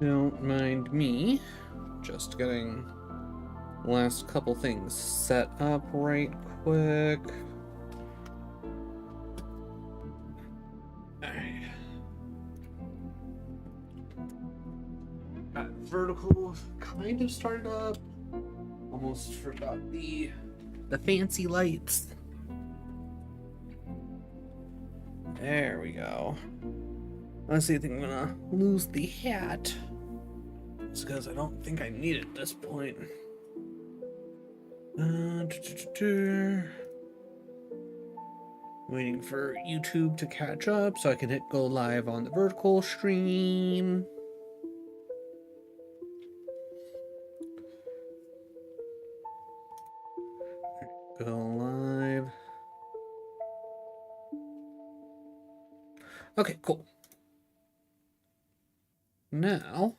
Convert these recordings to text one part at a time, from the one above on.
Don't mind me. Just getting the last couple things set up right quick. Alright. Got vertical kind of started up. Almost forgot the fancy lights. There we go. Honestly, I think I'm gonna lose the hat. It's because I don't think I need it at this point. Waiting for YouTube to catch up so I can hit go live on the vertical stream. Go live. Okay, cool. Now,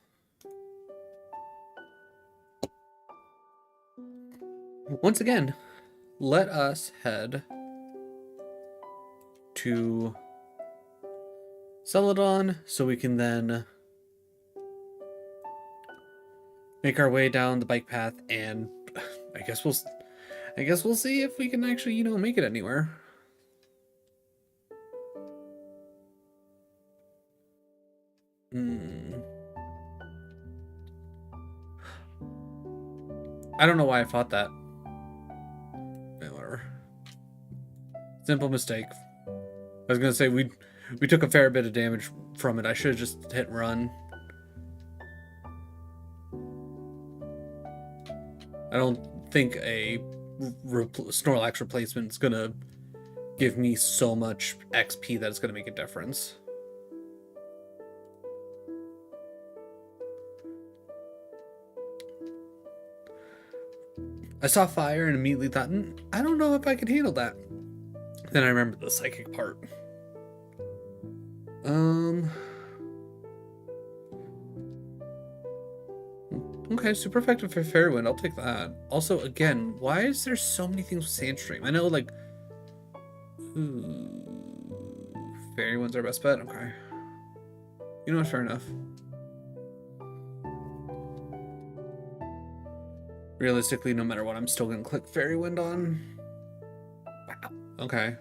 once again, let us head to Celadon so we can then make our way down the bike path, and I guess we'll see if we can actually, make it anywhere. I don't know why I thought that. Whatever. Simple mistake. I was gonna say we took a fair bit of damage from it. I should have just hit run. I don't think a Snorlax replacement is gonna give me so much XP that it's gonna make a difference. I saw fire and immediately thought, I don't know if I can handle that. Then I remembered the psychic part. Okay, super effective for Fairy Wind. I'll take that. Also, again, why is there so many things with Sandstream? I know, like, Fairy Wind's our best bet. Okay. You know what? Fair enough. Realistically, no matter what, I'm still gonna click Fairy Wind on. Wow. Okay.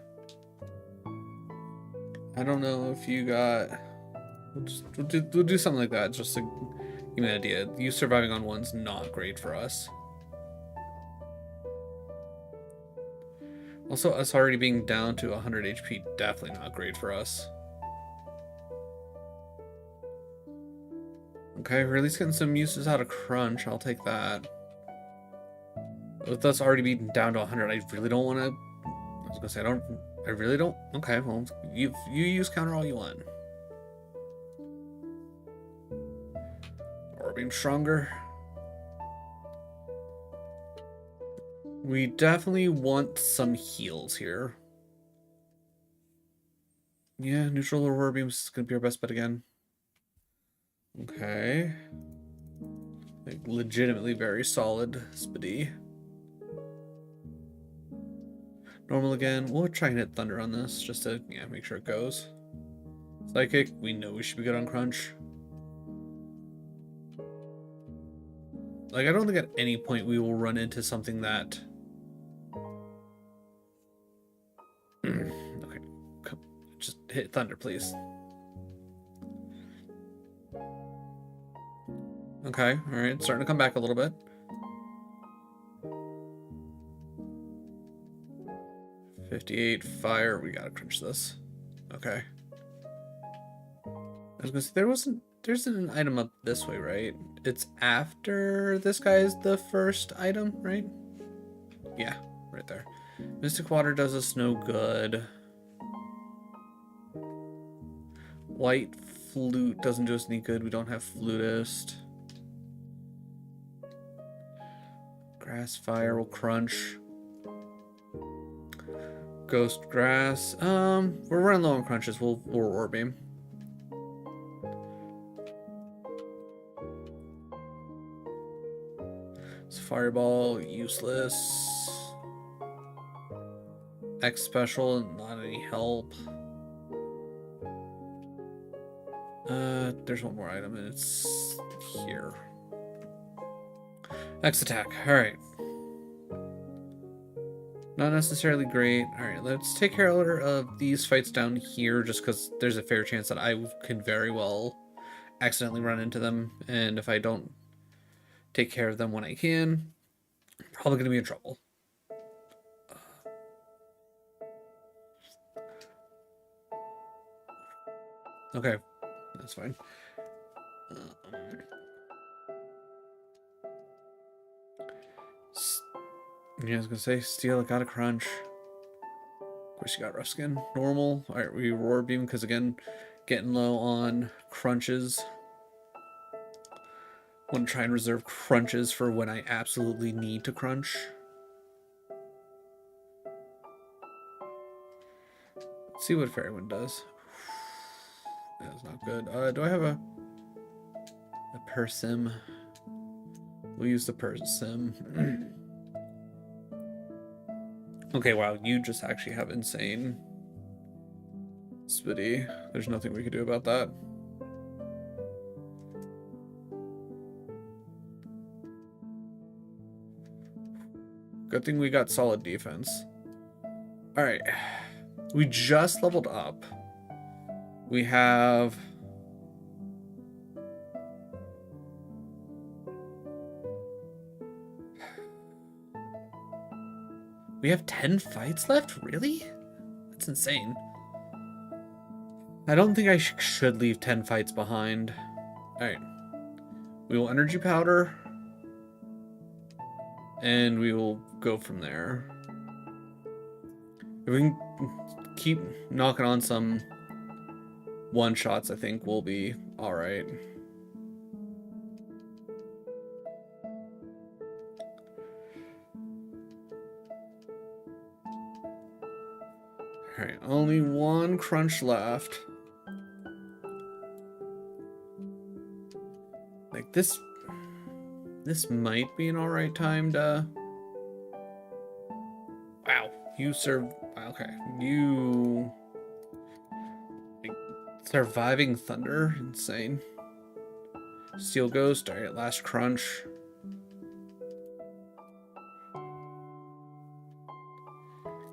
I don't know if you got... We'll do something like that, just to give me an idea. You surviving on one's not great for us. Also, us already being down to 100 HP, definitely not great for us. Okay, we're at least getting some uses out of Crunch. I'll take that. With us already being down to 100, I really don't want to... I was gonna say, I really don't... Okay, well, you use counter all you want. Or being stronger. We definitely want some heals here. Yeah, neutral Aurora Beams is gonna be our best bet again. Okay. Like, legitimately very solid Spidey. Normal again. We'll try and hit Thunder on this just to, make sure it goes. Psychic, we know we should be good on Crunch. Like, I don't think at any point we will run into something that... Okay, come, just hit Thunder, please. Okay, alright, starting to come back a little bit. $58 fire. We gotta crunch this. Okay. I was gonna say there's an item up this way, right? It's after this guy is the first item, right? Yeah, right there. Mystic Water does us no good. White Flute doesn't do us any good. We don't have Flutist. Grass Fire will crunch. Ghost Grass. We're running low on crunches. We'll Aurora Beam. So Fireball, useless. X Special, not any help. There's one more item and it's here. Next attack. Alright. Not necessarily great. Alright, let's take care of these fights down here, just because there's a fair chance that I can very well accidentally run into them, and if I don't take care of them when I can, I'm probably going to be in trouble. Okay, that's fine. Yeah, I was gonna say, steel, I got a crunch. Of course, you got rough skin. Normal. Alright, we roar beam, because again, getting low on crunches. Want to try and reserve crunches for when I absolutely need to crunch. Let's see what Fairy Wind does. That's not good. Do I have a Persim? We'll use the Persim. Okay, wow, you just actually have insane Spitty. There's nothing we can do about that. Good thing we got solid defense. Alright. We just leveled up. We have... We have 10 fights left? Really? That's insane. I don't think I should leave 10 fights behind. Alright. We will energy powder. And we will go from there. If we can keep knocking on some one-shots, I think we'll be alright. Alright, only one crunch left. Like, this might be an alright time to... Wow, you serve... Okay, you... Like, surviving thunder, insane. Steel Ghost, alright, last crunch.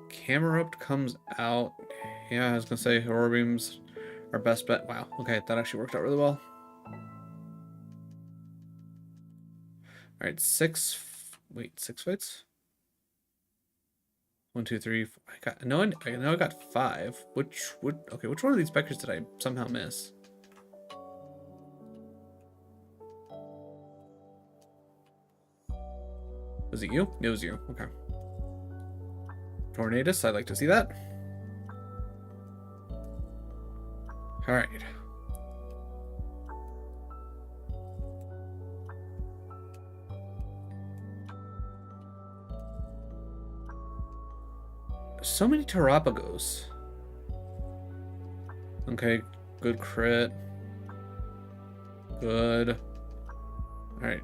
Camerupt comes out. Yeah, I was gonna say Aurora Beam's our best bet. Wow, okay, that actually worked out really well. Alright, 6 fights? 1, 2, 3, 4. I know I got 5. Which one of these specters did I somehow miss? Was it you? It was you. Okay. Tornadus, I'd like to see that. Alright. So many Terapagos. Okay, good crit. Good. Alright.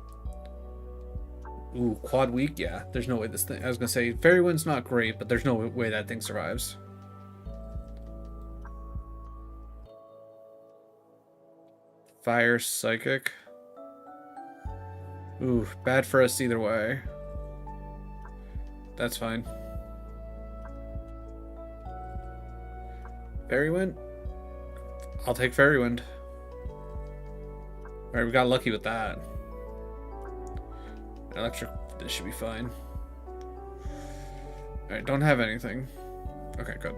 Ooh, quad weak? Yeah, there's no way this thing... I was gonna say, Fairy Wind's not great, but there's no way that thing survives. Fire Psychic. Ooh, bad for us either way. That's fine. Fairy Wind? I'll take Fairy Wind. Alright, we got lucky with that. Electric, this should be fine. Alright, don't have anything. Okay, good.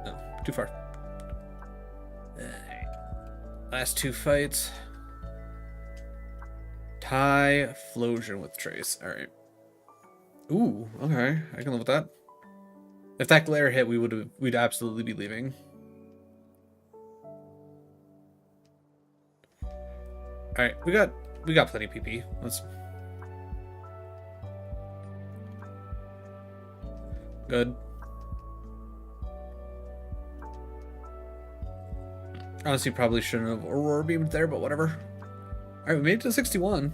No, too far. Last 2 fights. Typhlosion with Trace. Alright. Ooh, okay. I can live with that. If that glare hit, we'd absolutely be leaving. Alright, we got plenty of PP. Let's... Good. Honestly, probably shouldn't have Aurora Beamed there, but whatever. Alright, we made it to 61.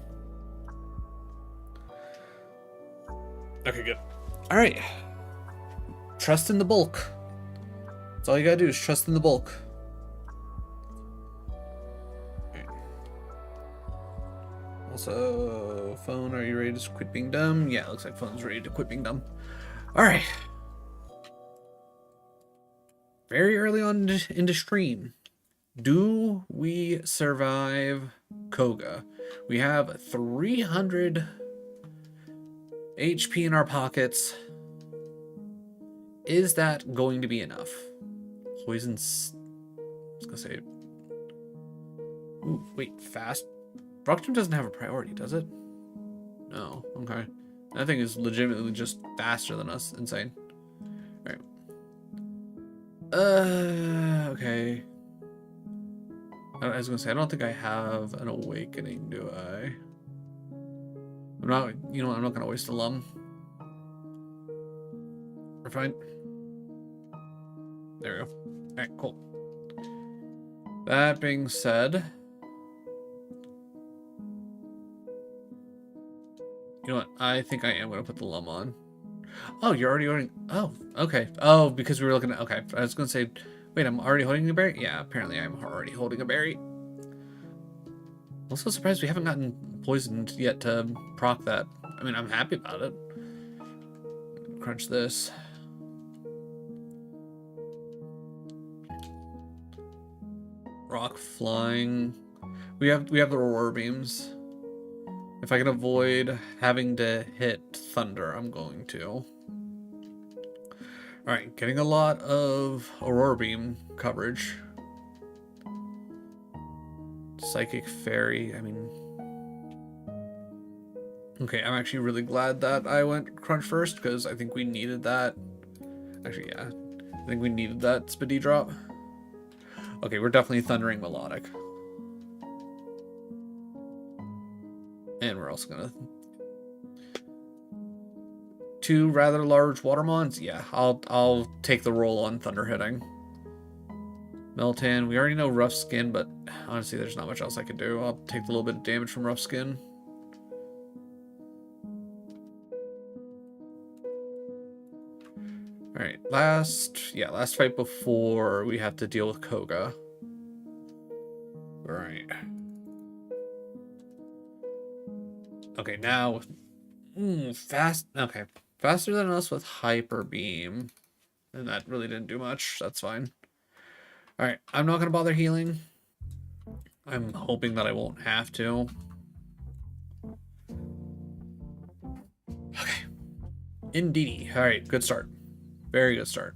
Okay, good. Alright. Trust in the bulk. That's all you gotta do is trust in the bulk. Right. Also, phone, are you ready to quit being dumb? Yeah, looks like phone's ready to quit being dumb. Alright. Very early on into stream. Do we survive Koga? We have 300 HP in our pockets. Is that going to be enough? Poison's... I was gonna say... Ooh, wait, fast? Rockton doesn't have a priority, does it? No, okay. That thing is legitimately just faster than us. Insane. Alright. Okay. I was gonna say, I don't think I have an awakening, do I? I'm not, you know what, I'm not gonna waste a lum. We're fine. There we go. Alright, cool. That being said, you know what, I think I am gonna put the lum on. Oh, you're already ordering, oh, okay. Oh, because we were looking at, okay, I was gonna say, wait, I'm already holding a berry? Yeah, apparently I'm already holding a berry. I'm also surprised we haven't gotten poisoned yet to proc that. I mean, I'm happy about it. Crunch this. Rock flying. We have the aurora beams. If I can avoid having to hit thunder, I'm going to. Alright, getting a lot of aurora beam coverage. Psychic fairy, I mean... Okay, I'm actually really glad that I went crunch first, because I think we needed that. Actually, yeah. I think we needed that speedy drop. Okay, we're definitely thundering melodic. And we're also gonna... 2 rather large watermons? Yeah, I'll take the roll on thunder hitting. Meltan, we already know rough skin, but honestly there's not much else I could do. I'll take a little bit of damage from rough skin. Alright, last fight before we have to deal with Koga. Alright. Okay, now... fast... Okay. Faster than us with Hyper Beam. And that really didn't do much. That's fine. Alright, I'm not going to bother healing. I'm hoping that I won't have to. Okay. Indeedy. Alright, good start. Very good start.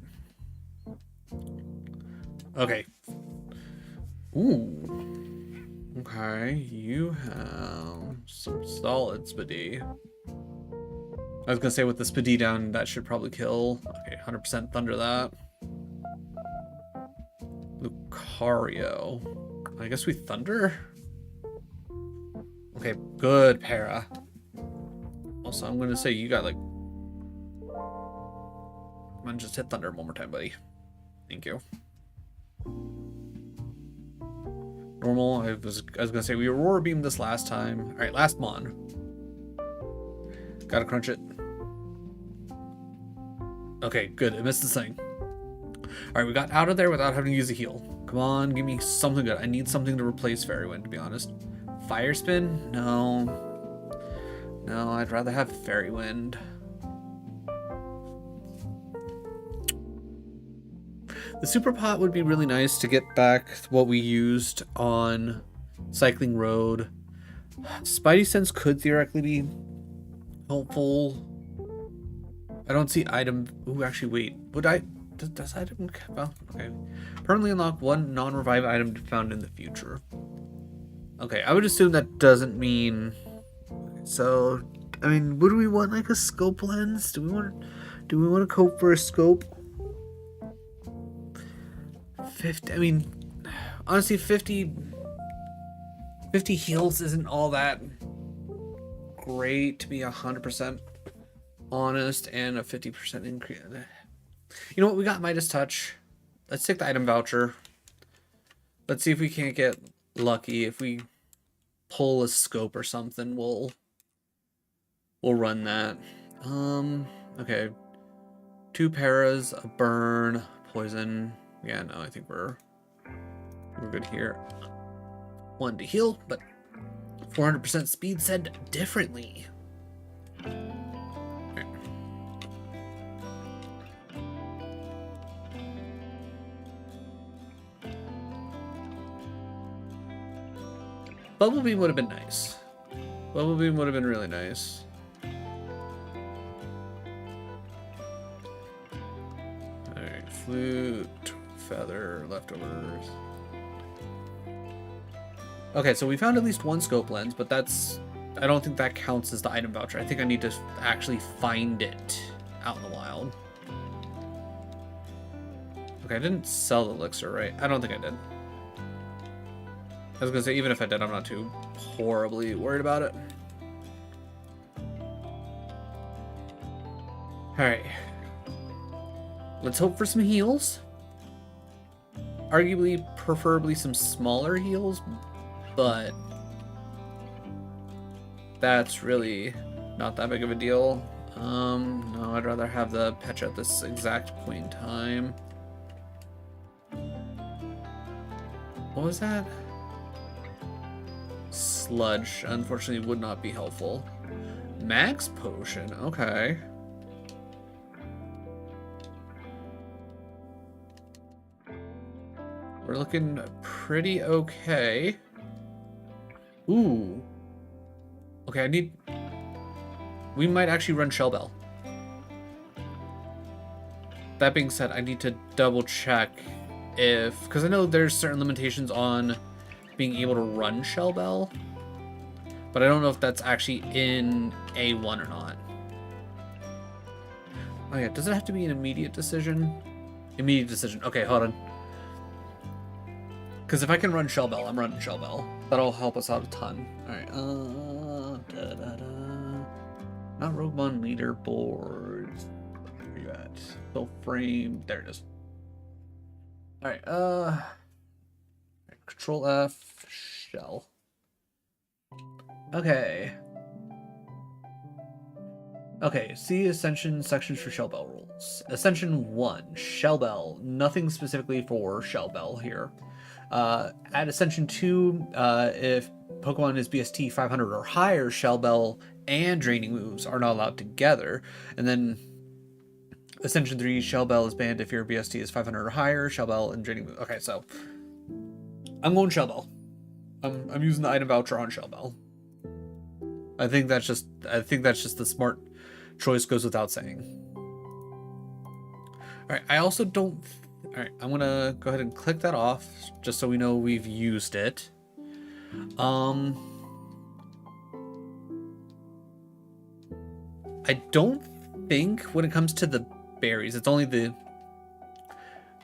Okay. Ooh. Okay, you have some solid speedy. I was gonna say with the speedy down, that should probably kill. Okay, 100% thunder that. Lucario. I guess we thunder? Okay, good para. Also, I'm gonna say you got like... Come on, just hit thunder one more time, buddy. Thank you. Normal, I was gonna say we aurora beamed this last time. Alright, last mon. Gotta crunch it. Okay, good. It missed the thing. Alright, we got out of there without having to use a heal. Come on, give me something good. I need something to replace Fairy Wind, to be honest. Fire Spin? No. No, I'd rather have Fairy Wind. The Super Pot would be really nice to get back what we used on Cycling Road. Spidey Sense could theoretically be helpful. I don't see item... Ooh, actually, wait. Would I... Does item... Well, okay. Permanently unlock one non-revive item to in the future. Okay, I would assume that doesn't mean... So, I mean, would we want, like, a scope lens? Do we want to cope for a scope? 50... I mean, honestly, 50 heals isn't all that great, to be 100% honest, and a 50% increase. You know what? We got Midas Touch. Let's take the item voucher. Let's see if we can't get lucky. If we pull a scope or something, we'll run that. Okay. 2 paras, a burn, poison. Yeah, no, I think we're good here. 1 to heal, but 400% speed said differently. Right. Bubble Beam would have been nice. Bubble Beam would have been really nice. Alright, flute, feather, leftovers. Okay, so we found at least 1 scope lens, but that's... I don't think that counts as the item voucher. I think I need to actually find it out in the wild. Okay, I didn't sell the elixir, right? I don't think I did. I was gonna say, even if I did, I'm not too horribly worried about it. Alright. Let's hope for some heals. Arguably, preferably some smaller heals, but that's really not that big of a deal. No, I'd rather have the patch at this exact point in time. What was that? Sludge, unfortunately, would not be helpful. Max potion, okay. We're looking pretty okay. Ooh. Okay, we might actually run Shell Bell. That being said, I need to double check because I know there's certain limitations on being able to run Shell Bell, but I don't know if that's actually in A1 or not. Oh yeah, does it have to be an immediate decision? Immediate decision. Okay, hold on. Because if I can run Shell Bell, I'm running Shell Bell. That'll help us out a ton. Alright, not RogueMon leaderboards. Where you at? Still frame. There it is. Alright, Control F, Shell. Okay. Okay, see Ascension sections for Shell Bell rules. Ascension 1, Shell Bell. Nothing specifically for Shell Bell here. At Ascension 2, if Pokemon is BST 500 or higher, Shell Bell and Draining moves are not allowed together. And then Ascension 3, Shell Bell is banned if your BST is 500 or higher, Shell Bell and Draining moves. Okay, so I'm going Shell Bell. I'm using the item voucher on Shell Bell. I think that's just the smart choice, goes without saying. Alright, I also don't... Alright, I'm gonna go ahead and click that off, just so we know we've used it. I don't think when it comes to the berries, it's only the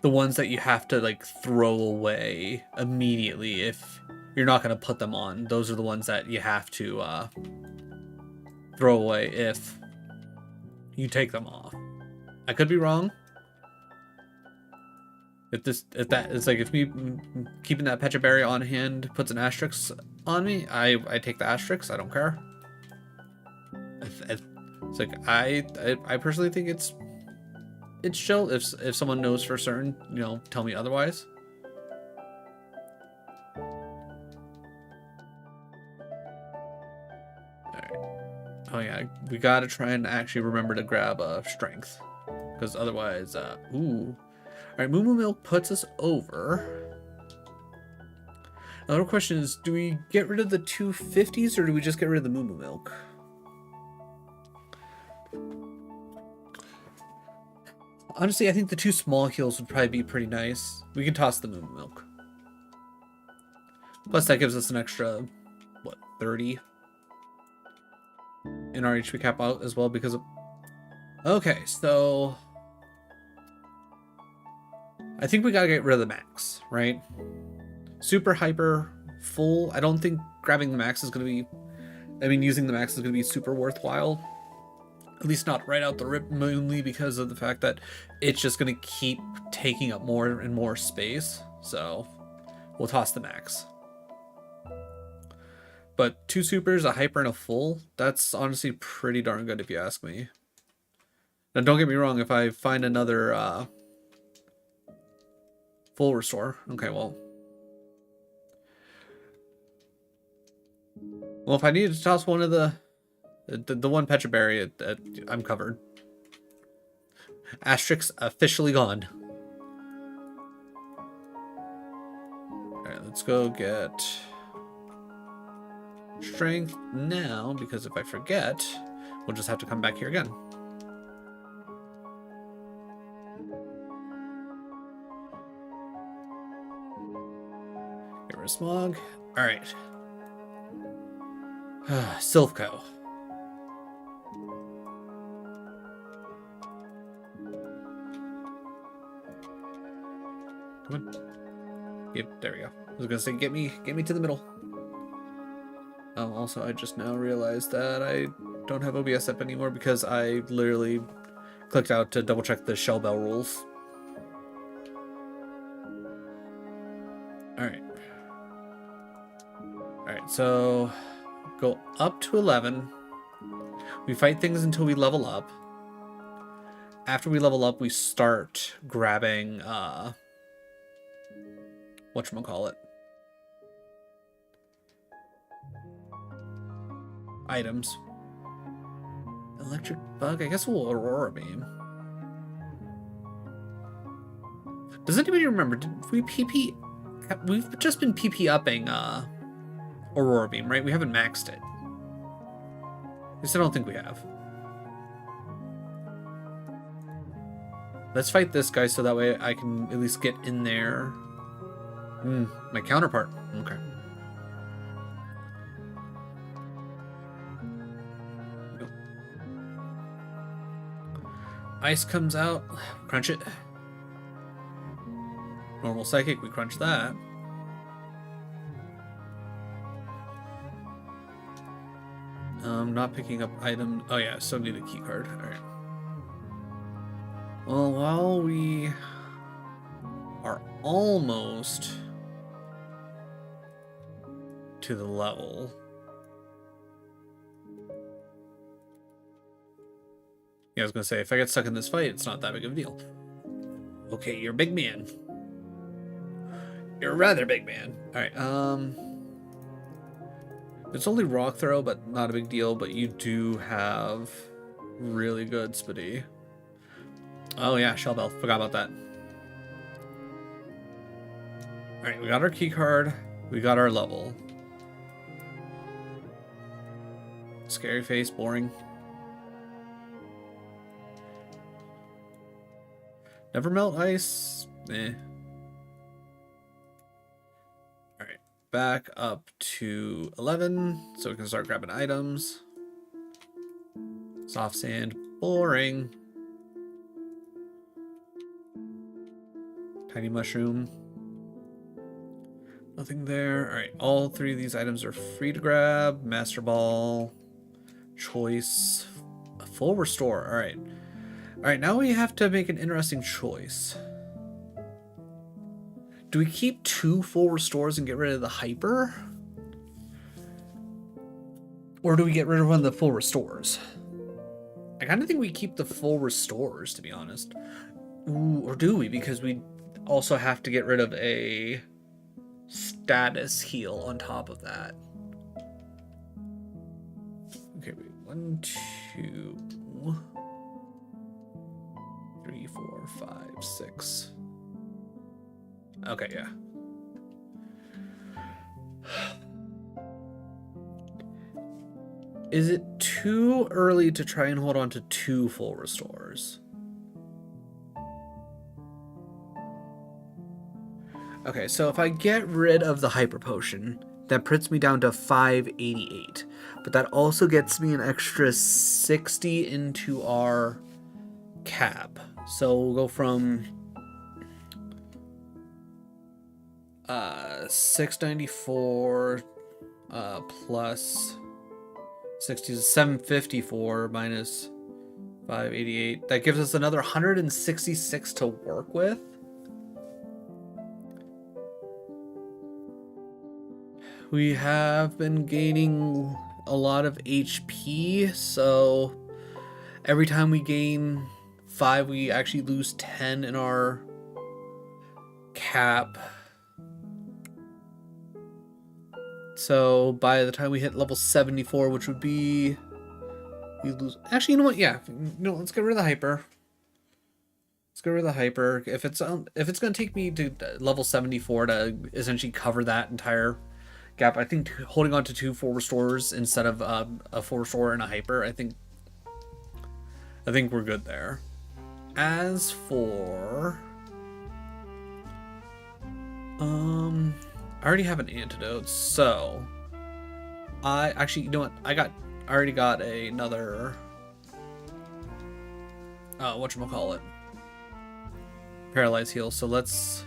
ones that you have to like throw away immediately if you're not gonna put them on. Those are the ones that you have to throw away if you take them off. I could be wrong. If me keeping that Pecha Berry on hand puts an asterisk on me, I take the asterisk. I don't care. It's like I personally think it's chill. If someone knows for certain, tell me otherwise. Alright. Oh yeah, we gotta try and actually remember to grab strength, because otherwise, ooh. Alright, Moo Moo Milk puts us over. Another question is, do we get rid of the 250s or do we just get rid of the Moo Moo Milk? Honestly, I think the 2 small heals would probably be pretty nice. We can toss the Moo Moo Milk. Plus that gives us an extra, 30 in our HP cap out as well because of... Okay, so... I think we gotta get rid of the max, right? Super, hyper, full. I don't think grabbing the max is gonna be... using the max is gonna be super worthwhile. At least not right out the rip, mainly because of the fact that it's just gonna keep taking up more and more space. So, we'll toss the max. But 2 supers, a hyper, and a full, that's honestly pretty darn good if you ask me. Now don't get me wrong, if I find another... Full restore. Okay, well. Well, if I needed to toss one of the one Petra Berry, I'm covered. Asterix officially gone. Alright, let's go get strength now, because if I forget, we'll just have to come back here again. Get rid of smog. Alright. Silphco. Come on. Yep, there we go. I was gonna say, get me to the middle. Oh, also, I just now realized that I don't have OBS up anymore because I literally clicked out to double check the shell bell rules. Alright. Alright, so go up to 11. We fight things until we level up. After we level up, we start grabbing, whatchamacallit? Items. Electric bug? I guess we'll Aurora Beam. Does anybody remember? Did we PP? We've just been PP upping Aurora Beam, right? We haven't maxed it. At least I don't think we have. Let's fight this guy so that way I can at least get in there. My counterpart. Okay. Ice comes out, crunch it. Normal psychic, we crunch that. Not picking up item. Oh yeah, so need a key card. All right. Well, while we are almost to the level. Yeah, I was gonna say, if I get stuck in this fight, it's not that big of a deal. Okay, you're a big man. You're a rather big man. Alright, it's only rock throw, but not a big deal, but you do have really good speedy. Oh yeah, shell bell. Forgot about that. Alright, we got our key card. We got our level. Scary face, boring. Never melt ice. Eh. Alright. Back up to 11. So we can start grabbing items. Soft sand. Boring. Tiny mushroom. Nothing there. Alright. All three of these items are free to grab. Master ball. Choice. A full restore. Alright. Alright, now we have to make an interesting choice. Do we keep 2 full restores and get rid of the hyper? Or do we get rid of one of the full restores? I kind of think we keep the full restores, to be honest. Ooh, or do we? Because we also have to get rid of a status heal on top of that. Okay, wait. 1, 2... 3, 4, 5, 6. Okay, yeah. Is it too early to try and hold on to 2 full restores? Okay, so if I get rid of the hyper potion, that puts me down to 588. But that also gets me an extra 60 into our cap. So we'll go from 694 plus 60 is 754 minus 588. That gives us another 166 to work with. We have been gaining a lot of HP, so every time we gain 5, we actually lose 10 in our cap. So by the time we hit level 74, which would be, we lose. Actually, you know what? Yeah, let's get rid of the hyper. Let's get rid of the hyper. If it's gonna take me to level 74 to essentially cover that entire gap, I think holding on to 2 full restores instead of a full restore and a hyper, I think we're good there. As for I already have an antidote, so I actually, you know what? I already got another whatchamacallit, paralyze heal. So let's,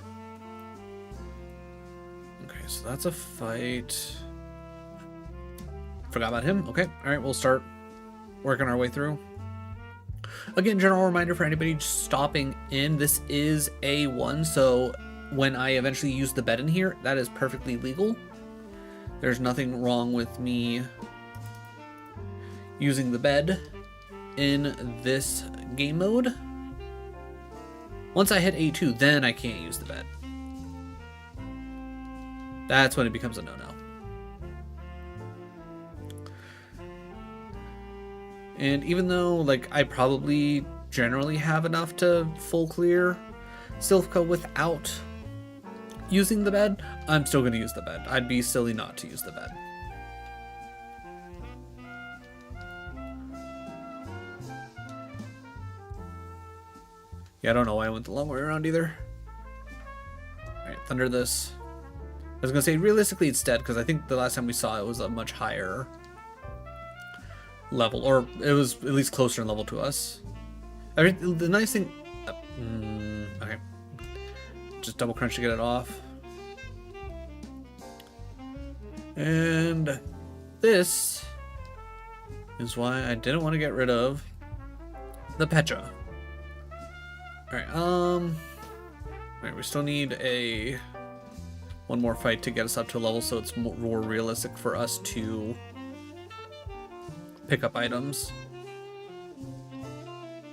okay, so that's a fight. Forgot about him. Okay, all right, we'll start working our way through. Again, general reminder for anybody stopping in, this is A1, so when I eventually use the bed in here, that is perfectly legal. There's nothing wrong with me using the bed in this game mode. Once I hit A2, then I can't use the bed. That's when it becomes a no-no. And even though, like, I probably generally have enough to full clear Silphka without using the bed, I'm still going to use the bed. I'd be silly not to use the bed. Yeah, I don't know why I went the long way around either. Alright, thunder this. I was going to say, realistically it's dead, because I think the last time we saw it was a much higher level, or it was at least closer in level to us. The nice thing... okay. Just double crunch to get it off. And this is why I didn't want to get rid of the Pecha. Alright, alright, we still need one more fight to get us up to a level so it's more realistic for us to pick up items.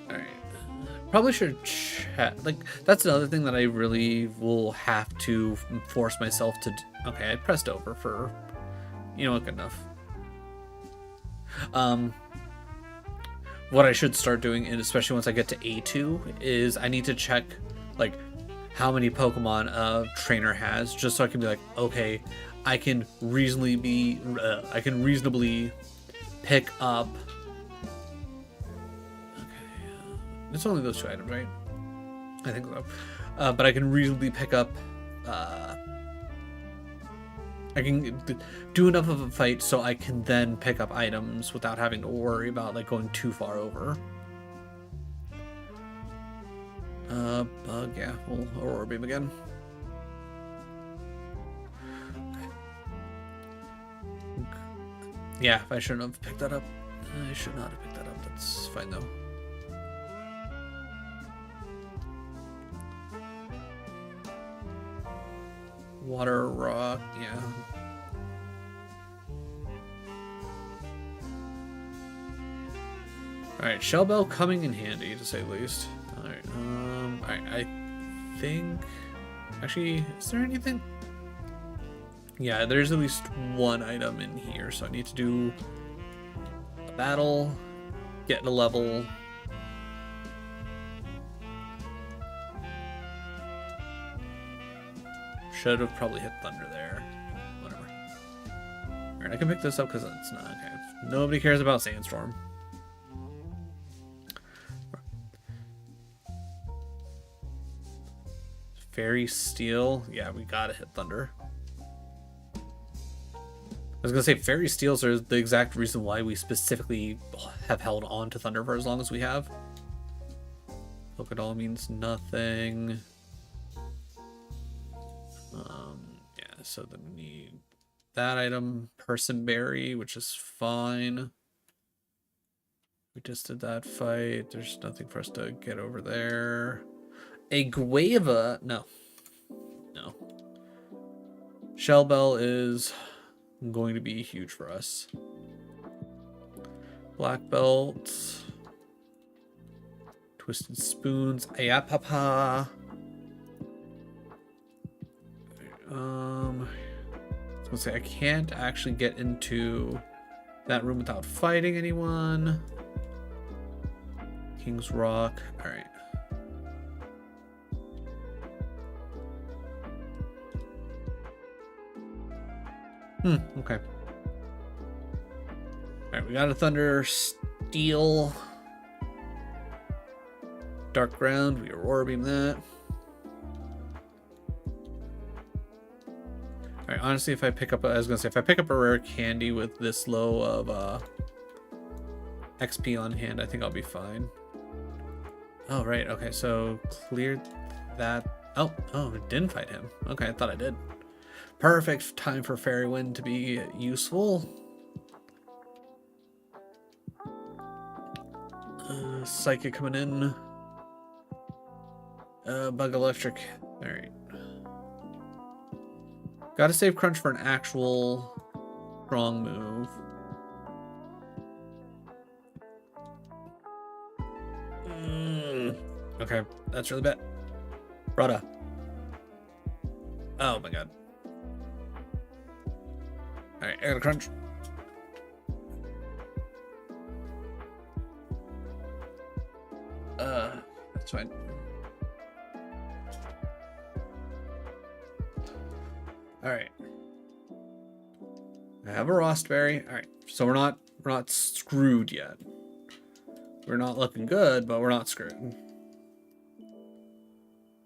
Alright. Probably should chat. Like, that's another thing that I really will have to force myself to do. Okay, I pressed over for, you know what, good enough. What I should start doing, and especially once I get to A2, is I need to check, like, how many Pokemon a trainer has, just so I can be like, okay, I can reasonably pick up. Okay, it's only those 2 items, right? I think so. But I can reasonably pick up. I can do enough of a fight so I can then pick up items without having to worry about, like, going too far over. Bug, yeah, we'll Aurora Beam again. Yeah, I shouldn't have picked that up. I should not have picked that up. That's fine though. Water, rock, yeah. Alright, Shell Bell coming in handy, to say the least. Alright, I think... Actually, is there anything? Yeah, there's at least one item in here, so I need to do a battle, get a level. Should have probably hit thunder there. Whatever. Alright, I can pick this up because it's not okay. Nobody cares about Sandstorm. Fairy Steel. Yeah, we gotta hit thunder. I was gonna say Fairy Steels are the exact reason why we specifically have held on to thunder for as long as we have. Pokédoll means nothing. Yeah, so then we need that item, Person Berry, which is fine. We just did that fight. There's nothing for us to get over there. A Guava, no. Shell Bell is going to be huge for us. Black Belt. Twisted Spoons. Ayapapa. gonna say I can't actually get into that room without fighting anyone. King's Rock. All right. Okay. Alright, we got a Thunder Steel. Dark Ground, we Aurora Beam that. Alright, honestly, if I pick up, if I pick up a rare candy with this low of XP on hand, I think I'll be fine. Oh, right, okay, so cleared that. Oh, it didn't fight him. Okay, I thought I did. Perfect time for Fairy Wind to be useful. Psychic coming in. Bug Electric. Alright. Gotta save Crunch for an actual strong move. Okay, that's really bad. Rada. Oh my god. Alright, I gotta Crunch. That's fine. Alright. I have a Rostberry. Alright, so we're not screwed yet. We're not looking good, but we're not screwed.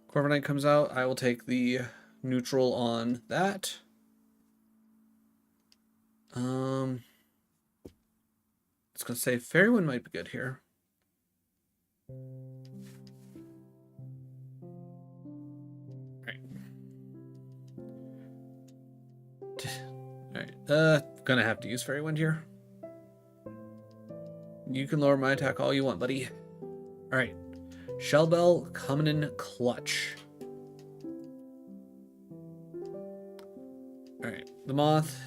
Corviknight comes out. I will take the neutral on that. It's gonna say Fairy Wind might be good here. Alright, gonna have to use Fairy Wind here. You can lower my attack all you want, buddy. Alright, Shell Bell coming in clutch. Alright, the Moth.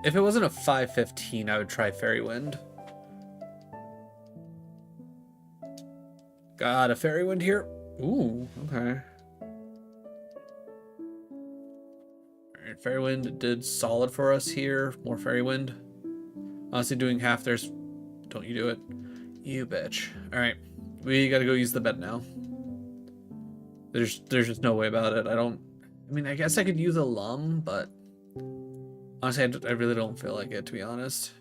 If it wasn't a 5/15, I would try Fairy Wind. Got a Fairy Wind here. Ooh, okay. Alright, Fairy Wind did solid for us here. More Fairy Wind. Honestly, doing half there's... Don't you do it. You bitch. Alright, we gotta go use the bed now. There's just no way about it. I mean, I guess I could use a Lum, but... Honestly, I really don't feel like it, to be honest.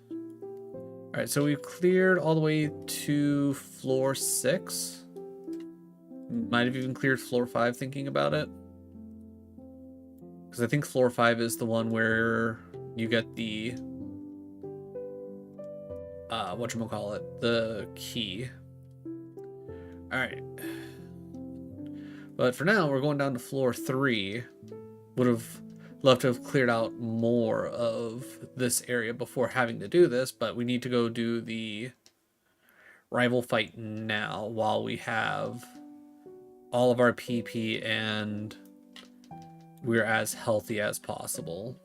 Alright, so we've cleared all the way to floor 6. Might have even cleared floor 5 thinking about it. Because I think floor 5 is the one where you get the... whatchamacallit, the key. Alright. But for now, we're going down to floor 3. Would have loved to have cleared out more of this area before having to do this, but we need to go do the rival fight now while we have all of our PP and we're as healthy as possible.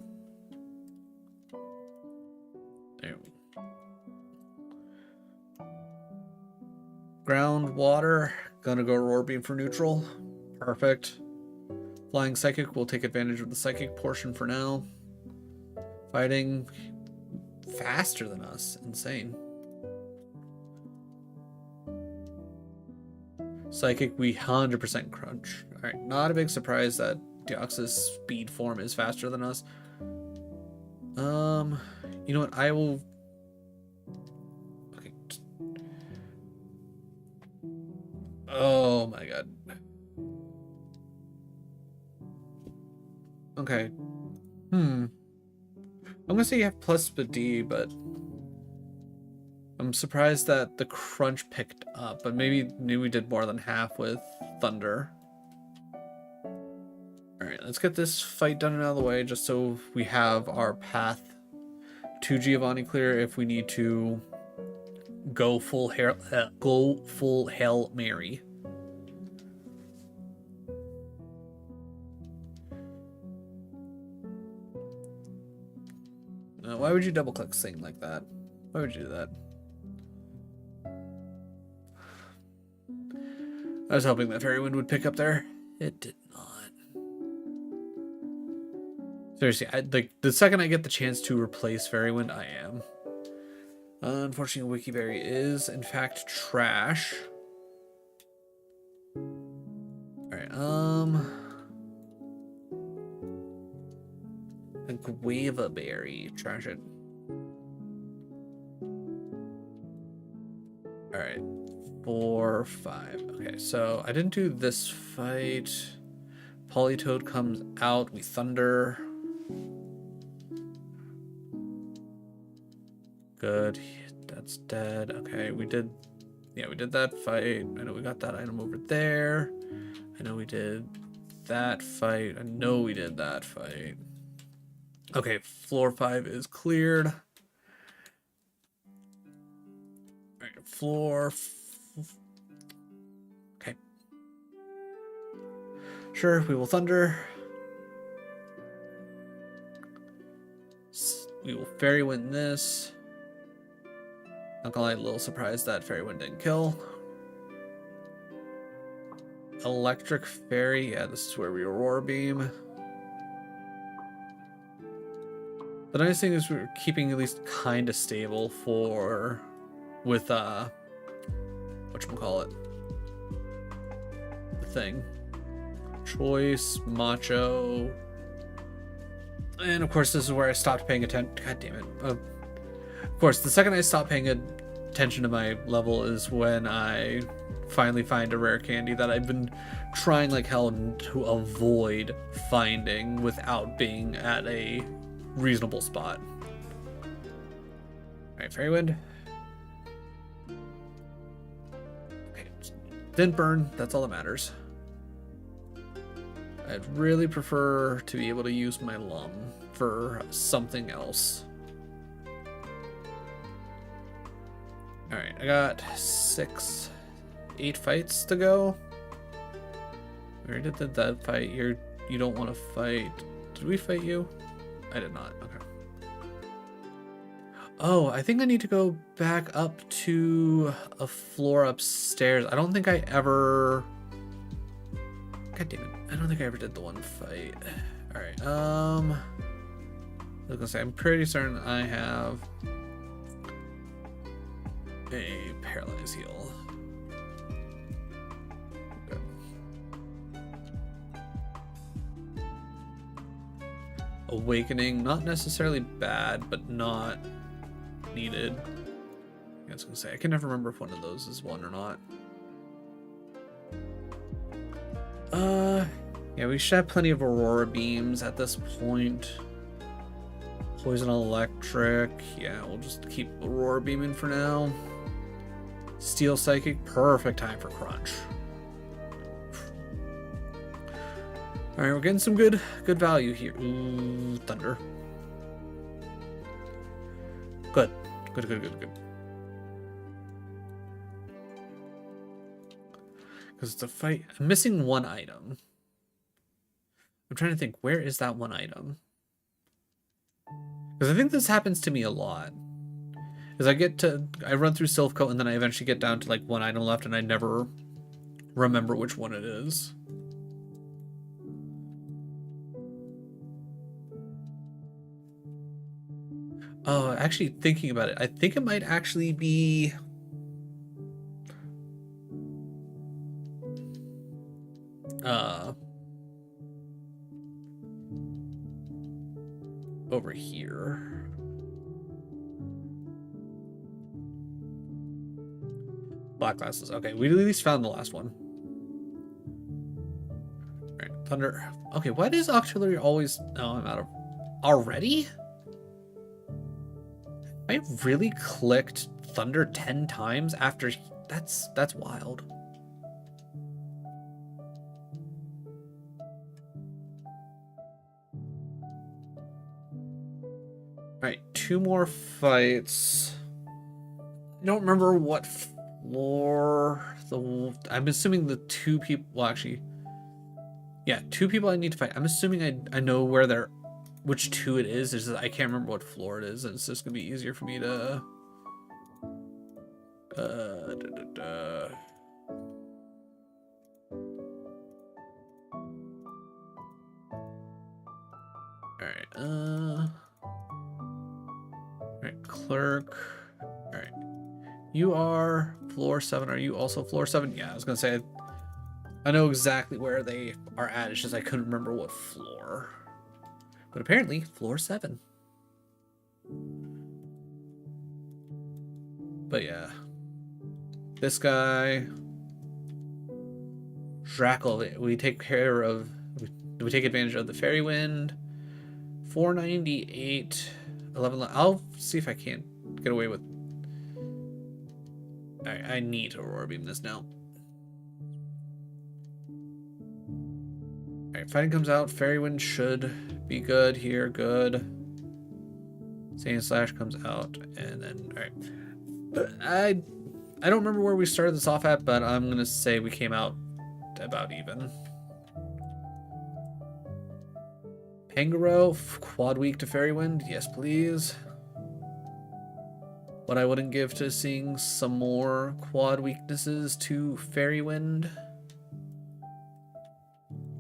There. Ground, water, gonna go Roar Beam for neutral. Perfect. Flying Psychic will take advantage of the Psychic portion for now. Fighting faster than us. Insane. Psychic, we 100% crunch. Alright, not a big surprise that Deoxys speed form is faster than us. You know what? I will... Okay. Oh my god. Okay. I'm gonna say you have plus D, but I'm surprised that the crunch picked up, but maybe we did more than half with Thunder. Alright, let's get this fight done and out of the way, just so we have our path to Giovanni clear if we need to go full Hail Mary. Why would you double click Sing like that? Why would you do that? I was hoping that Fairy Wind would pick up there. It did not. Seriously, like the second I get the chance to replace Fairy Wind, I am. Unfortunately, Wikiberry is in fact trash. Alright, a Guava Berry. Trash it. Alright. 4, 5. Okay, so I didn't do this fight. Politoed comes out. We thunder. Good. That's dead. Okay, we did that fight. I know we got that item over there. I know we did that fight. I know we did that fight. Okay, floor 5 is cleared. All right, floor. Okay. Sure, we will thunder. We will Fairy Wind this. Not gonna lie, a little surprised that Fairy Wind didn't kill. Electric Fairy, yeah, this is where we Aurora Beam. The nice thing is we're keeping at least kind of stable with whatchamacallit, the thing. Choice, Macho, and of course this is where I stopped paying attention. God damn it. Of course, the second I stop paying attention to my level is when I finally find a rare candy that I've been trying like hell to avoid finding without being at a reasonable spot. Alright, Fairy Wind. Okay, didn't burn, that's all that matters. I'd really prefer to be able to use my Lum for something else. Alright, I got 8 fights to go. We already did that fight. You don't want to fight. Did we fight you? I did not. Okay. Oh, I think I need to go back up to a floor upstairs. I don't think I ever... God damn it. I don't think I ever did the one fight. Alright, I was gonna say, I'm pretty certain I have a paralyzed heal. Good. Awakening, not necessarily bad, but not needed. I was gonna say, I can never remember if one of those is one or not. Yeah, we should have plenty of Aurora Beams at this point. Poison Electric, yeah, we'll just keep Aurora Beaming for now. Steel Psychic, perfect time for Crunch. Alright, we're getting some good value here. Ooh, Thunder. Good. Good. Because it's a fight. I'm missing one item. I'm trying to think, where is that one item? Because I think this happens to me a lot. Because I run through Silph Coat and then I eventually get down to like one item left and I never remember which one it is. Oh, actually thinking about it, I think it might actually be... over here. Black glasses. Okay, we at least found the last one. Alright, Thunder. Okay, why does Octillery always... Oh, I'm out of... Already? I really clicked Thunder 10 times after... That's wild. Alright, 2 more fights. I don't remember what floor... I'm assuming the 2 people... Well, actually... Yeah, 2 people I need to fight. I'm assuming I know where they're... Which 2 it is. It's just, I can't remember what floor it is. And it's just going to be easier for me to... Alright, alright, clerk. Alright. You are floor 7. Are you also floor 7? Yeah, I was gonna say I know exactly where they are at. It's just I couldn't remember what floor. But apparently, floor 7. But yeah. This guy. Drackle. We take care of. We take advantage of the fairy wind. 498. 11. I'll see if I can't get away with. Alright, I need to Aurora Beam this now. Alright, fighting comes out. Fairy wind should be good here. Good. Sand Slash comes out. And then, alright. I don't remember where we started this off at, but I'm going to say we came out about even. Pangaro, quad weak to Fairy Wind. Yes, please. What I wouldn't give to seeing some more quad weaknesses to Fairy Wind.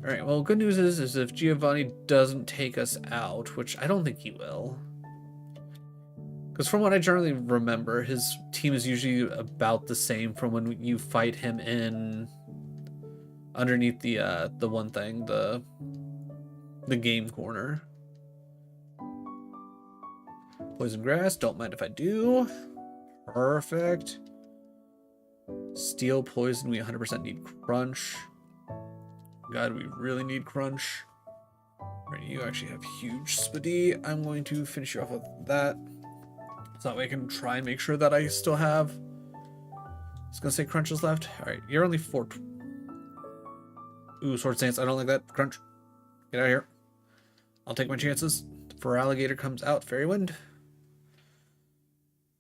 Alright, well, good news is if Giovanni doesn't take us out, which I don't think he will. Because from what I generally remember, his team is usually about the same from when you fight him in underneath the one thing, the game corner. Poison grass, don't mind if I do. Perfect. Steel poison, we 100% need crunch. God, we really need crunch. Right, you actually have huge speedy. I'm going to finish you off with that. So that way I can try and make sure that I still have. I was gonna say crunch is left. Alright, you're only 4. Ooh, sword stance. I don't like that. Crunch. Get out of here. I'll take my chances. For alligator comes out. Fairy wind.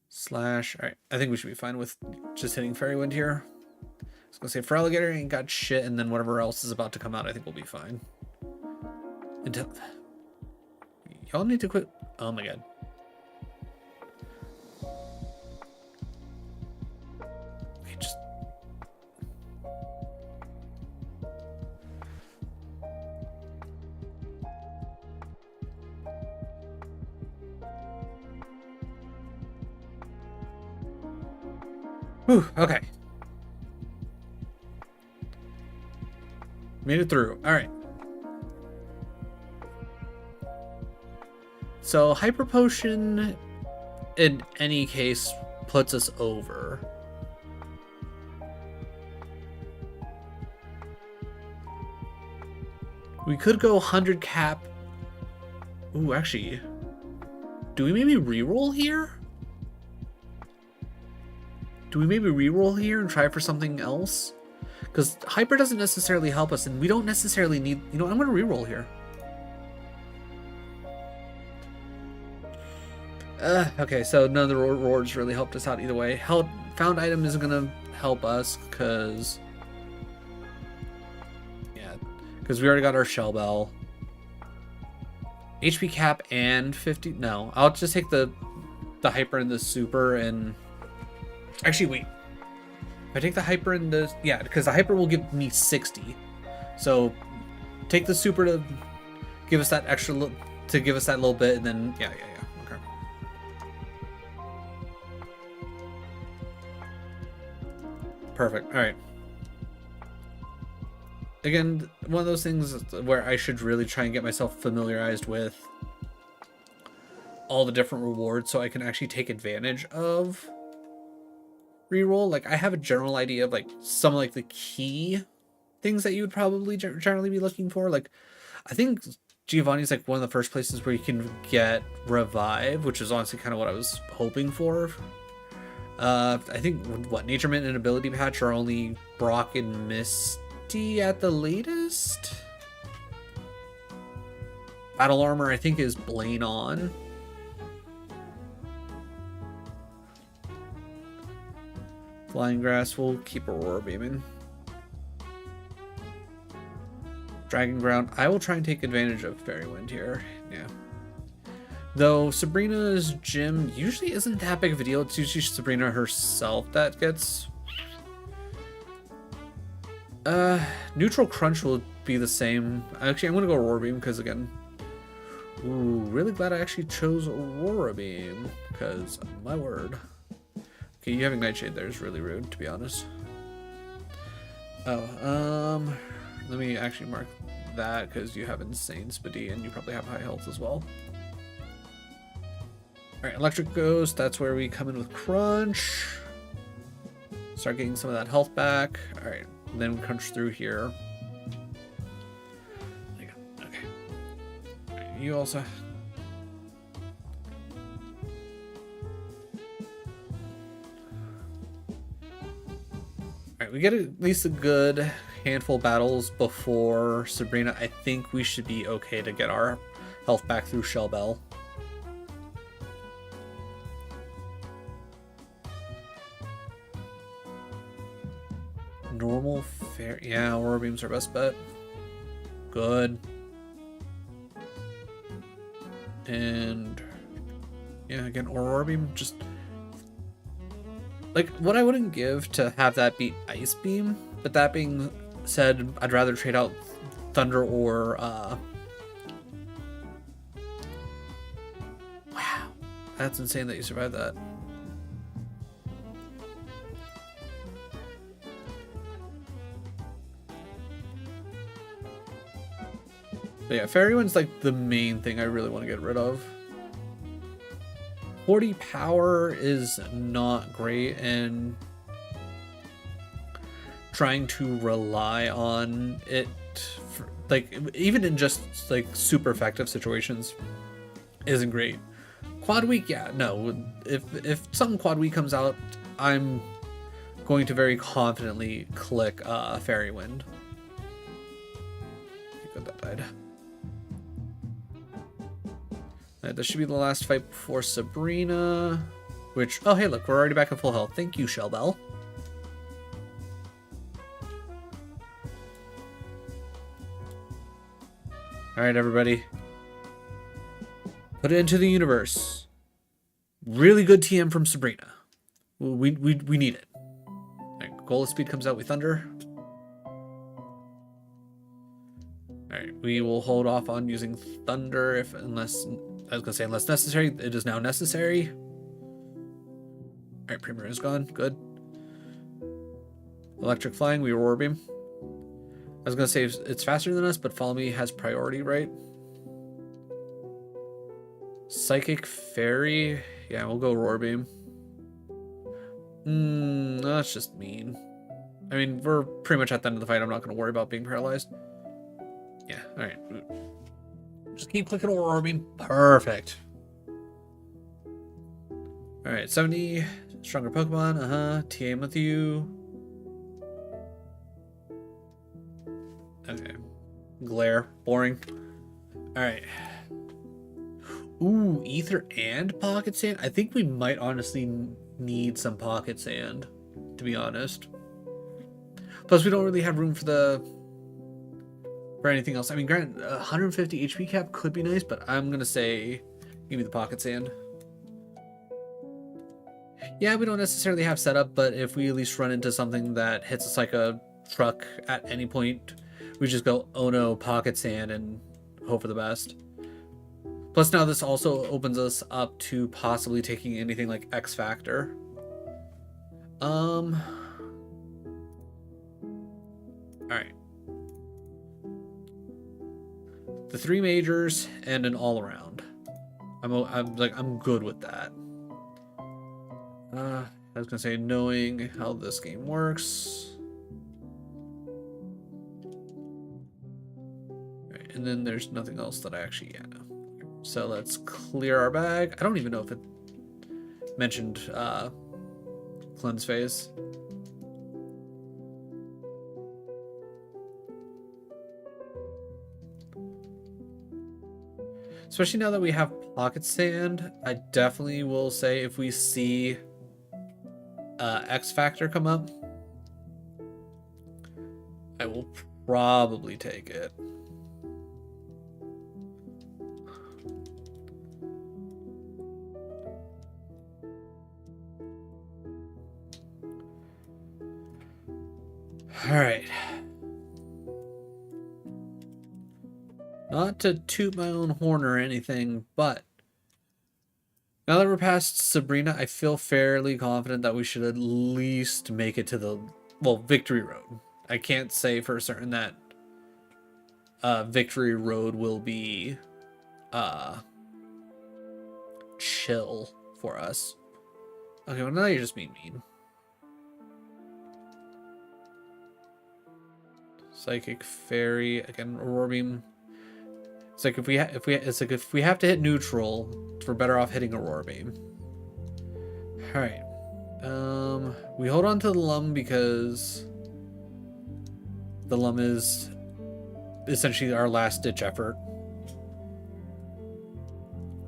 Slash. Alright, I think we should be fine with just hitting fairy wind here. I was gonna say for alligator ain't got shit, and then whatever else is about to come out, I think we'll be fine. Until y'all need to quit. Oh my god. Okay, just. Whew, okay. Made it through. Alright. So, Hyper Potion, in any case, puts us over. We could go 100 cap. Ooh, actually. Do we maybe reroll here? Do we maybe reroll here and try for something else? Because Hyper doesn't necessarily help us, and we don't necessarily need... You know, I'm going to reroll here. Okay, so none of the rewards really helped us out either way. Found item isn't going to help us, because... Yeah, because we already got our Shell Bell. HP cap and 50... No, I'll just take the Hyper and the Super, and... Actually, wait. If I take the Hyper and the... Yeah, because the Hyper will give me 60. So, take the Super to give us that extra... To give us that little bit, and then... Yeah. Okay. Perfect. Alright. Again, one of those things where I should really try and get myself familiarized with all the different rewards so I can actually take advantage of reroll. Like, I have a general idea of like some like the key things that you would probably generally be looking for. Like, I think Giovanni's like one of the first places where you can get revive, which is honestly kind of what I was hoping for. I think what Nature Mint and Ability Patch are only Brock and Misty at the latest. Battle Armor I think is Blaine on. Flying Grass will keep Aurora Beaming. Dragon Ground. I will try and take advantage of Fairy Wind here. Yeah. Though Sabrina's gym usually isn't that big of a deal. It's usually Sabrina herself that gets... Neutral Crunch will be the same. Actually, I'm going to go Aurora Beam because, again, Ooh, really glad I actually chose Aurora Beam, because my word. Okay, you having Nightshade there is really rude, to be honest. Oh, let me actually mark that, because you have insane speedy and you probably have high health as well. Alright, Electric Ghost, that's where we come in with Crunch. Start getting some of that health back. Alright, then we crunch through here. Okay. Right, you also... Alright, we get at least a good handful of battles before Sabrina. I think we should be okay to get our health back through Shell Bell. Normal, fair. Yeah, Aurora Beam's our best bet. Good. And yeah, again, Aurora Beam, just like what I wouldn't give to have that beat Ice Beam. But that being said, I'd rather trade out Thunder or wow, that's insane that you survived that. But yeah, Fairy Wind's like the main thing I really want to get rid of. 40 power is not great, and trying to rely on it for, like, even in just like super effective situations isn't great. Quad weak, yeah, no. If something quad weak comes out, I'm going to very confidently click Fairy Wind. Good, that died. Alright, this should be the last fight before Sabrina. Which, oh hey, look, we're already back at full health. Thank you, Shell Bell. Alright, everybody. Put it into the universe. Really good TM from Sabrina. We need it. Alright, Goal of Speed comes out with Thunder. Alright, we will hold off on using Thunder unless necessary. It is now necessary. Alright, Premier is gone. Good. Electric Flying, we Aurora Beam. I was gonna say it's faster than us, but Follow Me has priority, right? Psychic Fairy. Yeah, we'll go Aurora Beam. That's just mean. I mean, we're pretty much at the end of the fight. I'm not gonna worry about being paralyzed. Yeah, alright. Just keep clicking Aurora Beam. Perfect. Alright, 70. Stronger Pokemon. TM with you. Okay. Glare. Boring. Alright. Ooh, Ether and Pocket Sand? I think we might honestly need some Pocket Sand, to be honest. Plus, we don't really have room for anything else. I mean, granted, 150 HP cap could be nice, but I'm gonna say give me the Pocket Sand. Yeah, we don't necessarily have setup, but if we at least run into something that hits us like a truck at any point, we just go, oh no, Pocket Sand, and hope for the best. Plus, now this also opens us up to possibly taking anything like X Factor. Alright. The 3 majors and an all-around. I'm good with that. I was gonna say, knowing how this game works. Right, and then there's nothing else that I actually know. So let's clear our bag. I don't even know if it mentioned cleanse phase. Especially now that we have Pocket Sand, I definitely will say if we see X Factor come up, I will probably take it. All right. Not to toot my own horn or anything, but now that we're past Sabrina, I feel fairly confident that we should at least make it to the, well, Victory Road. I can't say for certain that Victory Road will be chill for us. Okay, well now you're just being mean. Psychic Fairy again. Aurora Beam. It's like if we have to hit neutral, we're better off hitting Aurora Beam. All right. We hold on to the Lum because the Lum is essentially our last ditch effort.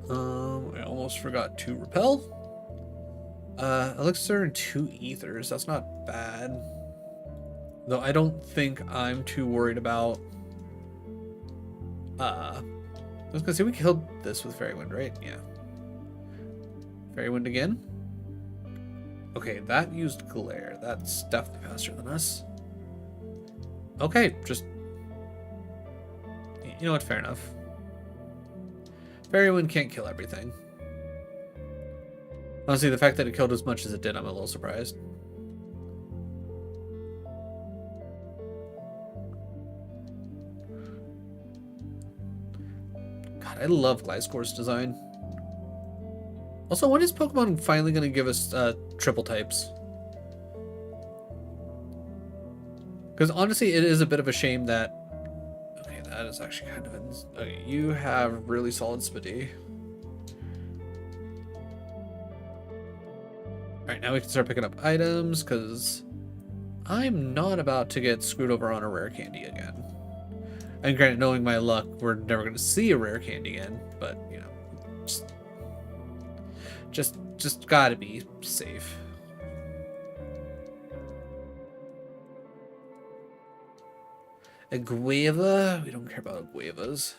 I almost forgot to repel. Elixir and 2 ethers. That's not bad. Though I don't think I'm too worried about. I was gonna say we killed this with Fairy Wind, right? Yeah. Fairy Wind again. Okay, that used Glare. That's definitely faster than us. Okay, just you know what? Fair enough. Fairy Wind can't kill everything. Honestly, the fact that it killed as much as it did, I'm a little surprised. God, I love Gliscor's design. Also, when is Pokemon finally going to give us triple types? Because honestly, it is a bit of a shame that... Okay, that is actually kind of... Okay, you have really solid Spidey. Alright, now we can start picking up items, because I'm not about to get screwed over on a rare candy again. And granted, knowing my luck, we're never going to see a rare candy again, but, you know, just gotta be safe. A guava? We don't care about guavas.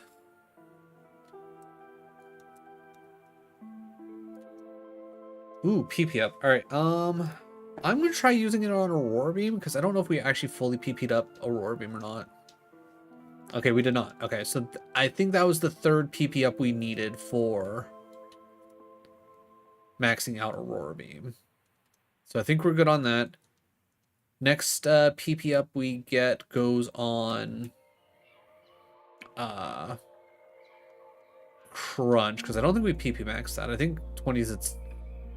Ooh, PP up. Alright, I'm gonna try using it on Aurora Beam, because I don't know if we actually fully PP'd up Aurora Beam or not. Okay, we did not. Okay, so I think that was the 3rd PP up we needed for maxing out Aurora Beam. So I think we're good on that. Next PP up we get goes on Crunch, because I don't think we PP maxed that. I think 20 is its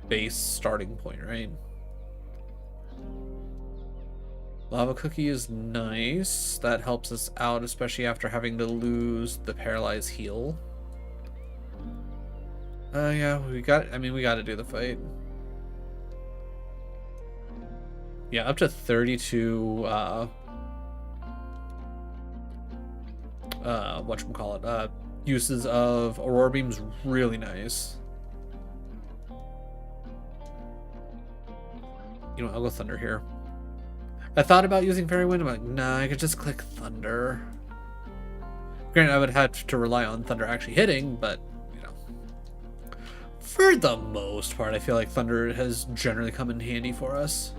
base starting point, right? Lava Cookie is nice. That helps us out, especially after having to lose the Paralyze heal. Yeah, we got to do the fight. Yeah, up to 32 whatchamacallit, uses of Aurora Beam's really nice. You know, I'll go Thunder here. I thought about using Fairy Wind. I'm like, nah, I could just click Thunder. Granted, I would have to rely on Thunder actually hitting, but, you know. For the most part, I feel like Thunder has generally come in handy for us.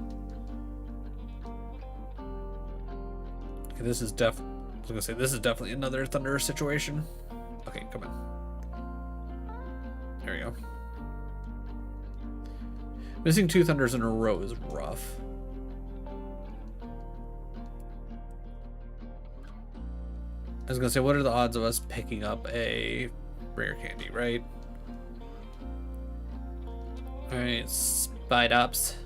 Okay, this is definitely another Thunder situation. Okay, come on. There we go. Missing 2 Thunders in a row is rough. I was gonna say, what are the odds of us picking up a rare candy, right? Alright, Spide Ups.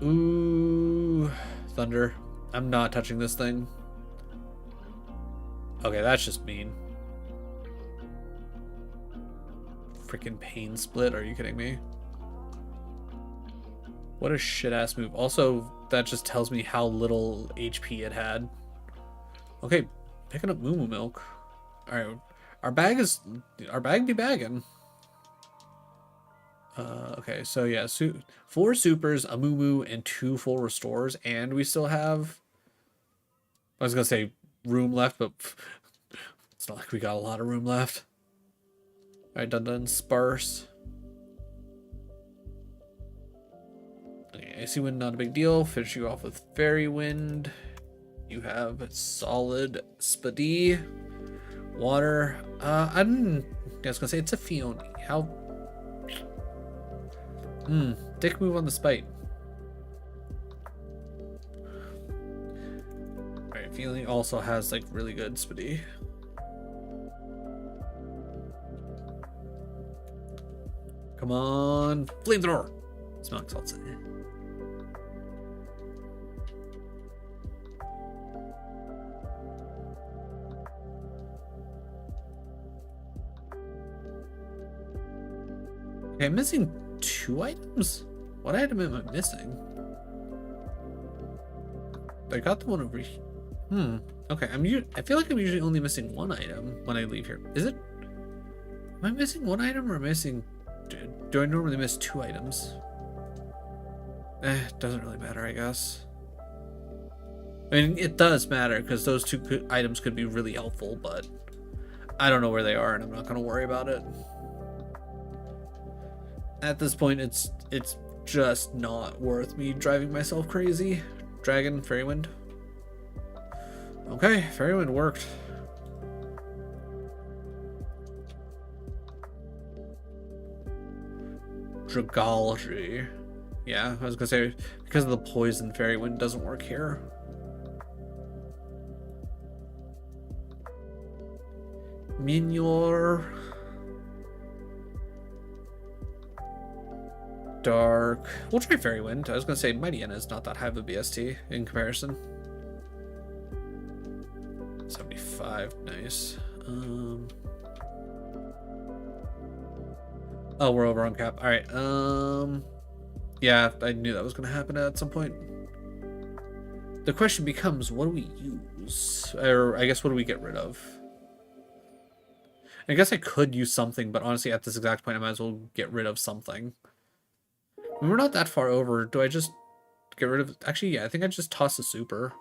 Ooh, Thunder. I'm not touching this thing. Okay, that's just mean. Freaking Pain Split, are you kidding me? What a shit-ass move. Also, that just tells me how little HP it had. Okay, picking up Moo Moo Milk. Alright, our bag be bagging. Okay, so yeah, 4 supers, a Moo Moo, and 2 full restores, and we still have... I was gonna say room left, but it's not like we got a lot of room left. Alright, done, Sparse. Okay, Icy Wind, not a big deal. Finish you off with Fairy Wind. You have solid Spadi. Water. I was gonna say it's a Fiona. How? Dick move on the spite. Alright, Feeling also has like really good Spadi. Come on, Flamethrower! Smell exalted. Okay, I'm missing 2 items? What item am I missing? I got the one over here. Okay, I feel like I'm usually only missing 1 item when I leave here. Is it? Am I missing 1 item or am I missing... Do I normally miss 2 items? Doesn't really matter, I guess. I mean, it does matter because those 2 items could be really helpful, but I don't know where they are and I'm not going to worry about it. At this point, it's just not worth me driving myself crazy. Dragon, Fairywind. Okay, Fairywind worked. Dragology. Yeah, I was gonna say, because of the poison, Fairywind doesn't work here. Minior. Dark. We'll try Fairywind. I was gonna say Mighty Yen is not that high of a BST in comparison. 75, nice. Oh, we're over on cap. All right. Yeah, I knew that was gonna happen at some point. The question becomes, what do we use? Or I guess, what do we get rid of? I guess I could use something, but honestly, at this exact point, I might as well get rid of something. I mean, we're not that far over. Do I just get rid of... Actually, yeah, I think I just toss a super.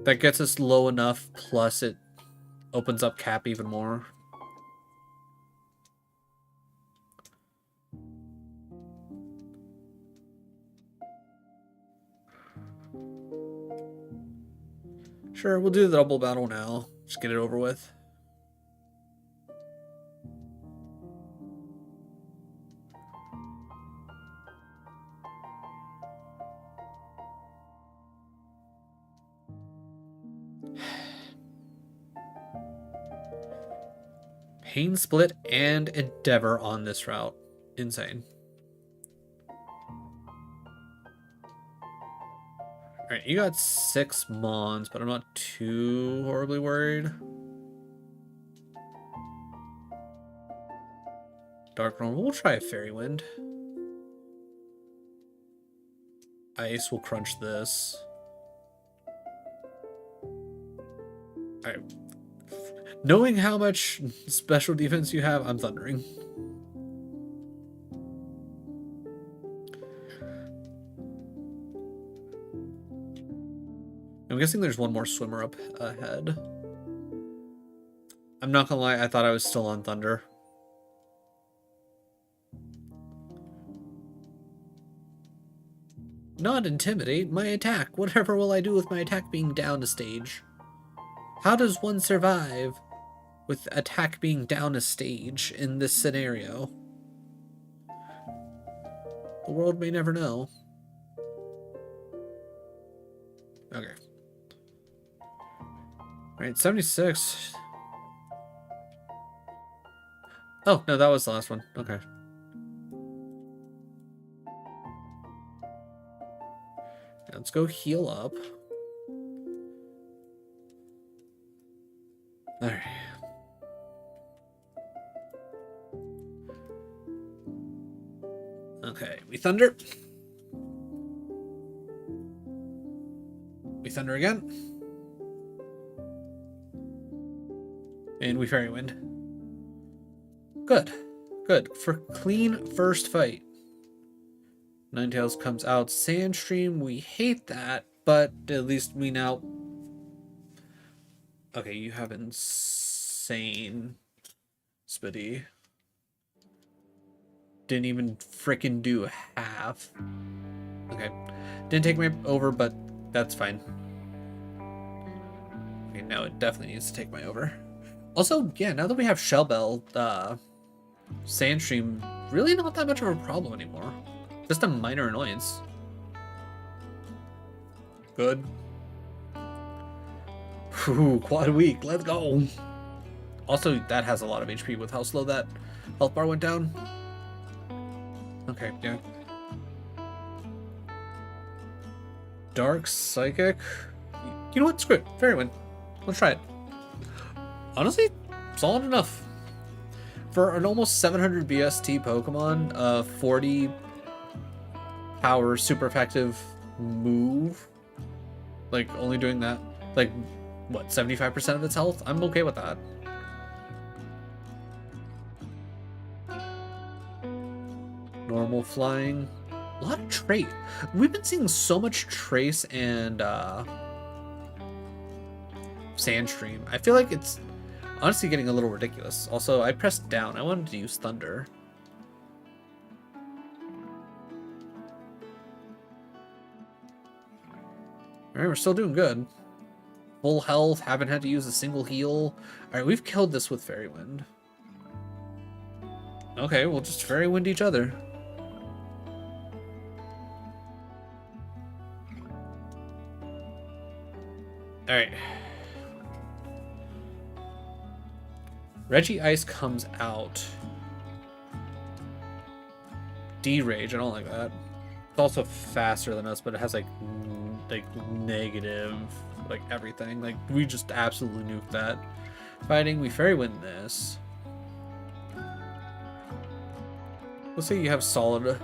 That gets us low enough, plus it opens up cap even more. Sure, we'll do the double battle now. Just get it over with. Pain Split and Endeavor on this route. Insane. Alright, you got 6 Mons, but I'm not too horribly worried. Dark Normal, we'll try a Fairywind. Ice will crunch this. Alright. Knowing how much special defense you have, I'm thundering. I'm guessing there's one more swimmer up ahead. I'm not gonna lie, I thought I was still on Thunder. Not intimidate, my attack. Whatever will I do with my attack being down a stage? How does one survive with attack being down a stage in this scenario? The world may never know. Okay. Alright, 76. Oh, no, that was the last one. Okay. Let's go heal up. Alright. Okay, we thunder. We thunder again. And we Fairywind. Good. Good. For clean first fight. Ninetales comes out. Sandstream, we hate that, but at least we now... Okay, you have insane Spitty. Didn't even frickin' do half. Okay, Okay. Didn't take my over, but that's fine. Okay, now it definitely needs to take my over. Also, yeah, now that we have Shell Bell, Sandstream, really not that much of a problem anymore. Just a minor annoyance. Good. Whew, quad weak, let's go. Also, that has a lot of HP with how slow that health bar went down. Okay, yeah. Dark Psychic. You know what? Screw it. Fairy Wind. Let's try it. Honestly, solid enough. For an almost 700 BST Pokemon, 40 power super effective move. Like, only doing that. Like, what, 75% of its health? I'm okay with that. Normal flying. A lot of Trace. We've been seeing so much Trace and Sandstream. I feel like it's honestly getting a little ridiculous. Also, I pressed down. I wanted to use Thunder. Alright, we're still doing good. Full health, haven't had to use a single heal. Alright, we've killed this with Fairy Wind. Okay, we'll just Fairy Wind each other. Alright. Reggie Ice comes out. D-Rage, I don't like that. It's also faster than us, but it has like negative, like everything. Like, we just absolutely nuked that. Fighting, we Fairy Wind this. Let's say you have solid.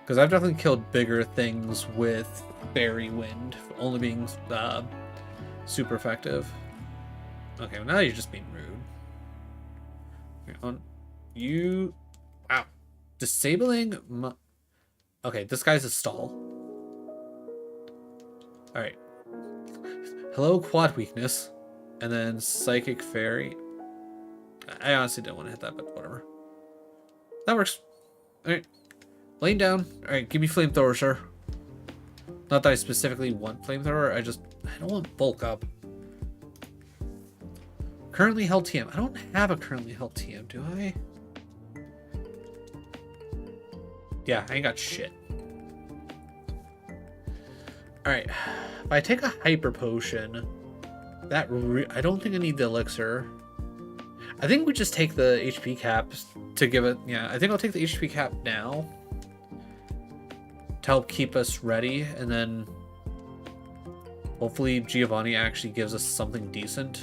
Because I've definitely killed bigger things with Fairy Wind, only being super effective. Okay, well now you're just being rude. You... Wow. Disabling... Okay, this guy's a stall. Alright. Hello, Quad Weakness. And then Psychic Fairy. I honestly didn't want to hit that, but whatever. That works. Alright. Laying down. Alright, give me Flamethrower, sir. Not that I specifically want Flamethrower, I don't want Bulk Up. Currently held TM. I don't have a currently held TM, do I? Yeah, I ain't got shit. Alright. If I take a Hyper Potion, that I don't think I need the Elixir. I think we just take the HP cap to give it... Yeah, I think I'll take the HP cap now. To help keep us ready, and then... Hopefully Giovanni actually gives us something decent.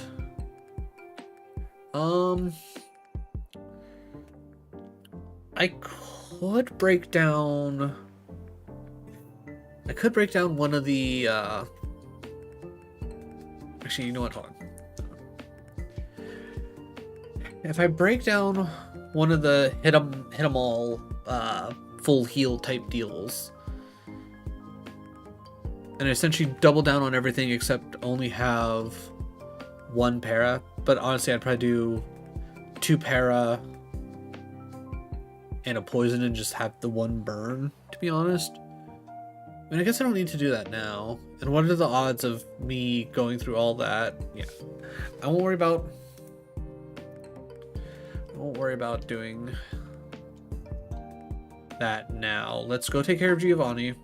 I could break down... I could break down one of the, Actually, you know what? Hold on. If I break down one of the hit 'em all, full heal type deals, and essentially double down on everything except only have one para, but honestly I'd probably do 2 para and a poison and just have the one burn, to be honest. I mean, I guess I don't need to do that now. And what are the odds of me going through all that? Yeah, I won't worry about doing that now. Let's go take care of Giovanni.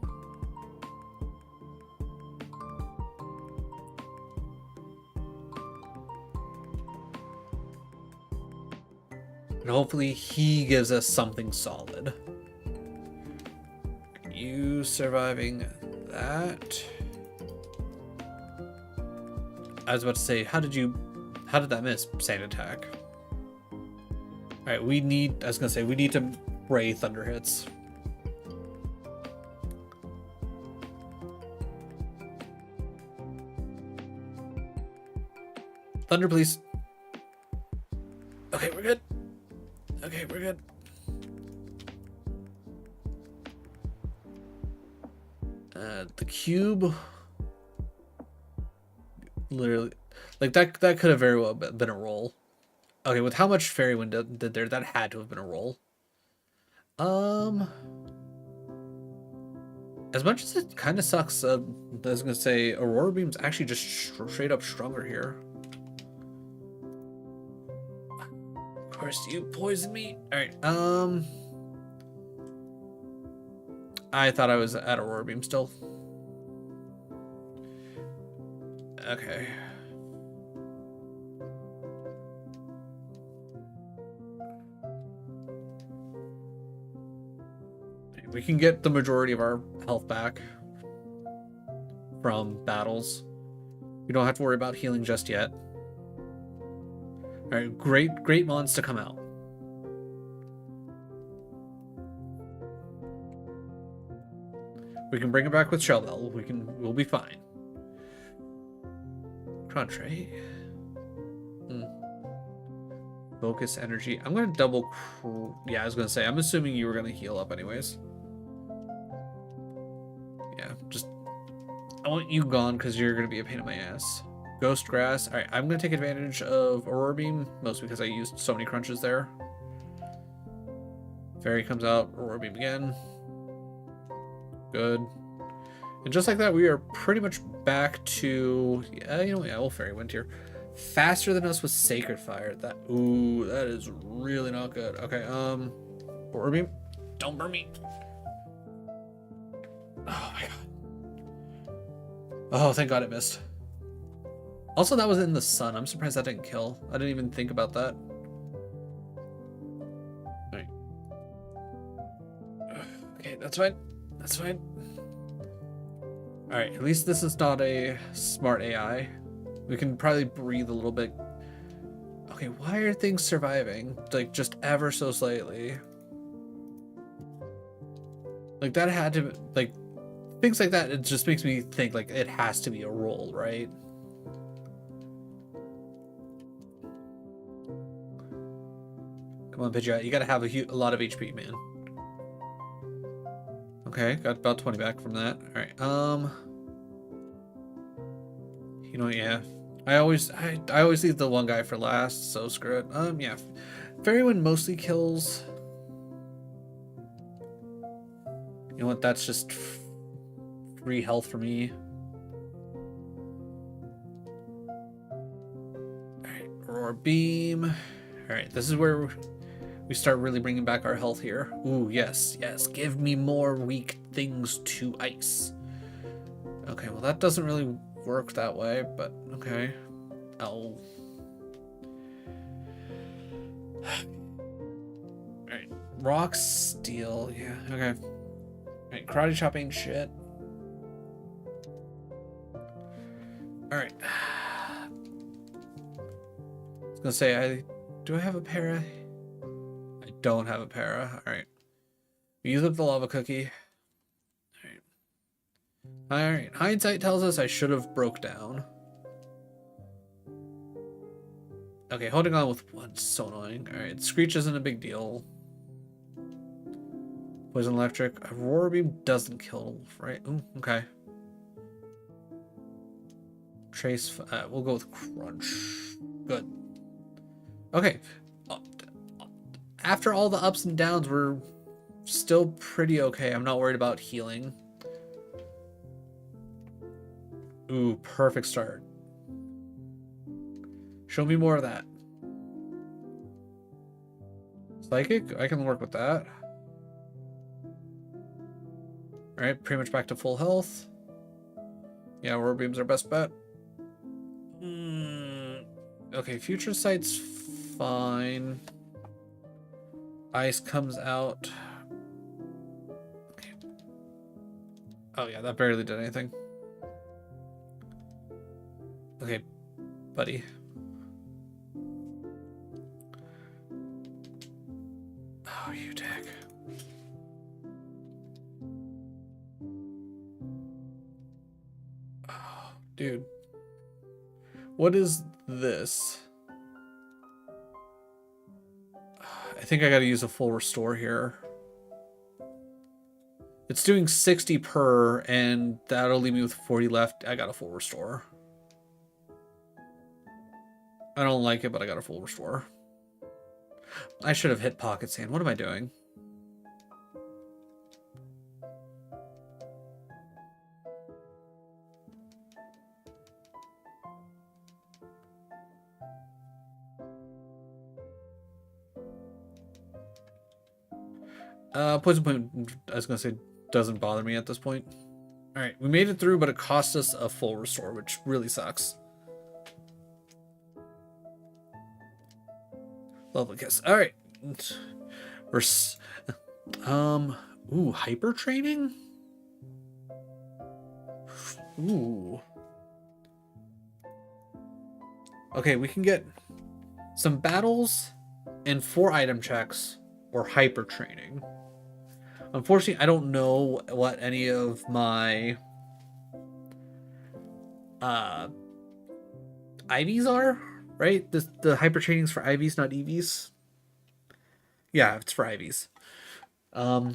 And hopefully he gives us something solid. You surviving that? I was about to say, how did that miss? Sand attack. Alright, we need to Ray Thunder hits. Thunder, please. Okay, we're good. Okay, we're good. The cube, literally, like that could have very well been a roll. Okay, with how much Fairy Wind did there, that had to have been a roll. As much as it kind of sucks, I was gonna say Aurora Beam's actually just straight up stronger here. Of course, you poisoned me. All right. I thought I was at Aurora Beam still. Okay. We can get the majority of our health back from battles. We don't have to worry about healing just yet. All right, great mons to come out. We can bring it back with Shell Bell. We'll be fine. Crunch, right? Focus energy. I'm gonna double. Yeah, I was gonna say. I'm assuming you were gonna heal up anyways. Yeah, just I want you gone because you're gonna be a pain in my ass. Ghost Grass. All right, I'm gonna take advantage of Aurora Beam, mostly because I used so many crunches there. Fairy comes out. Aurora Beam again. Good. And just like that, we are pretty much back to we'll Fairy Wind here. Faster than us with Sacred Fire. That is really not good. Okay, Aurora Beam, don't burn me. Oh my god. Oh, thank god it missed. Also, that was in the sun. I'm surprised that didn't kill. I didn't even think about that. Alright. Okay, that's fine. That's fine. Alright, at least this is not a smart AI. We can probably breathe a little bit. Okay, why are things surviving? Like, just ever so slightly. Like, that had to... Like, things like that, it just makes me think, like, it has to be a roll, right? Come on, Pidgeot. You gotta have a lot of HP, man. Okay, got about 20 back from that. Alright, you know what, yeah. I always leave the one guy for last, so screw it. Yeah. Fairy Wind mostly kills. You know what, that's just free health for me. Alright, Aurora Beam. Alright, this is where we start really bringing back our health here. Ooh, yes, yes. Give me more weak things to ice. Okay, well that doesn't really work that way, but okay. Oh. Alright, Rock Steel, yeah, okay. Alright, Karate Chop ain't shit. Alright. I was gonna say, do I have a para? I don't have a para. Alright. We use up the lava cookie. Alright. Hindsight tells us I should have broke down. Okay, holding on with one. So annoying. Alright, Screech isn't a big deal. Poison Electric. Aurora Beam doesn't kill, right? Ooh, okay. Trace. We'll go with Crunch. Good. Okay. After all the ups and downs, we're still pretty okay. I'm not worried about healing. Ooh, perfect start. Show me more of that. Psychic? I can work with that. Alright, pretty much back to full health. Yeah, Aurora Beam's our best bet. Okay, Future Sight's fine. Ice comes out. Okay. Oh yeah, that barely did anything. Okay, buddy. Oh, you dick. Oh, dude. What is this? I think I gotta use a full restore here. It's doing 60 per, and that'll leave me with 40 left. I got a full restore. I don't like it, but I got a full restore. I should have hit Pocket Sand. What am I doing? Poison point, I was gonna say, doesn't bother me at this point. Alright, we made it through, but it cost us a full restore, which really sucks. Lovely kiss. Alright. We're ooh, hyper training? Ooh. Okay, we can get some battles and 4 item checks or hyper training. Unfortunately, I don't know what any of my IVs are, right? The hyper training's for IVs, not EVs. Yeah, it's for IVs. I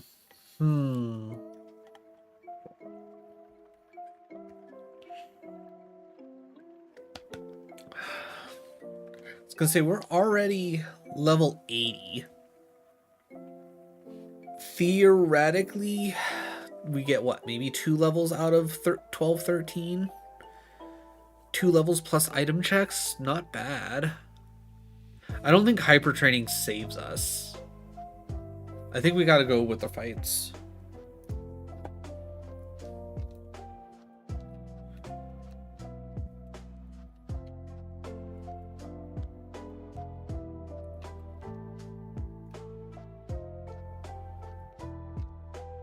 was gonna say we're already level 80. Theoretically, we get what, maybe 2 levels out of 12, 13? 2 levels plus item checks? Not bad. I don't think hyper training saves us. I think we gotta go with the fights.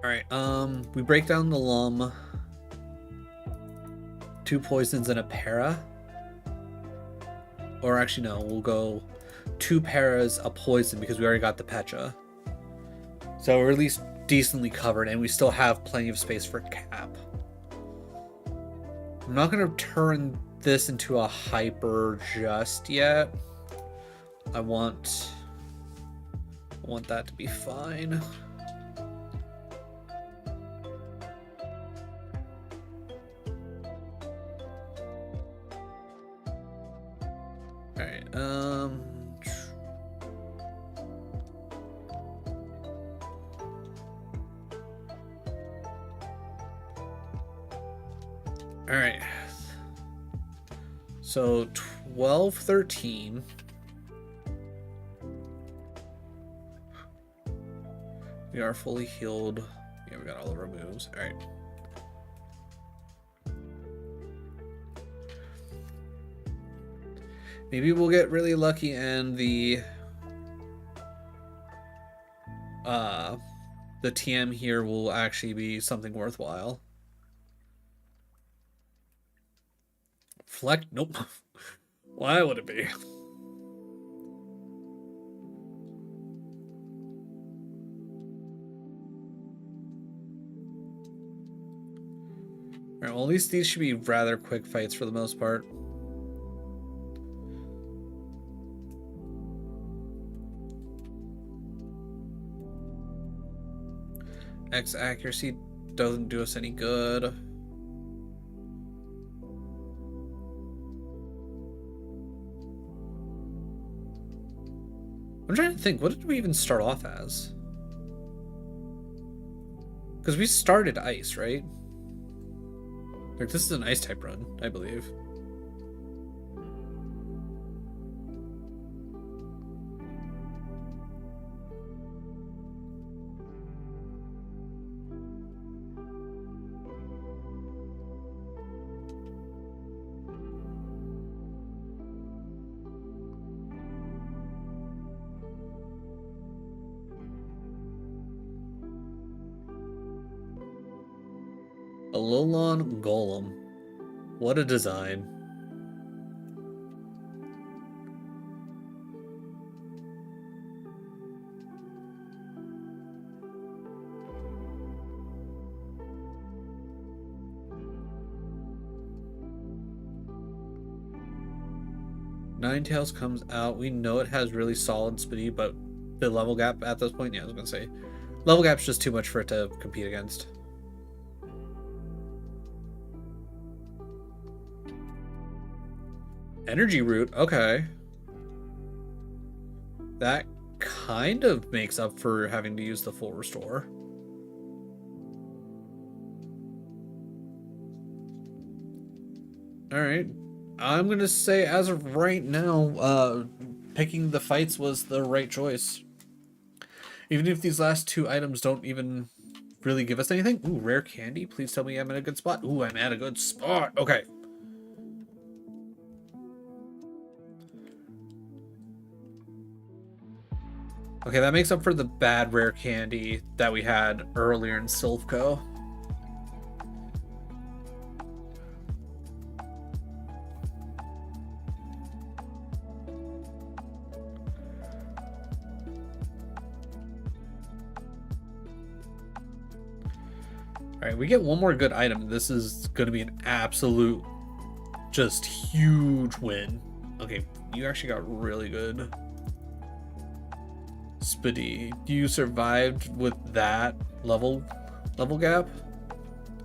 Alright, we break down the Lum. 2 poisons and a para. Or actually, no, we'll go 2 paras, a poison, because we already got the Pecha. So we're at least decently covered, and we still have plenty of space for cap. I'm not going to turn this into a hyper just yet. I want that to be fine. Alright, Alright. So 12, 13. We are fully healed. Yeah, we got all of our moves. Alright. Maybe we'll get really lucky and the TM here will actually be something worthwhile. Fleck? Nope. Why would it be? Alright, well, at least these should be rather quick fights for the most part. X accuracy doesn't do us any good. I'm trying to think, what did we even start off as? Because we started ice, right? Like, this is an ice type run, I believe. A Lolon Golem. What a design. Ninetales comes out. We know it has really solid speed, but the level gap at this point, yeah, I was gonna say, level gap's just too much for it to compete against. Energy root, okay. That kind of makes up for having to use the full restore. Alright. I'm gonna say, as of right now, picking the fights was the right choice. Even if these last two items don't even really give us anything. Ooh, rare candy. Please tell me I'm in a good spot. Ooh, I'm at a good spot. Okay. Okay, that makes up for the bad rare candy that we had earlier in Silphco. Alright, we get one more good item. This is going to be an absolute, just huge win. Okay, you actually got really good. Spiddy, you survived with that level gap.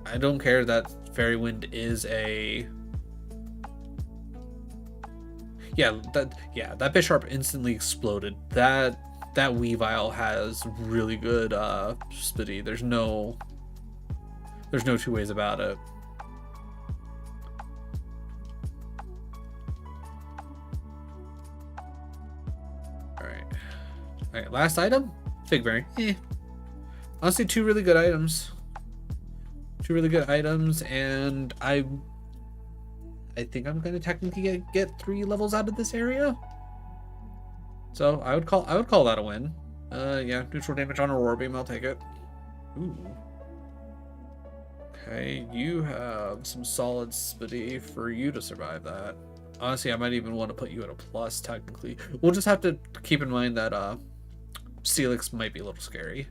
I don't care that Fairy Wind is a... that Bisharp instantly exploded. That Weavile has really good Spiddy. There's no two ways about it. Alright, last item? Fig Berry. Honestly, two really good items. And I think I'm gonna technically get 3 levels out of this area. So I would call that a win. Yeah, neutral damage on a Roar Beam, I'll take it. Ooh. Okay, you have some solid Spiddy for you to survive that. Honestly, I might even want to put you at a plus, technically. We'll just have to keep in mind that Steelix might be a little scary.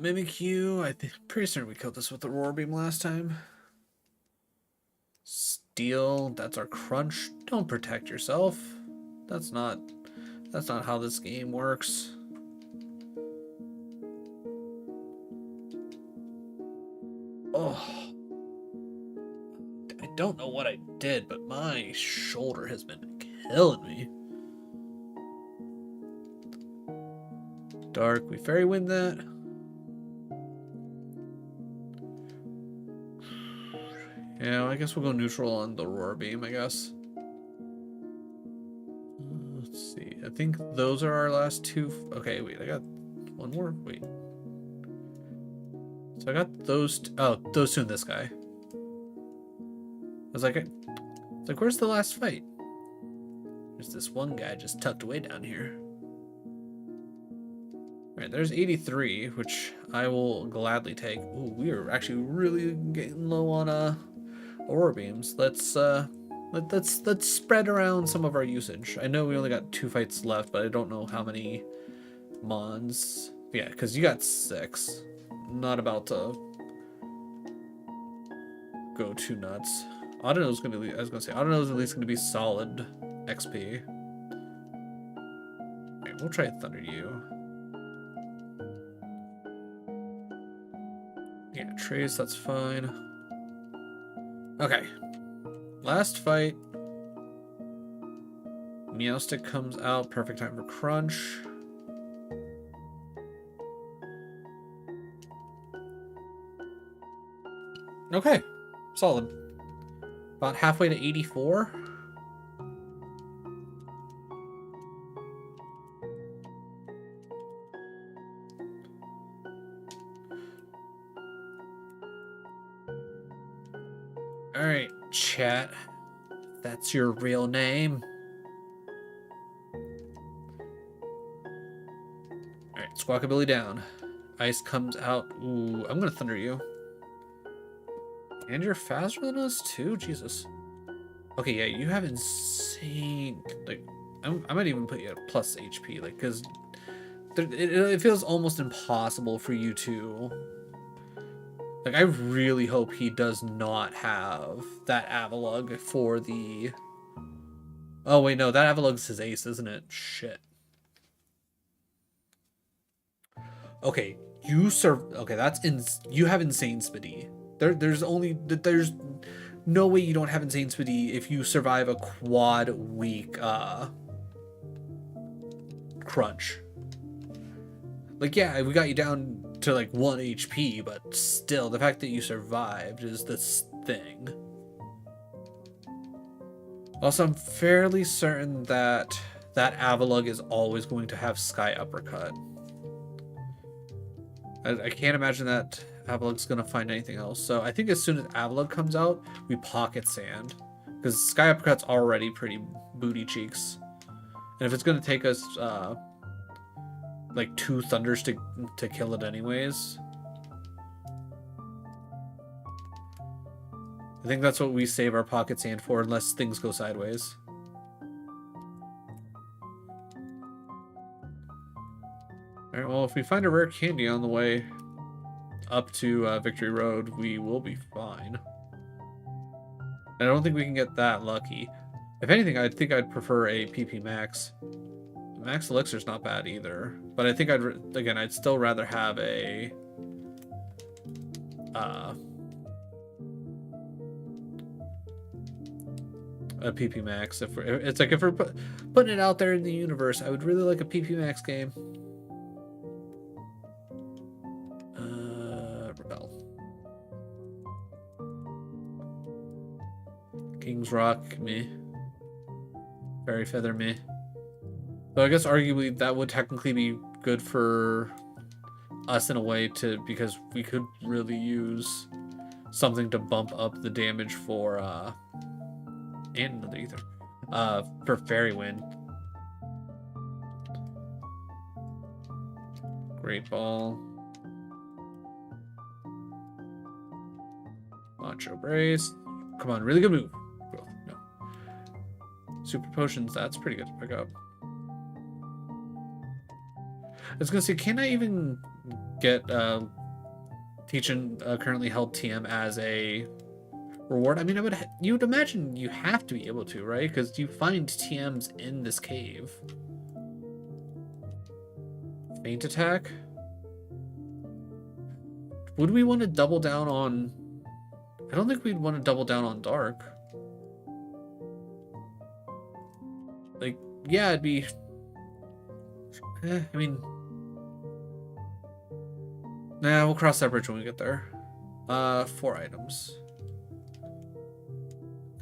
Mimikyu, I think pretty certain we killed this with the Roar Beam last time. Steel, that's our crunch. Don't protect yourself. That's not how this game works. Oh, I don't know what I did, but my shoulder has been killing me. Dark, we Fairy Wind that. Yeah, I guess we'll go neutral on the Roar Beam, I guess. Let's see. I think those are our last two. Okay, wait, I got one more. Wait. So I got those. Oh, those two and this guy. I was like, where's the last fight? There's this one guy just tucked away down here. All right, there's 83, which I will gladly take. Ooh, we are actually really getting low on Aurora Beams. Let's spread around some of our usage. I know we only got 2 fights left, but I don't know how many Mons. Yeah, because you got 6. Not about to go too nuts. Audino's gonna be, I was gonna say, Audino's at least gonna be solid XP. Alright, we'll try Thunder you. Yeah, Trace, that's fine. Okay. Last fight. Meowstic comes out, perfect time for crunch. Okay, solid. About halfway to 84. Alright, chat. That's your real name. Alright, Squawkabilly down. Ice comes out. Ooh, I'm gonna Thunder you. And you're faster than us too? Jesus. Okay, yeah, you have insane... Like, I might even put you at plus HP, like, because it feels almost impossible for you to... Like, I really hope he does not have that Avalugg for the... Oh, wait, no, that Avalugg's his ace, isn't it? Shit. Okay, okay, you have insane Spiddy. There's no way you don't have insane Spiddy if you survive a quad week crunch. Like, yeah, we got you down to like 1 HP, but still, the fact that you survived is this thing. Also, I'm fairly certain that that Avalugg is always going to have Sky Uppercut. I can't imagine that Avalugg's going to find anything else. So I think as soon as Avalugg comes out, we pocket Sand. Because Sky Uppercut's already pretty booty cheeks. And if it's going to take us like 2 Thunders to kill it anyways, I think that's what we save our pocket Sand for, unless things go sideways. Alright, well, if we find a rare candy on the way up to Victory Road, we will be fine. I don't think we can get that lucky. If anything, I think I'd prefer a PP Max. Max Elixir's not bad either. But I think I'd still rather have a... a PP Max. If we're putting it out there in the universe, I would really like a PP Max game. Rebel. King's Rock, me. Fairy Feather, me. So I guess arguably that would technically be good for us in a way because we could really use something to bump up the damage for and another ether for Fairy Wind. Great Ball. Macho Brace. Come on, really good move. No. Super Potions, that's pretty good to pick up. I was gonna say, can I even get teaching currently held TM as a reward? I mean, you'd imagine you have to be able to, right? Because you find TMs in this cave. Feint Attack. Would we want to double down on... I don't think we'd want to double down on Dark. Like, yeah, it'd be... I mean... Nah, we'll cross that bridge when we get there. 4 items.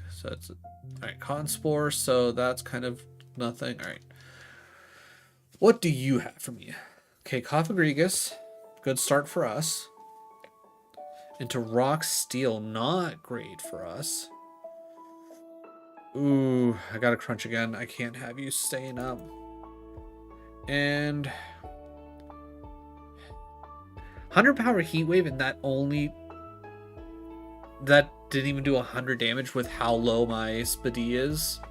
So it's... Alright, Cotton Spore, so that's kind of nothing. Alright. What do you have for me? Okay, Cophagrigus. Good start for us. Into Rock Steel, not great for us. Ooh, I gotta crunch again. I can't have you staying up. And 100 power Heat Wave, and that didn't even do 100 damage with how low my Spidey is.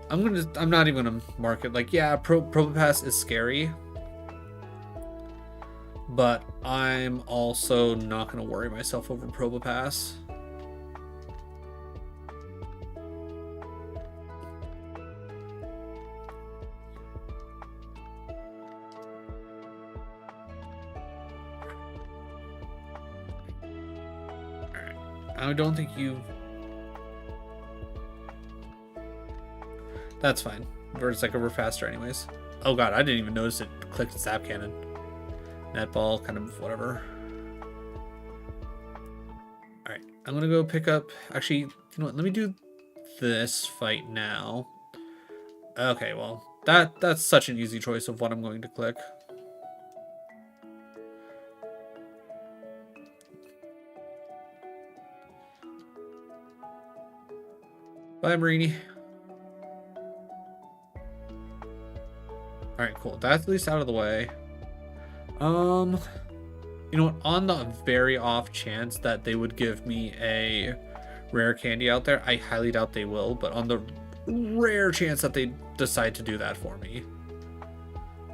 I'm not even gonna mark it. Like, yeah, Probopass is scary, but I'm also not going to worry myself over Probopass. Alright. I don't think you... That's fine. It's like we're faster anyways. Oh god, I didn't even notice it clicked Zap Cannon. Netball, kind of whatever. Alright, I'm gonna go pick up... Actually, you know what? Let me do this fight now. Okay, well, that's such an easy choice of what I'm going to click. Bye, Marini. Alright, cool. That's at least out of the way. You know what? On the very off chance that they would give me a rare candy out there, I highly doubt they will, but on the rare chance that they decide to do that for me,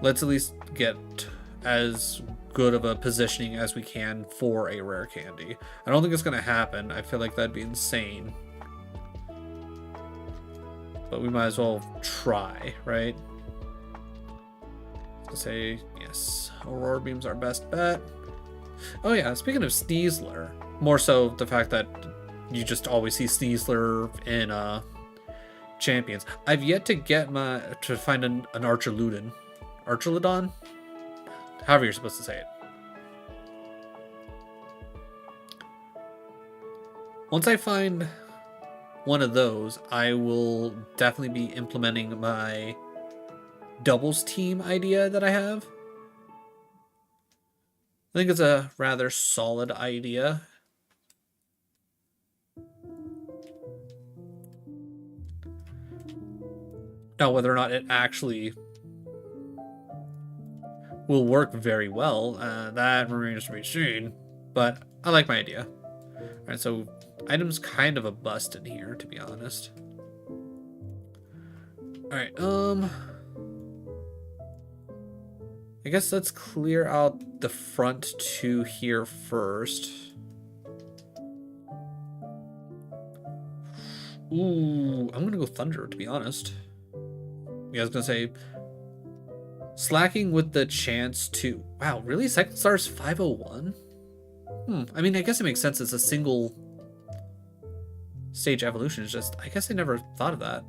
let's at least get as good of a positioning as we can for a rare candy. I don't think it's going to happen. I feel like that'd be insane. But we might as well try, right? Let's say, yes, Aurora Beam's our best bet. Oh yeah, speaking of Sneasler, more so the fact that you just always see Sneasler in champions. I've yet to get to find an Archaludon. Archaludon? However you're supposed to say it. Once I find one of those, I will definitely be implementing my doubles team idea that I have. I think it's a rather solid idea. Now, whether or not it actually will work very well, that remains to be seen. But I like my idea. Alright, so item's kind of a bust in here, to be honest. Alright, I guess let's clear out the front two here first. Ooh, I'm gonna go Thunder, to be honest. Yeah, I was gonna say, slacking with the chance to... Wow, really? Cycle Star's 501? I mean, I guess it makes sense. It's a single stage evolution. It's just, I guess I never thought of that.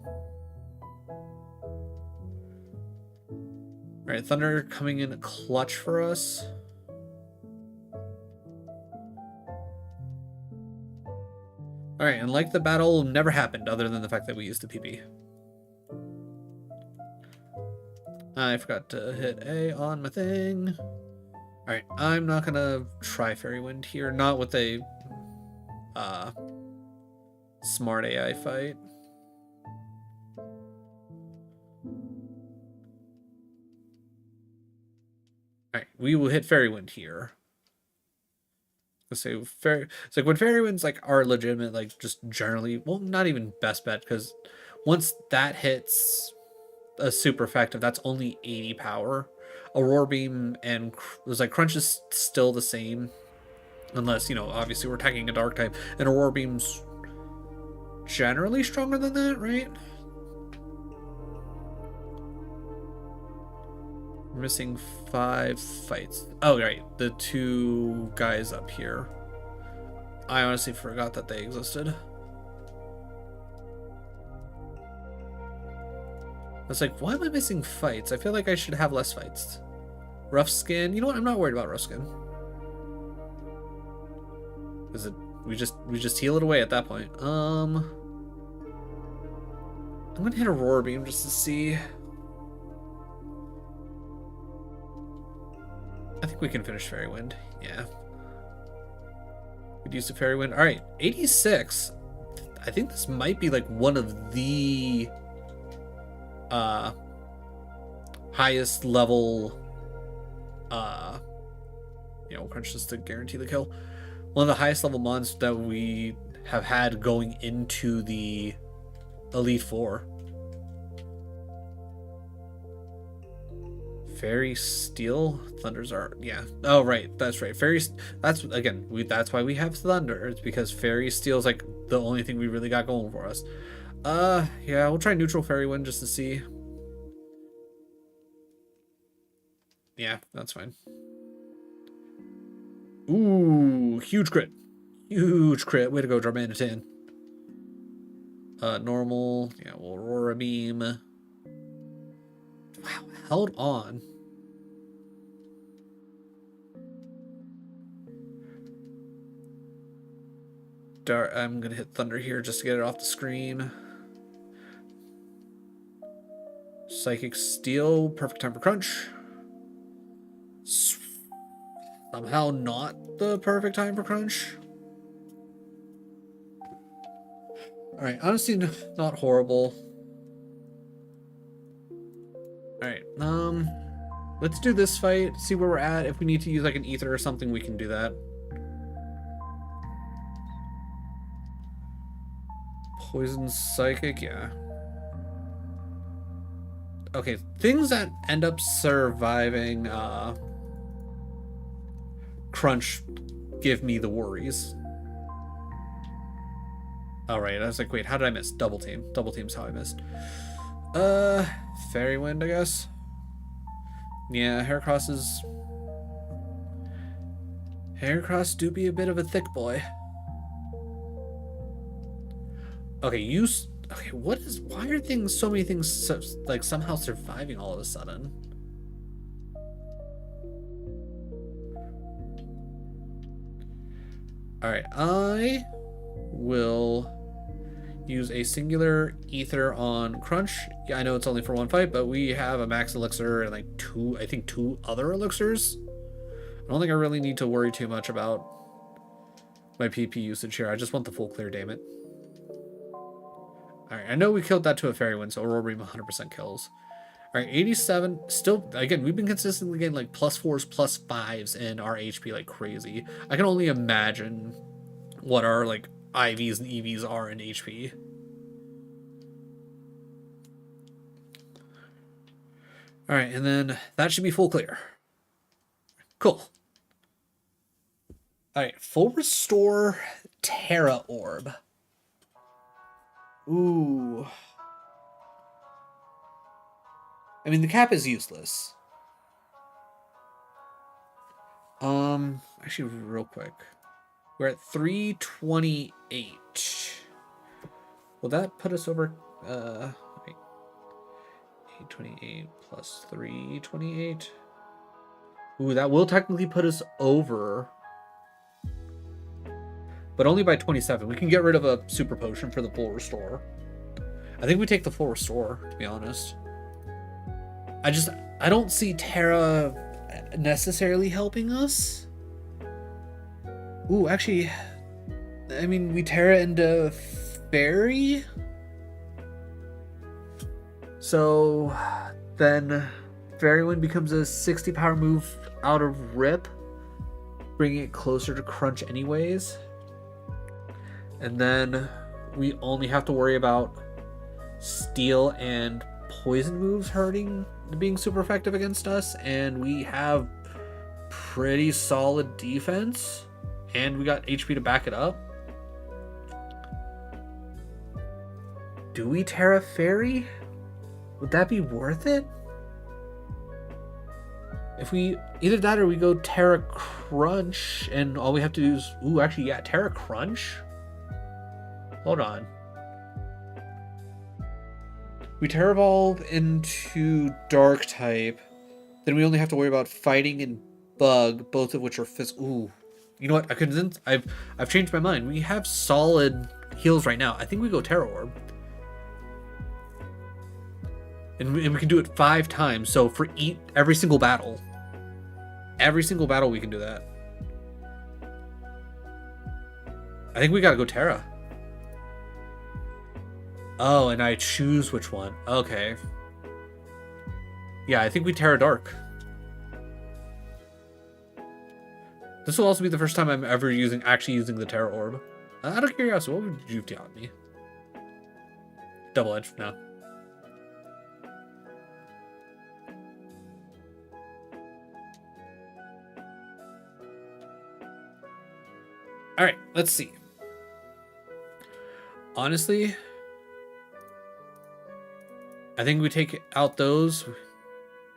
Alright, Thunder coming in clutch for us. Alright, and like the battle never happened other than the fact that we used the PP. I forgot to hit A on my thing. Alright, I'm not gonna try Fairy Wind here. Not with a smart AI fight. Alright, we will hit Fairy Wind here. Let's say it's like when Fairy Winds like are legitimate, like just generally, well, not even best bet, because once that hits a super effective, that's only 80 power. Aurora Beam and there's like Crunch is still the same, unless, you know, obviously we're attacking a dark type, and Aurora Beam's generally stronger than that, right? We're missing 5 fights. Oh, right, the 2 guys up here. I honestly forgot that they existed. I was like, why am I missing fights? I feel like I should have less fights. Rough Skin. You know what? I'm not worried about Rough Skin. Is it? We just heal it away at that point. I'm gonna hit Aurora Beam just to see. I think we can finish Fairy Wind. Yeah. We'd use the Fairy Wind. All right, 86. I think this might be like one of the highest level, you know, Crunch just to guarantee the kill. One of the highest level mons that we have had going into the Elite Four. Fairy Steel, Thunders are, yeah. Oh right, that's right. Fairy, that's again, that's why we have Thunder. It's because Fairy Steel is like the only thing we really got going for us. Yeah, we'll try neutral Fairy Wind just to see. Yeah, that's fine. Ooh, huge crit. Huge crit. Way to go, Damanitan. Normal. Yeah, we'll Aurora Beam. Wow, held on. I'm gonna hit Thunder here just to get it off the screen. Psychic Steel, perfect time for Crunch. Somehow not the perfect time for Crunch. Alright, honestly, not horrible. Alright, let's do this fight, see where we're at. If we need to use like an ether or something, we can do that. Poison Psychic, yeah. Okay, things that end up surviving Crunch give me the worries. Alright, I was like, wait, how did I miss? Double Team. Double Team's how I missed. Fairy Wind, I guess. Yeah, Heracross do be a bit of a thick boy. Okay, okay, why are so many things like somehow surviving all of a sudden? Alright, I will use a singular ether on Crunch. Yeah, I know it's only for one fight, but we have a max elixir and like I think two other elixirs. I don't think I really need to worry too much about my PP usage here. I just want the full clear, damn it. Alright, I know we killed that to a fairy wind, so RogueMon 100% kills. Alright, 87. Still, again, we've been consistently getting like +4s, +5s in our HP like crazy. I can only imagine what our like IVs and EVs are in HP. Alright, and then that should be full clear. Cool. Alright, full restore Terra Orb. Ooh. I mean, the cap is useless. Actually, real quick. We're at 328. Will that put us over, wait. 828 plus 328. Ooh, that will technically put us over. But only by 27. We can get rid of a super potion for the full restore. I think we take the full restore, to be honest. I don't see Terra necessarily helping us. Ooh, actually, I mean, we Terra into Fairy. So then Fairy Wind becomes a 60 power move out of Rip, bringing it closer to Crunch anyways. And then we only have to worry about Steel and Poison moves being super effective against us, and we have pretty solid defense, and we got HP to back it up. Do we Terra Fairy? Would that be worth it? If we either that or we go Terra Crunch, and all we have to do is actually, yeah, Terra Crunch. Hold on. We Terra Evolve into Dark type, then we only have to worry about Fighting and Bug, both of which are Ooh, you know what? I've changed my mind. We have solid heals right now. I think we go Terra Orb, and we can do it 5 times. So for every single battle we can do that. I think we gotta go Terra. Oh, and I choose which one. Okay. Yeah, I think we Terra Dark. This will also be the first time I'm ever actually using the Terra Orb. Out of curiosity, what would you tell me? Double Edge now. Alright, let's see. Honestly, I think we take out those.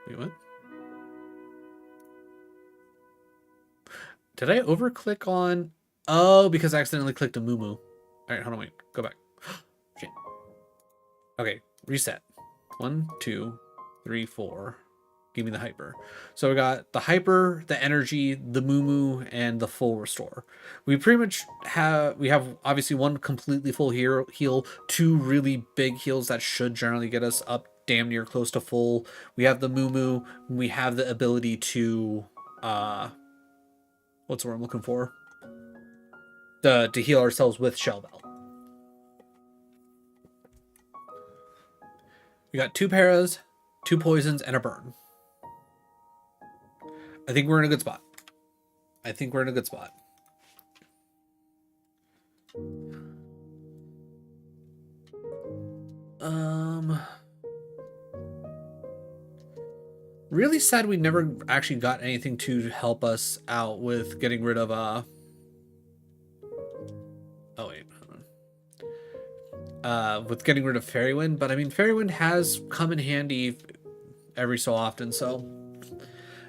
Wait, what? Did I overclick on? Oh, because I accidentally clicked a Moo. Alright, hold on, wait. Go back. Shit. Okay, reset. 1, 2, 3, 4. Give me the hyper. So we got the hyper, the energy, the Moo, and the full restore. We pretty much have obviously one completely full heal, 2 really big heals that should generally get us up damn near close to full. We have the Moo. We have the ability to what's the word I'm looking for? To heal ourselves with Shell Bell. We got 2 paras, 2 poisons, and a burn. I think we're in a good spot. Really sad we never actually got anything to help us out with getting rid of oh wait, hold on. With getting rid of Fairy Wind, but I mean Fairy Wind has come in handy every so often, so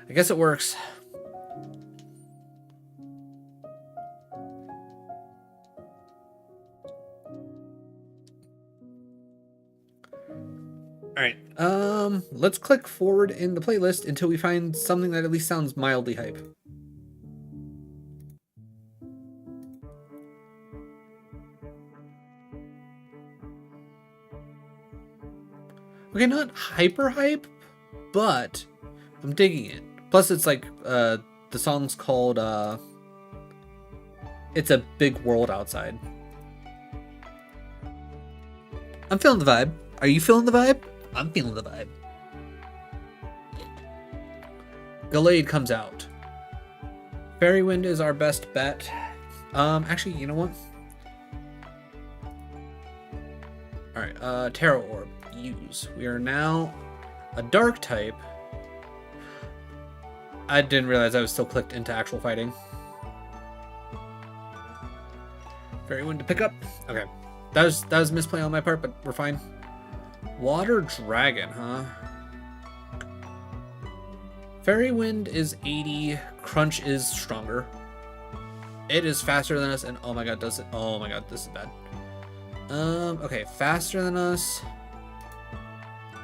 I guess it works. Alright, let's click forward in the playlist until we find something that at least sounds mildly hype. Okay, not hyper hype, but I'm digging it. Plus, it's like the song's called "It's a Big World Outside." I'm feeling the vibe. Are you feeling the vibe? I'm feeling the vibe. Gallade comes out. Fairy Wind is our best bet. Actually, you know what? Alright, Terra Orb. Use. We are now a dark type. I didn't realize I was still clicked into actual fighting. Fairy Wind to pick up. Okay. That was misplay on my part, but we're fine. Water Dragon, huh? Fairy Wind is 80. Crunch is stronger. It is faster than us, and oh my god, does it? Oh my god, this is bad. Okay, faster than us.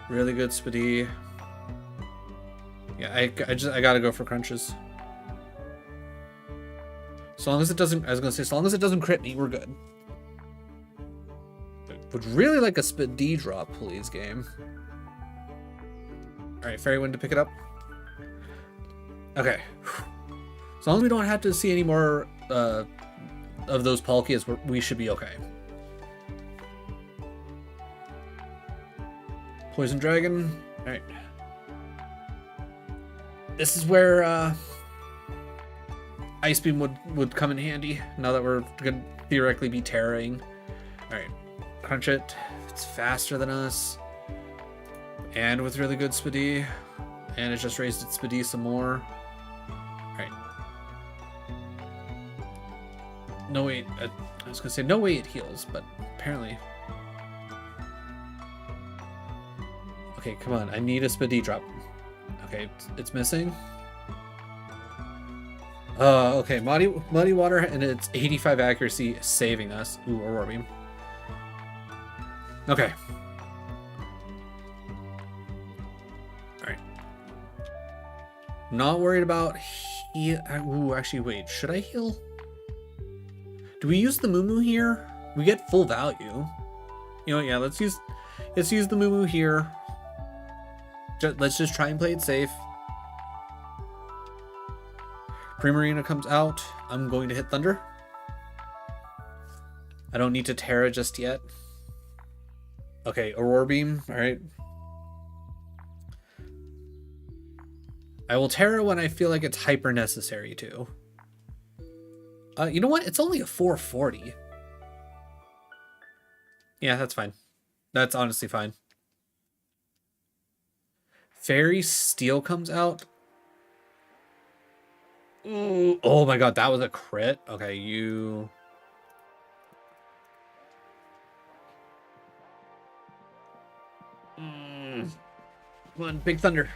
Really good speedy. Yeah, I gotta go for crunches. As long as it doesn't, I was gonna say, as long as it doesn't crit me, we're good. Would really like a speedy drop, please, game. Alright, Fairy Wind to pick it up. Okay. As long as we don't have to see any more of those Palkias, we should be okay. Poison Dragon. Alright. This is where Ice Beam would come in handy, now that we're going to theoretically be terraing. Alright. Crunch it. It's faster than us. And with really good speedy. And it just raised its speedy some more. Alright. No way. I was going to say no way it heals, but apparently. Okay, come on. I need a speedy drop. Okay, it's missing. Okay. Muddy Water and it's 85 accuracy saving us. Ooh, Aurora Beam. Okay. Alright. Not worried about heal. Ooh, actually, wait. Should I heal? Do we use the Moo here? We get full value. You know, yeah, let's use the Moo here. Let's just try and play it safe. Primarina comes out. I'm going to hit Thunder. I don't need to Terra just yet. Okay, Aurora Beam. Alright. I will Terra when I feel like it's hyper necessary to. You know what? It's only a 440. Yeah, that's fine. That's honestly fine. Fairy Steel comes out. Ooh, oh my god, that was a crit. Okay, you... Come on, Big Thunder.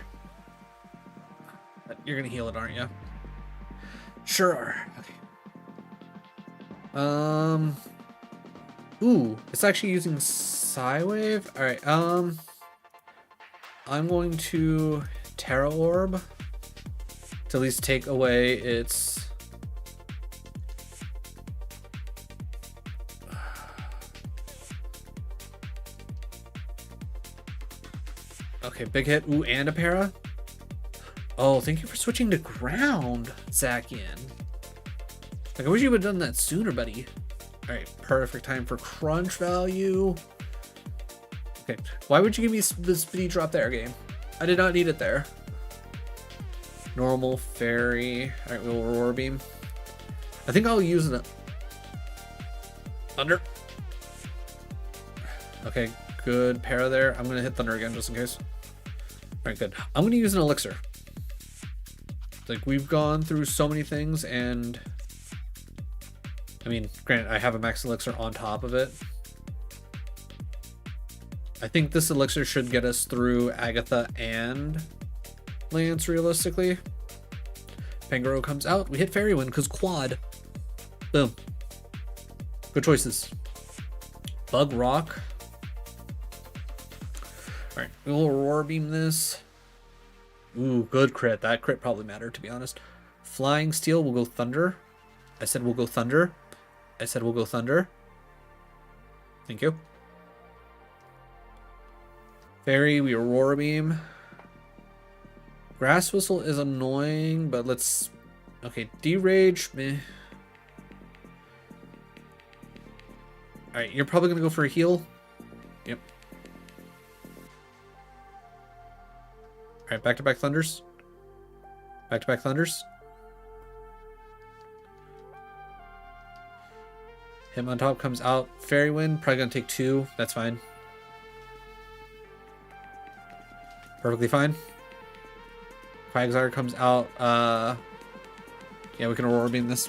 You're gonna heal it, aren't you? Sure. Okay. Ooh, it's actually using Psywave. All right. I'm going to Terra Orb to at least take away its. Okay, big hit. Ooh, and a para. Oh, thank you for switching to ground, Zacian. Like, I wish you would have done that sooner, buddy. All right, perfect time for crunch value. Okay, why would you give me the speedy drop there, game? I did not need it there. Normal, fairy. All right, we'll Aurora Beam. I think I'll use it. Thunder. Okay, good para there. I'm gonna hit Thunder again just in case. All right, good. I'm gonna use an elixir. Like, we've gone through so many things, and I mean, granted, I have a max elixir on top of it. I think this elixir should get us through Agatha and Lance, realistically. Pangoro comes out. We hit Fairy Wind because quad. Boom. Good choices. Bug Rock. Alright, we'll Aurora Beam this. Ooh, good crit. That crit probably mattered, to be honest. Flying Steel will go Thunder. I said we'll go Thunder. I said we'll go Thunder. Thank you. Fairy, we Aurora Beam. Grass Whistle is annoying, but let's... Okay, D-Rage, meh. Alright, you're probably going to go for a heal. Yep. Alright, back-to-back Thunders. Back-to-back Thunders. Him on top comes out. Fairy Wind, probably going to take 2. That's fine. Perfectly fine. Quagsire comes out. Yeah, we can Aurora Beam this.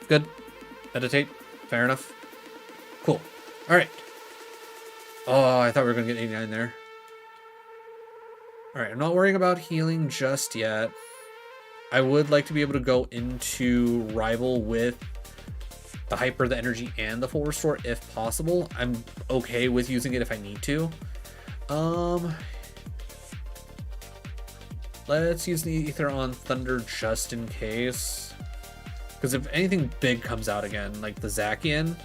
Good. Meditate. Fair enough. Cool. Alright. Oh, I thought we were going to get 89 there. Alright, I'm not worrying about healing just yet. I would like to be able to go into Rival with the Hyper, the Energy, and the Full Restore if possible. I'm okay with using it if I need to. Let's use the Ether on Thunder just in case. Because if anything big comes out again, like the Zacian,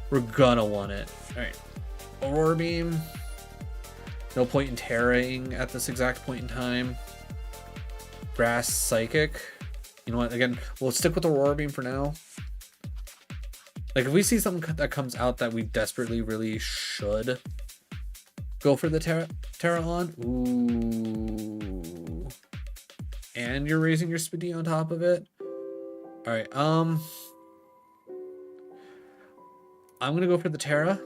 we're gonna want it. Alright. Aurora Beam. No point in terraing at this exact point in time. Grass Psychic. You know what? Again, we'll stick with Aurora Beam for now. Like, if we see something that comes out that we desperately really should go for the Terra on. Ooh. And you're raising your Spidey on top of it. Alright, I'm gonna go for the Terra.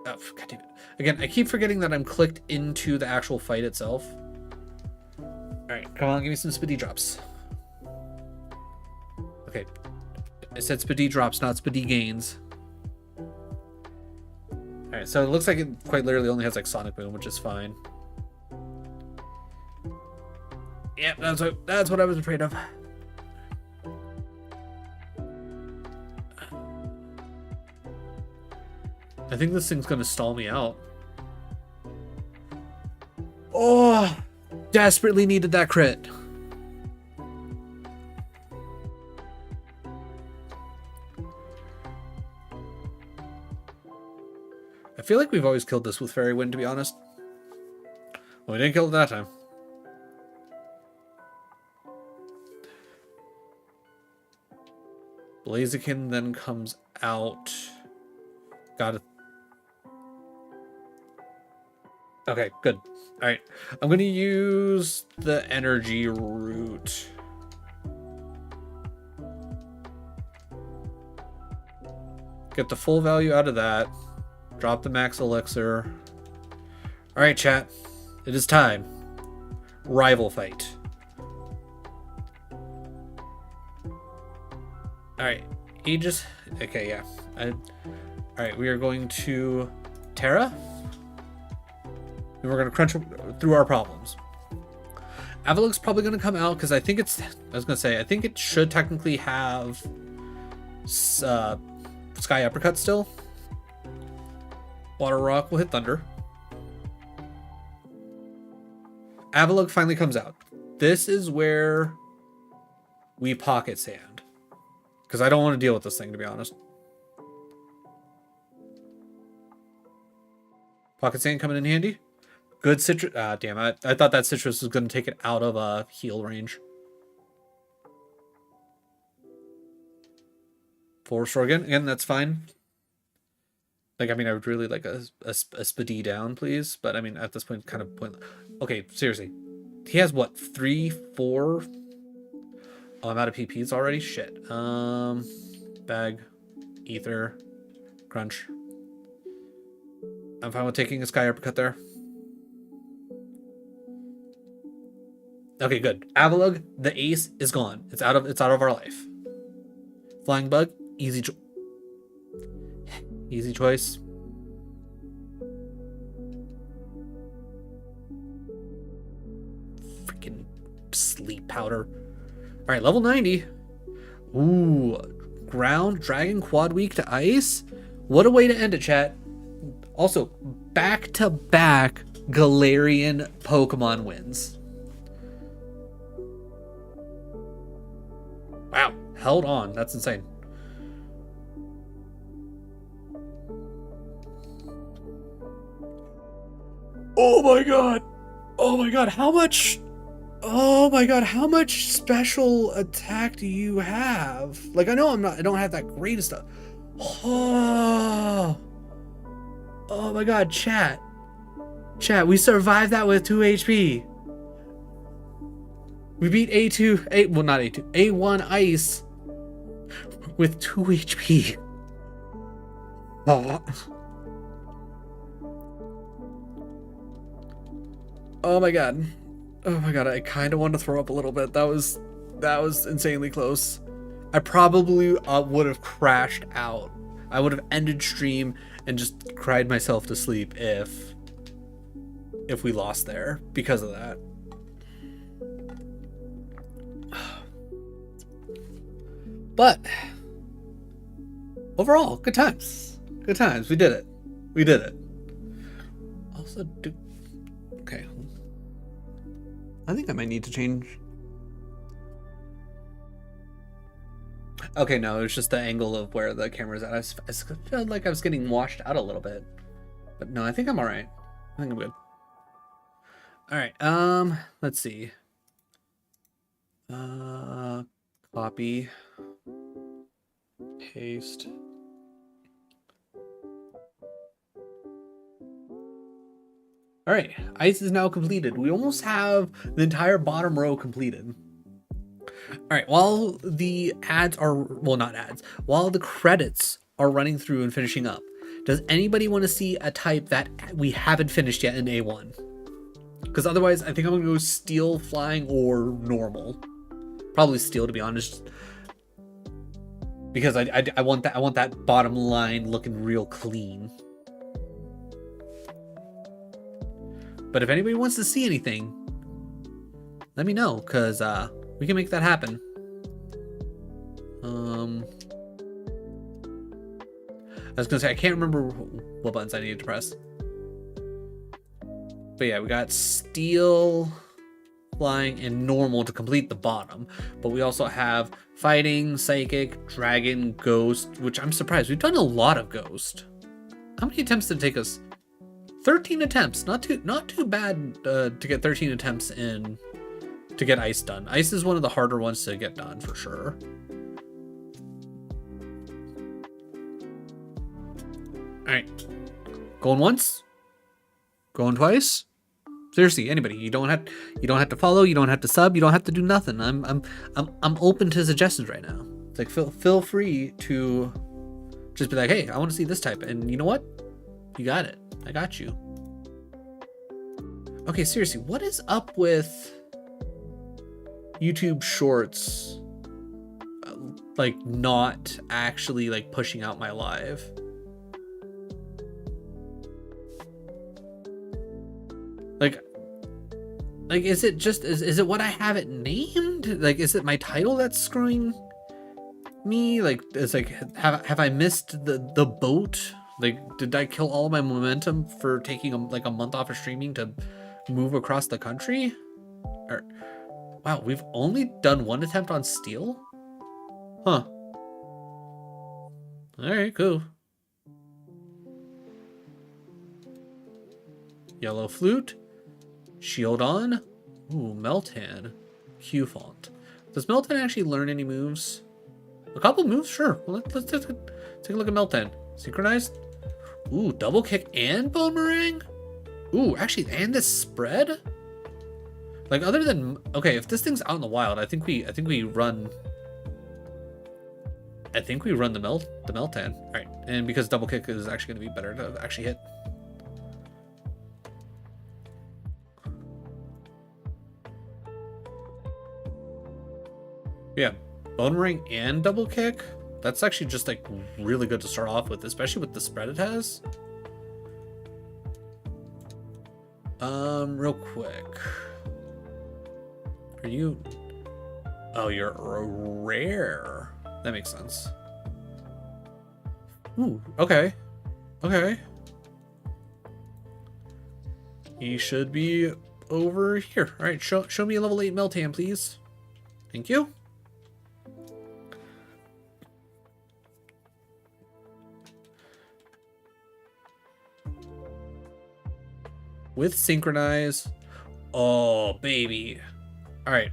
Oh, God damn it. Again, I keep forgetting that I'm clicked into the actual fight itself. Alright, come on, give me some Spidey drops. Okay. I said Spidey drops, not Spidey gains. Alright, so it looks like it quite literally only has like Sonic Boom, which is fine. Yep, that's what I was afraid of. I think this thing's gonna stall me out. Oh, desperately needed that crit. I feel like we've always killed this with Fairy Wind, to be honest. Well, we didn't kill it that time. Blaziken then comes out. Got it. Okay, good. Alright. I'm going to use the energy root. Get the full value out of that. Drop the max elixir. Alright, chat. It is time. Rival fight. Alright. Aegis. Okay, yeah. Alright, we are going to Terra. And we're going to crunch through our problems. Avalug's probably going to come out because I think it's... I was going to say, I think it should technically have Sky Uppercut still. Water Rock will hit Thunder. Avalug finally comes out. This is where we Pocket Sand. Because I don't want to deal with this thing, to be honest. Pocket Sand coming in handy. Good citrus. Damn it. I thought that citrus was going to take it out of heal range. Full Restore again. Again, that's fine. Like, I mean, I would really like a Spidey down, please. But, I mean, at this point, kind of pointless. Okay, seriously. He has, what, 3, 4? Oh, I'm out of PPs already? Shit. Bag. Ether. Crunch. I'm fine with taking a Sky Uppercut there. Okay, good. Avalug, the ace is gone. It's out of our life. Flying Bug, easy choice. Freaking sleep powder. All right, level 90. Ooh, ground dragon quad weak to ice. What a way to end it, chat. Also, back-to-back Galarian Pokemon wins. Wow, held on. That's insane. Oh my god. Oh my god, how much... Oh my god, how much special attack do you have? Like, I know I don't have that great stuff. Oh. Oh my god, chat. Chat, we survived that with 2 HP. We beat well not A2, A1 Ice with 2 HP. Oh. Oh my god. Oh my god, I kind of wanted to throw up a little bit. That was insanely close. I probably would have crashed out. I would have ended stream and just cried myself to sleep if we lost there because of that. But overall, good times. Good times. We did it. We did it. Also, okay. I think I might need to change. Okay, no, it was just the angle of where the camera's at. I felt like I was getting washed out a little bit. But no, I think I'm alright. I think I'm good. Alright, let's see. Copy. Paste. Alright, ice is now completed. We almost have the entire bottom row completed. Alright, while the ads are, well, not ads, while the credits are running through and finishing up, does anybody want to see a type that we haven't finished yet in A1? Because otherwise, I think I'm going to go steel, flying, or normal. Probably steel, to be honest. Because I want that bottom line looking real clean. But if anybody wants to see anything, let me know, because we can make that happen. I was gonna say, I can't remember what buttons I needed to press. But yeah, we got steel, flying, and normal to complete the bottom. But we also have fighting, psychic, dragon, ghost, which I'm surprised. We've done a lot of ghost. How many attempts did it take us? 13 attempts. Not too bad to get 13 attempts in to get ice done. Ice is one of the harder ones to get done for sure. All right, going once, going twice. Seriously, anybody. You don't have to follow. You don't have to sub. You don't have to do nothing. I'm open to suggestions right now. It's like feel free to just be like, hey, I want to see this type, and you know what? You got it. I got you. Okay, seriously, what is up with YouTube Shorts? Like not actually like pushing out my live. Like, is it just, is it what I have it named? Like, is it my title that's screwing me? Like, it's like, have I missed the boat? Like, did I kill all my momentum for taking a month off of streaming to move across the country? Or, wow, we've only done one attempt on steel? Huh. Alright, cool. Yellow flute. Shield on. Ooh, Meltan. Q font. Does Meltan actually learn any moves? A couple moves? Sure. Well, let's take a look at Meltan. Synchronized. Ooh, double kick and boomerang? Ooh, actually, and this spread? Like, other than... Okay, if this thing's out in the wild, I think we run... the Meltan. Alright, and because double kick is actually going to be better to actually hit. Yeah, boomerang and double kick. That's actually just like really good to start off with, especially with the spread it has. Real quick. Are you? Oh, you're rare. That makes sense. Ooh, okay. Okay. He should be over here. All right, show me a level 8 Meltan, please. Thank you. with Synchronize. Oh, baby. All right.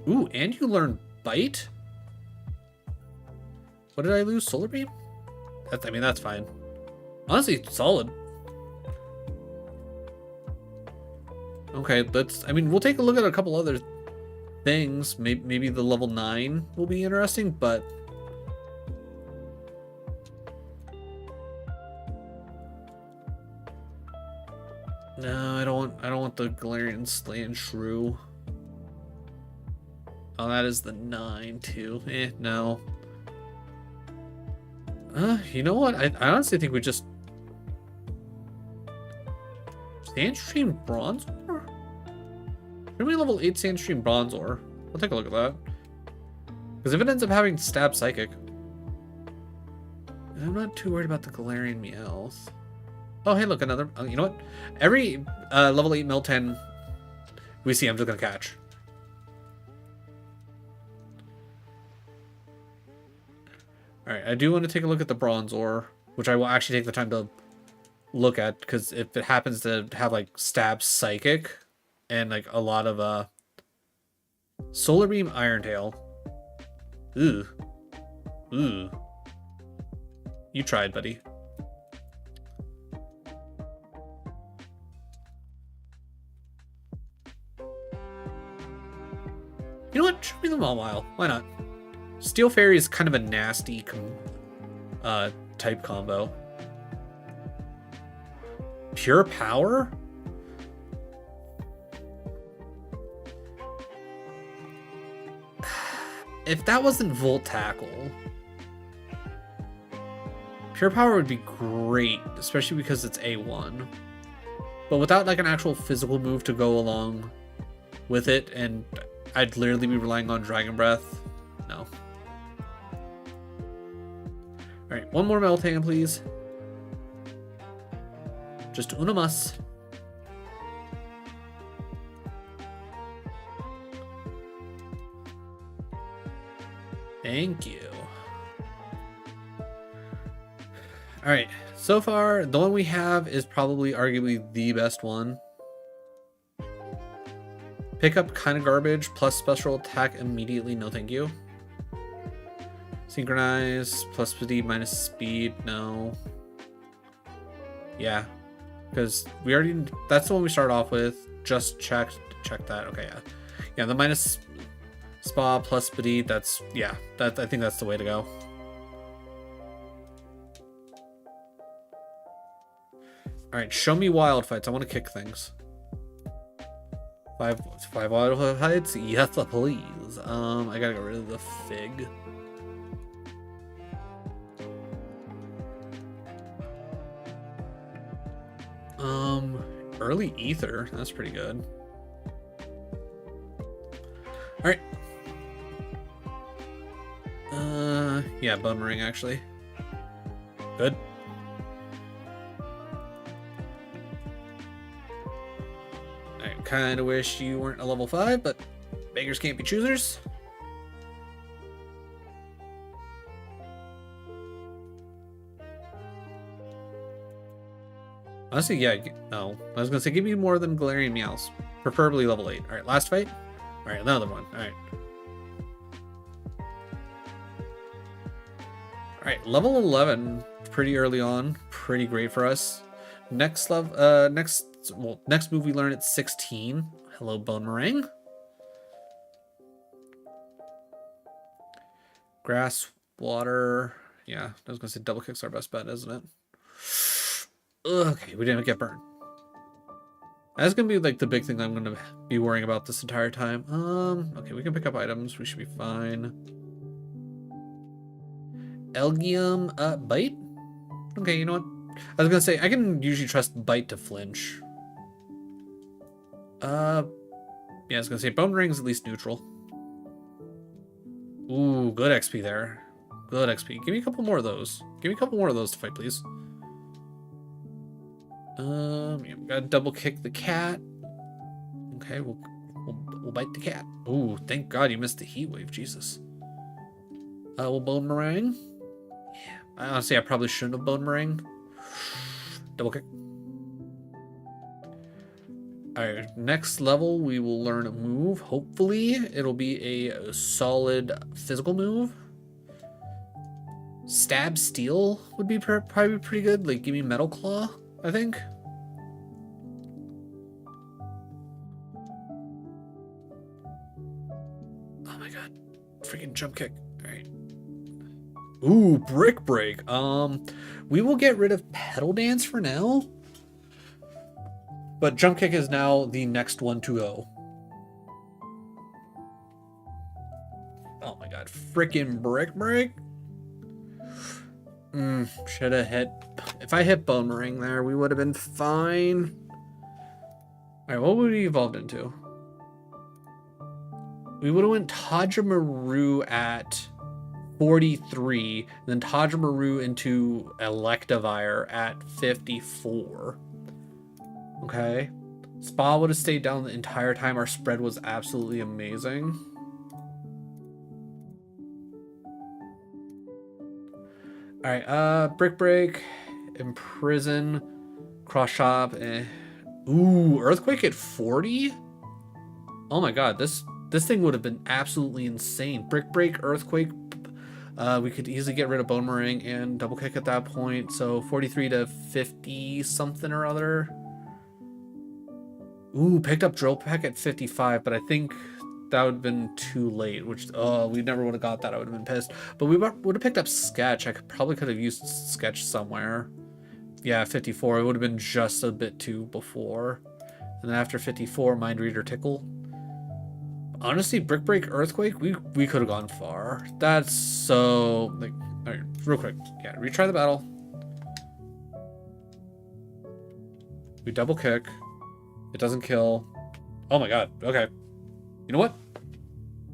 Ooh, and you learn Bite? What did I lose? Solar Beam? I mean, that's fine. Honestly, solid. Okay, I mean, we'll take a look at a couple other things. Maybe the level 9 will be interesting, but... No, I don't want the Galarian Slaying Shrew. Oh, that is the 9 too. No. You know what? I honestly think we just... Sandstream Bronzor? Should we level 8 Sandstream Bronzor? I'll take a look at that. Because if it ends up having Stab Psychic... I'm not too worried about the Galarian Meowth. Oh, hey, look, another... you know what? Every level 8 Miltank we see, I'm just going to catch. Alright, I do want to take a look at the Bronzor, which I will actually take the time to look at, because if it happens to have, like, Stab Psychic and, like, a lot of, Solar Beam Iron Tail. Ooh. Ooh. You tried, buddy. You know what? Show me the Mawile. Why not? Steel Fairy is kind of a nasty type combo. Pure Power? If that wasn't Volt Tackle, Pure Power would be great, especially because it's A1. But without like an actual physical move to go along with it, and I'd literally be relying on Dragon Breath, no. Alright, one more Meltan, please. Just una mas. Thank you. Alright, so far, the one we have is probably arguably the best one. Pickup kind of garbage, plus special attack immediately, no thank you. Synchronize, plus speed, minus speed, no. Yeah, because we already, that's the one we start off with. Just check that, okay, yeah. Yeah, the minus spa plus speed, that's, yeah, I think that's the way to go. Alright, show me wild fights, I want to kick things. Five wild fights? Yes, please. I gotta get rid of the Fig. Early Ether. That's pretty good. Alright. Yeah, Boomerang, actually. Good. I kind of wish you weren't a level 5, but beggars can't be choosers. Honestly, yeah, no. I was gonna say, give me more than Galarian Meowths. Preferably level 8. Alright, last fight. Alright, another one. Alright. Alright, level 11. Pretty early on. Pretty great for us. Next next move we learn at 16. Hello, Boomerang. Grass, water. Yeah, I was gonna say double kick's our best bet, isn't it? Okay, we didn't get burned. That's gonna be like the big thing I'm gonna be worrying about this entire time. Okay, we can pick up items. We should be fine. Elgium, Bite? Okay, you know what? I was gonna say, I can usually trust Bite to flinch. Yeah, I was gonna say, Boomerang's at least neutral. Ooh, good XP there. Good XP. Give me a couple more of those. Give me a couple more of those to fight, please. Yeah, we gotta double kick the cat. Okay, we'll bite the cat. Ooh, thank God you missed the heat wave, Jesus. We'll Boomerang. Yeah, honestly, I probably shouldn't have Boomerang. Double kick. Alright, next level we will learn a move. Hopefully it'll be a solid physical move. Stab Steel would be probably pretty good. Like, give me Metal Claw, I think. Oh my god. Freaking jump kick. Alright. Ooh, Brick Break. We will get rid of Pedal Dance for now. But jump kick is now the next one to go. Oh my god. Freaking Brick Break. Should have hit. If I hit Boomerang there, we would have been fine. Alright, what would we evolved into? We would have went Tajamaru at 43, then Tajamaru into Electivire at 54. Okay. Spa would have stayed down the entire time. Our spread was absolutely amazing. Alright, Brick Break, Imprison, Cross Shop, Ooh, Earthquake at 40? Oh my god, this thing would have been absolutely insane. Brick Break, Earthquake, we could easily get rid of Boomerang and Double Kick at that point. So 43 to 50 something or other. Ooh, picked up Drill Peck at 55, but I think that would have been too late, which, we never would have got that. I would have been pissed. But we would have picked up Sketch. I probably could have used Sketch somewhere. Yeah, 54. It would have been just a bit too before. And then after 54, Mind Reader Tickle. Honestly, Brick Break Earthquake, we could have gone far. That's so, like, all right, real quick. Yeah, retry the battle. We double kick. It doesn't kill. Oh my god, okay. You know what?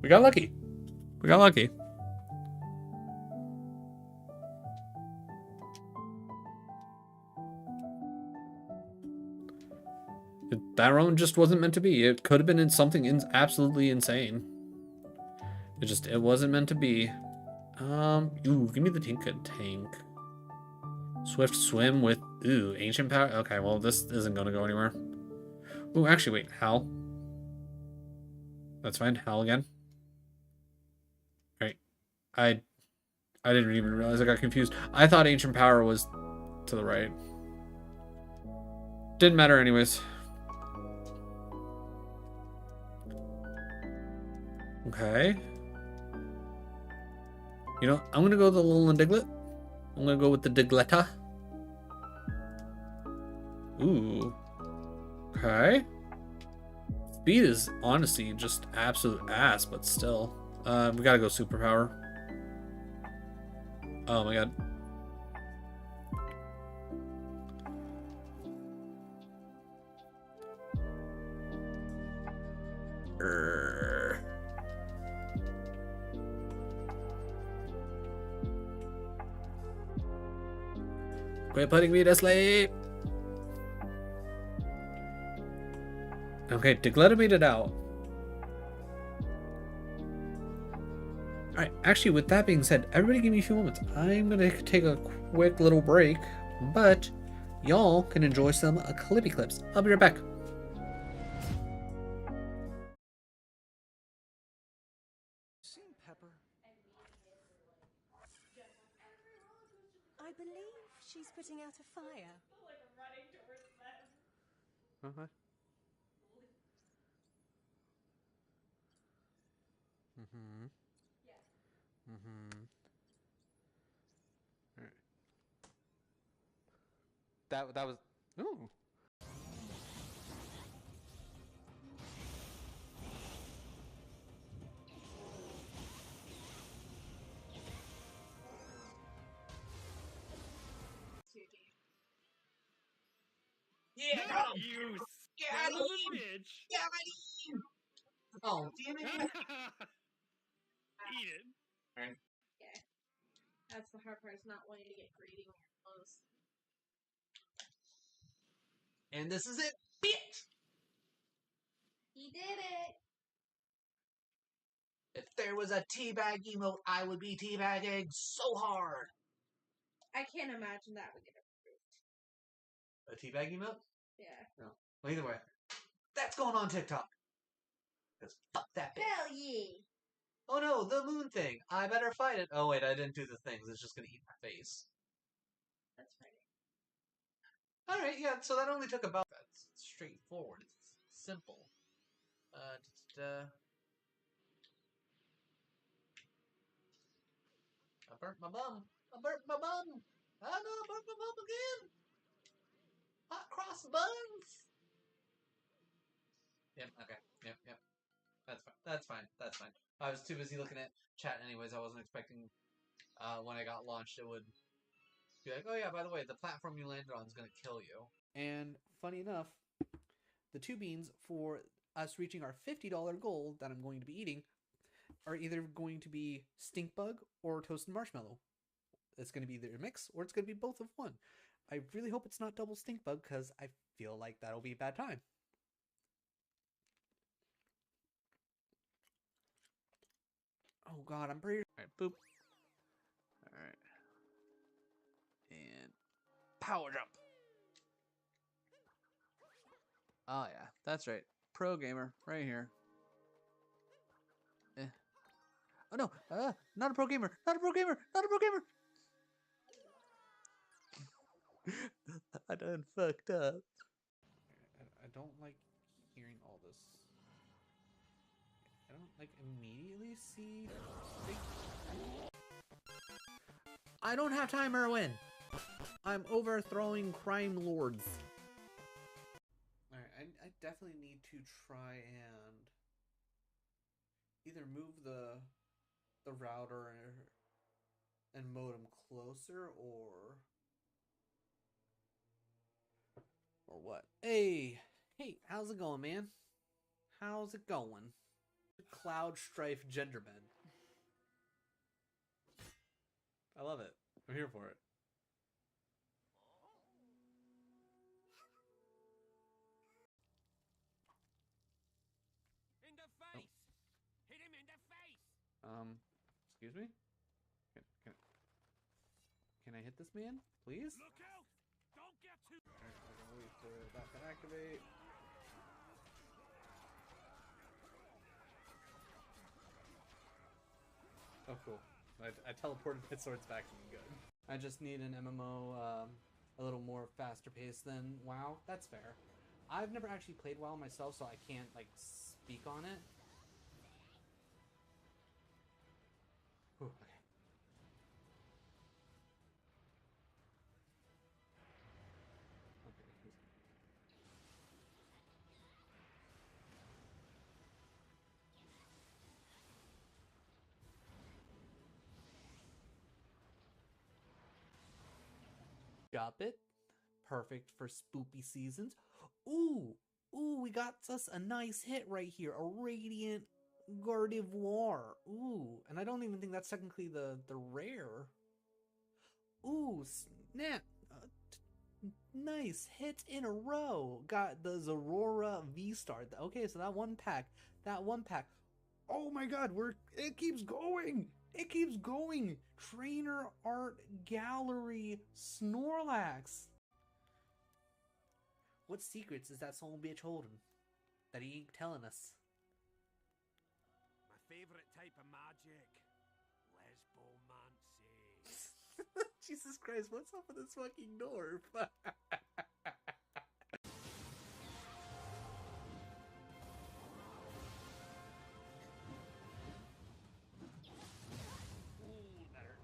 We got lucky. We got lucky. That round just wasn't meant to be. It could have been in something absolutely insane. It wasn't meant to be. Ooh, give me the Tinka Tank. Swift Swim with, ooh, Ancient Power. Okay, well, this isn't going to go anywhere. Ooh, actually, wait, Howl. That's fine, Howl again. Alright. I didn't even realize I got confused. I thought Ancient Power was to the right. Didn't matter anyways. Okay. You know, I'm gonna go with the little Diglett. I'm gonna go with the Digletta. Ooh. Okay. Speed is honestly just absolute ass, but still. We gotta go superpower. Oh my god. Quit putting me to sleep. Okay, Digletta made it out. Alright, actually, with that being said, everybody give me a few moments. I'm gonna take a quick little break, but y'all can enjoy some Clippy Clips. I'll be right back. Seen Pepper? I believe she's putting out a fire. Like running towards them. Uh-huh. Mm-hmm. Yeah. Mm-hmm. All right. That was. Ooh. Yeah, No, got him. you Got son of a him. bitch! Got him. Oh, damn it. Eat it. Okay. That's the hard part, is not wanting to get greedy when you're close. And this is it, bitch. He did it! If there was a teabag emote, I would be teabagging so hard. I can't imagine that would get approved. A teabag emote? Yeah. No. Well, either way. That's going on TikTok. Because fuck that bitch. Hell yeah! Oh no, the moon thing. I better fight it. Oh wait, I didn't do the things. It's just gonna eat my face. That's funny. Alright, yeah, so that only took about... That's straightforward. It's simple. I burnt my bum. I burnt my bum. Oh no, I burnt my bum again. Hot cross buns. Yep, okay. Yep. That's fine. That's fine. That's fine. I was too busy looking at chat anyways. I wasn't expecting when I got launched it would be like, oh yeah, by the way, the platform you landed on is going to kill you. And funny enough, the two beans for us reaching our $50 goal that I'm going to be eating are either going to be stink bug or toasted marshmallow. It's going to be either a mix or it's going to be both of one. I really hope it's not double stink bug because I feel like that'll be a bad time. Oh god, I'm pretty... Alright, boop. Alright. And power jump. Oh yeah, that's right. Pro gamer, right here. Oh no, not a pro gamer, not a pro gamer, not a pro gamer! I done fucked up. I don't like hearing all this. I don't like immediately see... I don't have time, Erwin! I'm overthrowing crime lords. Alright, I definitely need to try and either move the router and modem closer or what? Hey, how's it going, man? How's it going? Cloud Strife Genderman. I love it. I'm here for it. In the face! Hit him in the face! Excuse me? Can I hit this man, please? Look out! Don't get too... Alright, I'm gonna wait for that to activate. Oh, cool. I teleported my swords back to me, good. I just need an MMO a little more faster paced than WoW. That's fair. I've never actually played WoW myself, so I can't, like, speak on it. Whew, okay. Got it. Perfect for spoopy seasons. Ooh, we got us a nice hit right here. A Radiant Gardevoir. Ooh, and I don't even think that's technically the rare. Ooh, snap. Nice hits in a row. Got the Zorora V-Star. Okay, so that one pack. Oh my god, it keeps going. It keeps going. Trainer Art Gallery Snorlax. What secrets is that son bitch holding that he ain't telling us? My favourite type of magic. Lesbomancy. Jesus Christ, what's up with this fucking dwarf? Ooh, that hurt.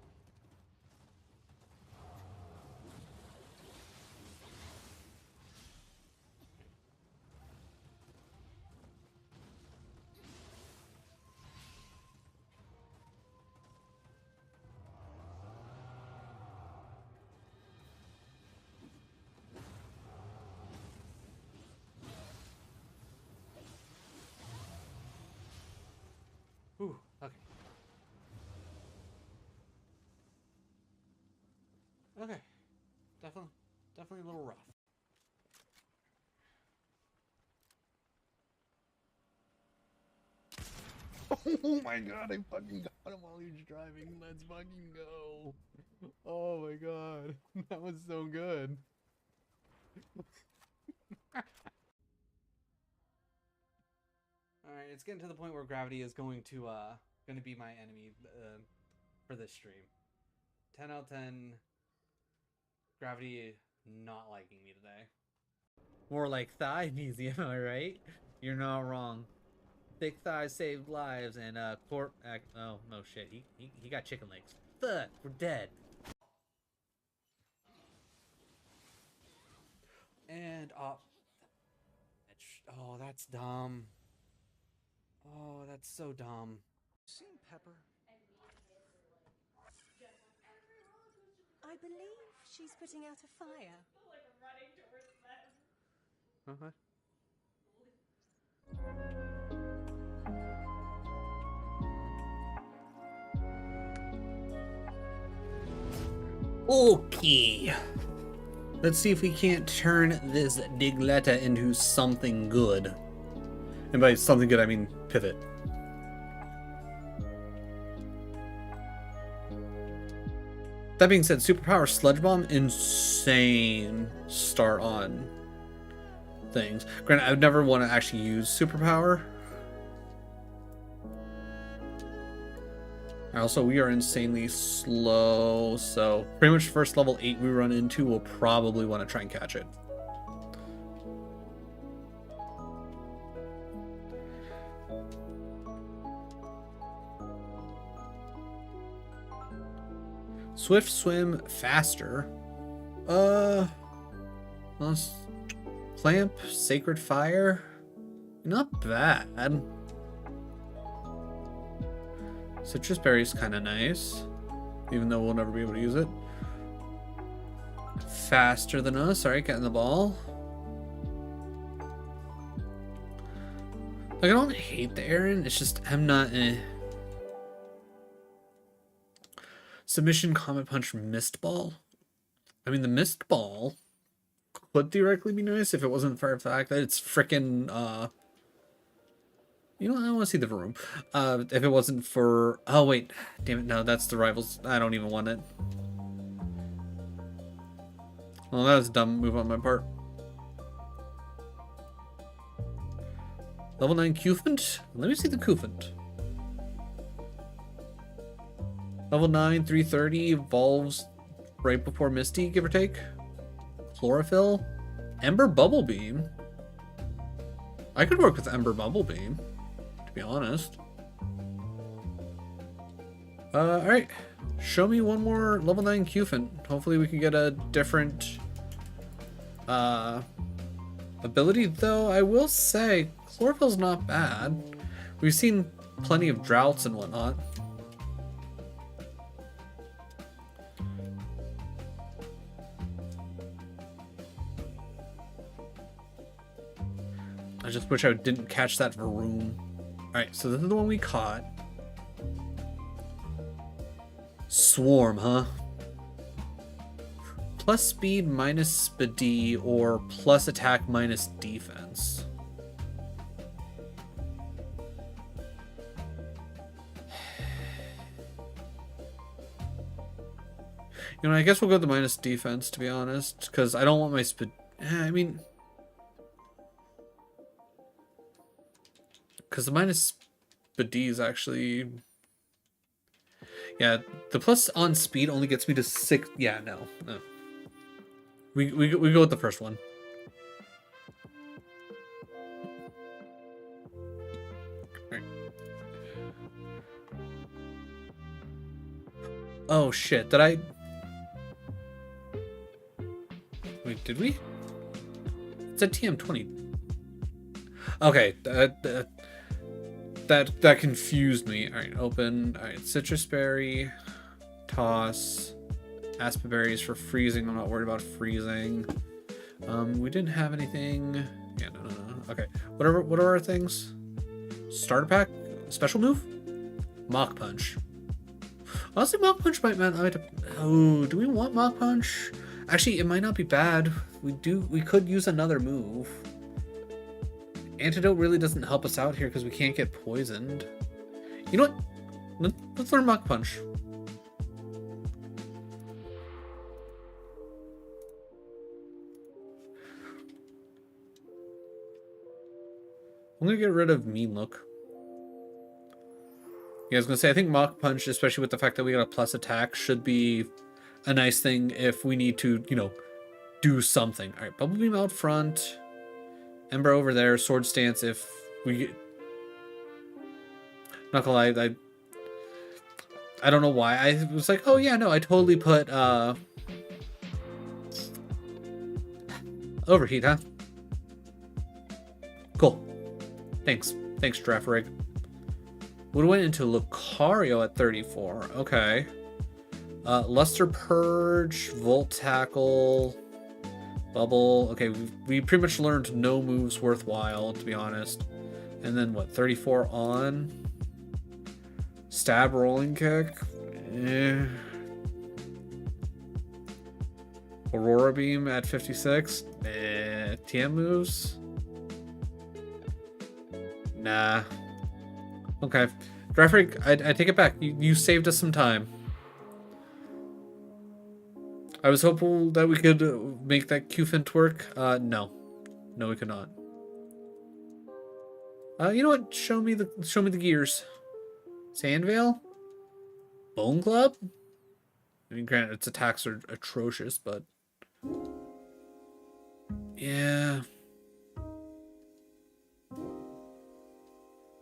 Ooh, okay. Okay. Definitely a little rough. Oh my god, I fucking got him while he was driving. Let's fucking go. Oh my god. That was so good. Alright, it's getting to the point where gravity is going to be my enemy for this stream. 10 out of 10. Gravity not liking me today. More like thigh museum, am I right? You're not wrong. Thick thighs saved lives, and oh no shit, he got chicken legs. Fuck, we're dead. And oh, that's dumb. Oh, that's so dumb. Seen Pepper? I believe she's putting out a fire. Like running towards them. Okay. Okay. Let's see if we can't turn this Digletta into something good. And by something good, I mean pivot. That being said, Superpower Sludge Bomb, insane start on things. Granted, I would never want to actually use Superpower. Also, we are insanely slow, so pretty much first level 8 we run into, we'll probably want to try and catch it. Swift Swim faster. Clamp, Sacred Fire. Not bad. Citrus Berry's kind of nice, even though we'll never be able to use it. Faster than us. Alright, getting the ball. Like, I don't hate the Aaron, it's just I'm not Submission, Comet Punch, Mist Ball. I mean, the Mist Ball could theoretically be nice if it wasn't for the fact that it's freaking you know, I want to see the room. If it wasn't for... Oh, wait. Damn it. No, that's the rivals. I don't even want it. Well, that was a dumb move on my part. Level 9 Cufant? Let me see the Cufant. Level 9, 330. Evolves right before Misty, give or take. Chlorophyll. Ember Bubble Beam. I could work with Ember Bubble Beam, to be honest. Alright. Show me one more level 9 Cufant. Hopefully we can get a different ability, though I will say Chlorophyll's not bad. We've seen plenty of droughts and whatnot. I just wish I didn't catch that Varoom. Alright, so this is the one we caught. Swarm, huh? Plus speed minus speed or plus attack minus defense. You know, I guess we'll go with the minus defense, to be honest, because I don't want my speed. I mean, because the minus speed is actually, yeah, the plus on speed only gets me to 6. Yeah, no. We go with the first one. Right. Oh shit! Did I? Wait, did we? It's a TM20. Okay, that confused me. All right, open. All right, citrus berry, toss, aspen berries for freezing. I'm not worried about freezing. We didn't have anything. Yeah, no. Okay, what are our things? Starter pack, special move, Mach Punch. Honestly, Mach Punch might. Oh, do we want Mach Punch? Actually, it might not be bad. We could use another move. Antidote really doesn't help us out here because we can't get poisoned. You know what? Let's learn Mach Punch. I'm gonna get rid of Mean Look. Yeah, I was gonna say, I think Mach Punch, especially with the fact that we got a plus attack, should be a nice thing if we need to, you know, do something. Alright, Bubble Beam out front. Ember over there, Sword Stance if we get... Not gonna lie, I don't know why. I was like, oh yeah, no, I totally put, Overheat, huh? Cool. Thanks. Thanks, Draft Rig. Would have went into Lucario at 34. Okay. Luster Purge, Volt Tackle, Bubble. Okay, we pretty much learned no moves worthwhile, to be honest. And then what, 34 on? Stab, Rolling Kick. Aurora Beam at 56. TM moves. Nah. Okay. Drafrig, I take it back. You saved us some time. I was hopeful that we could make that Q-Fint work. No. No, we could not. You know what? Show me the gears. Sandvale? Bone Club? I mean, granted, its attacks are atrocious, but... Yeah.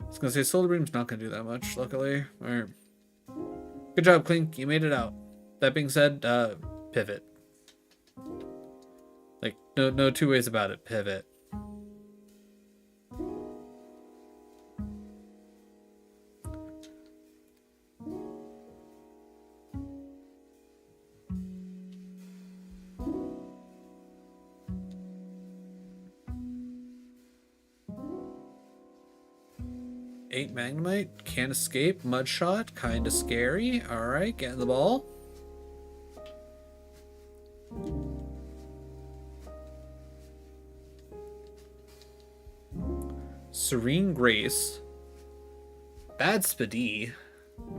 I was gonna say Solar Beam's not gonna do that much, luckily. Alright. Good job, Clink. You made it out. That being said, pivot. Like, no two ways about it. Pivot. Eight Magnemite, can't escape, Mud Shot, kinda scary. Alright, getting the ball. Serene Grace. Bad Spadee.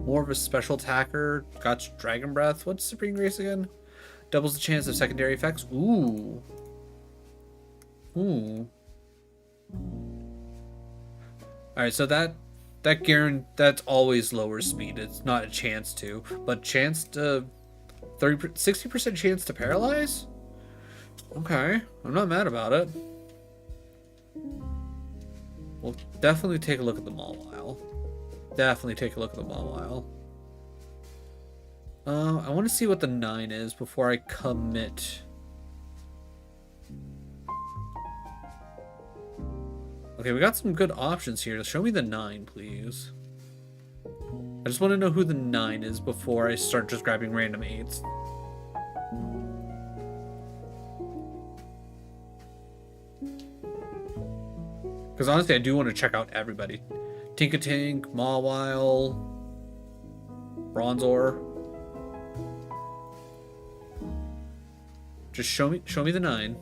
More of a special attacker. Got Dragon Breath. What's Serene Grace again? Doubles the chance of secondary effects. Ooh. Ooh. Alright, so that's always lower speed. It's not a chance to. But chance to 60% chance to paralyze? Okay. I'm not mad about it. We'll definitely take a look at the Mawile. Definitely take a look at the Mawile. I want to see what the 9 is before I commit. Okay, we got some good options here. Show me the 9, please. I just want to know who the 9 is before I start just grabbing random 8s. Because honestly, I do want to check out everybody. Tinkatink, Mawile, Bronzor. Just show me the 9.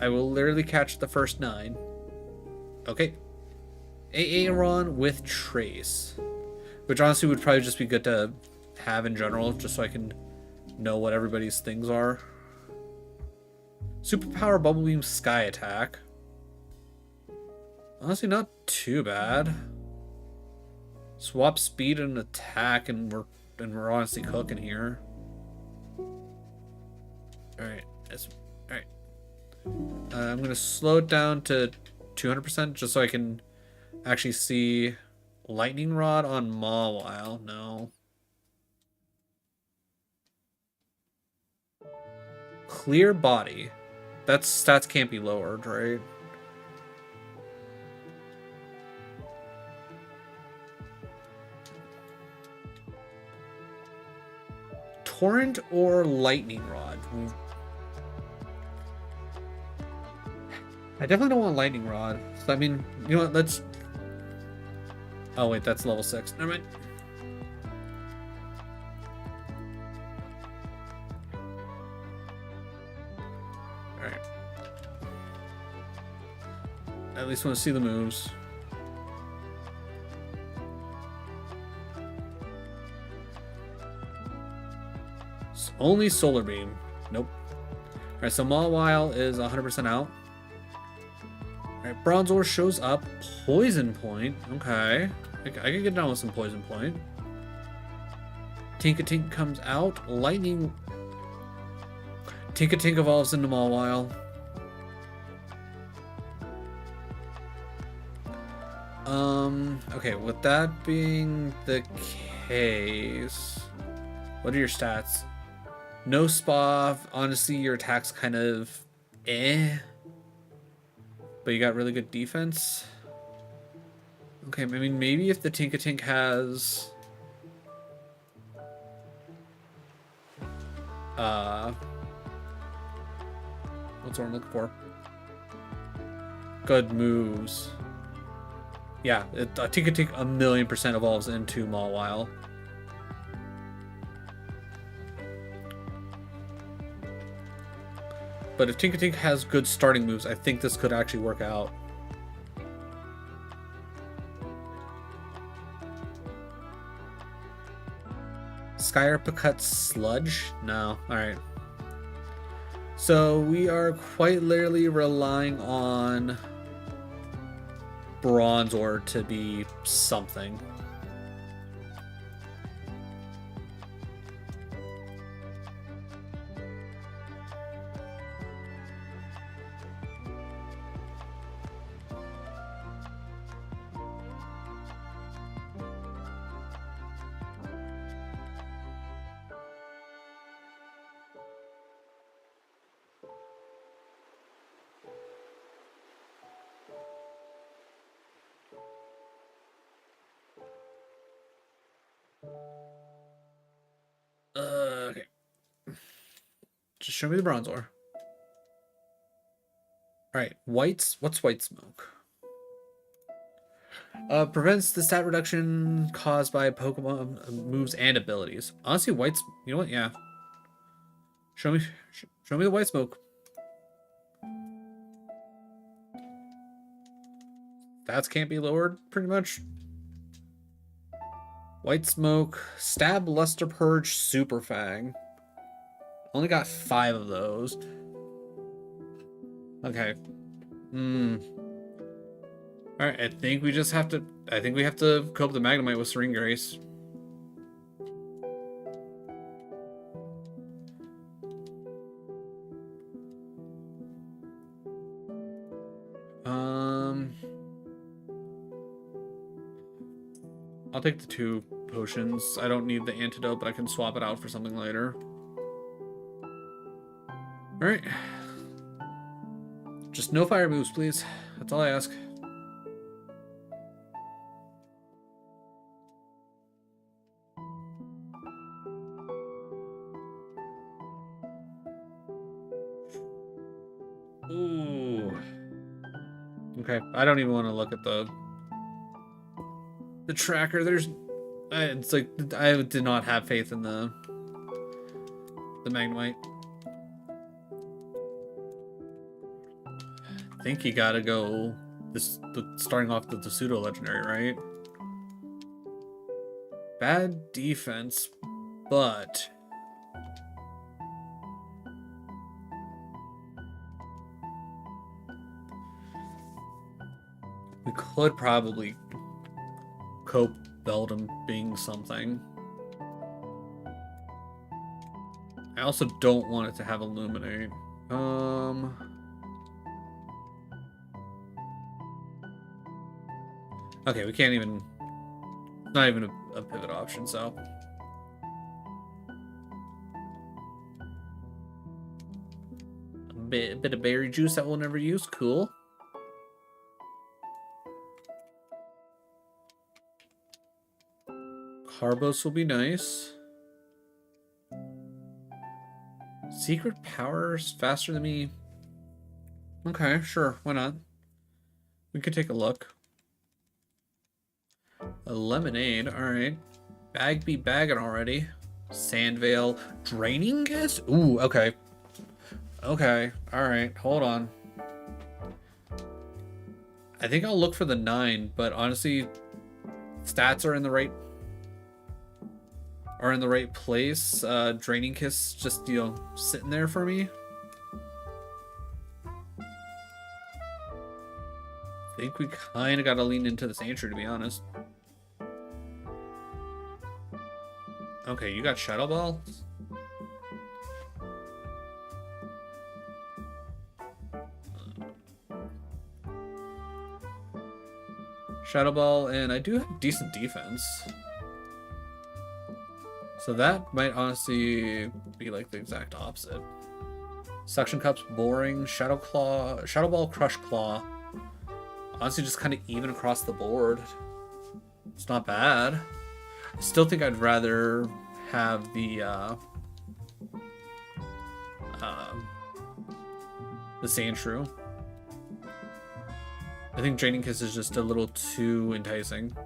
I will literally catch the first 9. Okay. Aaron with Trace. Which honestly would probably just be good to have in general, just so I can know what everybody's things are. Superpower Bubble Beam Sky Attack. Honestly, not too bad. Swap speed and attack, and we're honestly cooking here. Alright. Alright. I'm gonna slow it down to 200% just so I can actually see Lightning Rod on Mawile. No. Clear Body. That stats can't be lowered, right? Torrent or Lightning Rod? I definitely don't want Lightning Rod. So, I mean, you know what, let's... Oh wait, that's level 6. Never mind. Alright. I at least want to see the moves. Only Solar Beam. Nope. Alright, so Mawile is 100% out. Alright, Bronzor shows up. Poison Point. Okay. I can get down with some Poison Point. Tinkatink comes out. Lightning. Tinkatink evolves into Mawile. Okay, with that being the case, what are your stats? No spa. Honestly, your attack's kind of but you got really good defense. Okay, I mean, maybe if the Tinkatink has what's what I'm looking for? Good moves. Yeah, Tinkatink 1,000,000% evolves into Mawile. But if Tinkatink has good starting moves, I think this could actually work out. Skyrpicut's Sludge? No. Alright. So we are quite literally relying on Bronzor to be something. Okay. Just show me the Bronzor. Alright, what's White Smoke? Prevents the stat reduction caused by Pokemon moves and abilities. Honestly, you know what? Yeah. Show me the White Smoke. Stats can't be lowered, pretty much. White Smoke, Stab, Luster Purge, Super Fang. Only got 5 of those. Okay. Alright, I think we have to cope the Magnemite with Serene Grace. I'll take the 2 potions. I don't need the antidote, but I can swap it out for something later. Alright. Just no fire moves, please. That's all I ask. Ooh. Okay, I don't even want to look at the tracker. It's like I did not have faith in the Magnemite. I think you gotta go starting off with the pseudo legendary, right? Bad defense, but we could probably cope Beldum being something. I also don't want it to have Illuminate. Okay, we can't even... Not even a pivot option, so... A bit of berry juice that we'll never use. Cool. Carbos will be nice. Secret powers faster than me. Okay, sure. Why not? We could take a look. A lemonade. Alright. Bag be bagging already. Sandvale. Draining Kiss? Ooh, okay. Okay. Alright. Hold on. I think I'll look for the 9, but honestly, stats are in the right place. Draining Kiss just, sitting there for me. think we kind of got to lean into the Sandshrew, to be honest. Okay, you got Shadow Ball? Shadow Ball, and I do have decent defense. So that might honestly be like the exact opposite. Suction Cup's boring. Shadow Ball, Crush Claw. Honestly, just kind of even across the board. It's not bad. I still think I'd rather have the Sandshrew. I think Draining Kiss is just a little too enticing.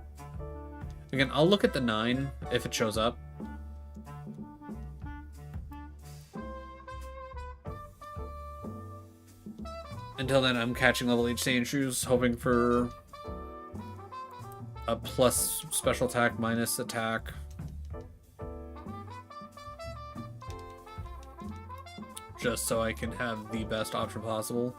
Again, I'll look at the 9 if it shows up. Until then, I'm catching level H Sandshrews, hoping for a plus special attack, minus attack. Just so I can have the best option possible.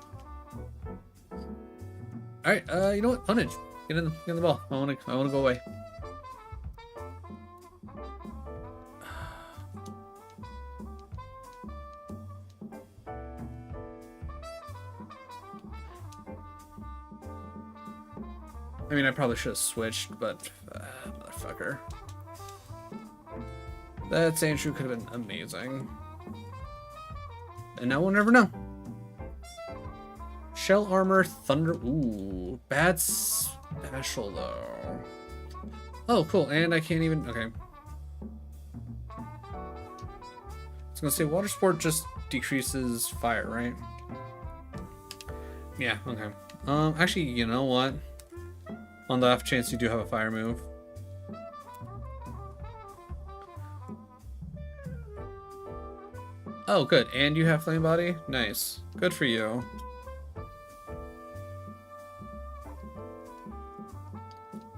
Alright, you know what? Huntage. Get in the ball. I wanna go away. I mean, I probably should have switched, but motherfucker. That Sandshrew could have been amazing. And now we'll never know. Shell Armor, Thunder. Ooh, bad special though. Oh, cool. And I can't even. Okay. I was gonna say Water Sport just decreases fire, right? Yeah. Okay. Actually, you know what? On the off chance you do have a fire move. Oh, good. And you have Flame Body? Nice. Good for you.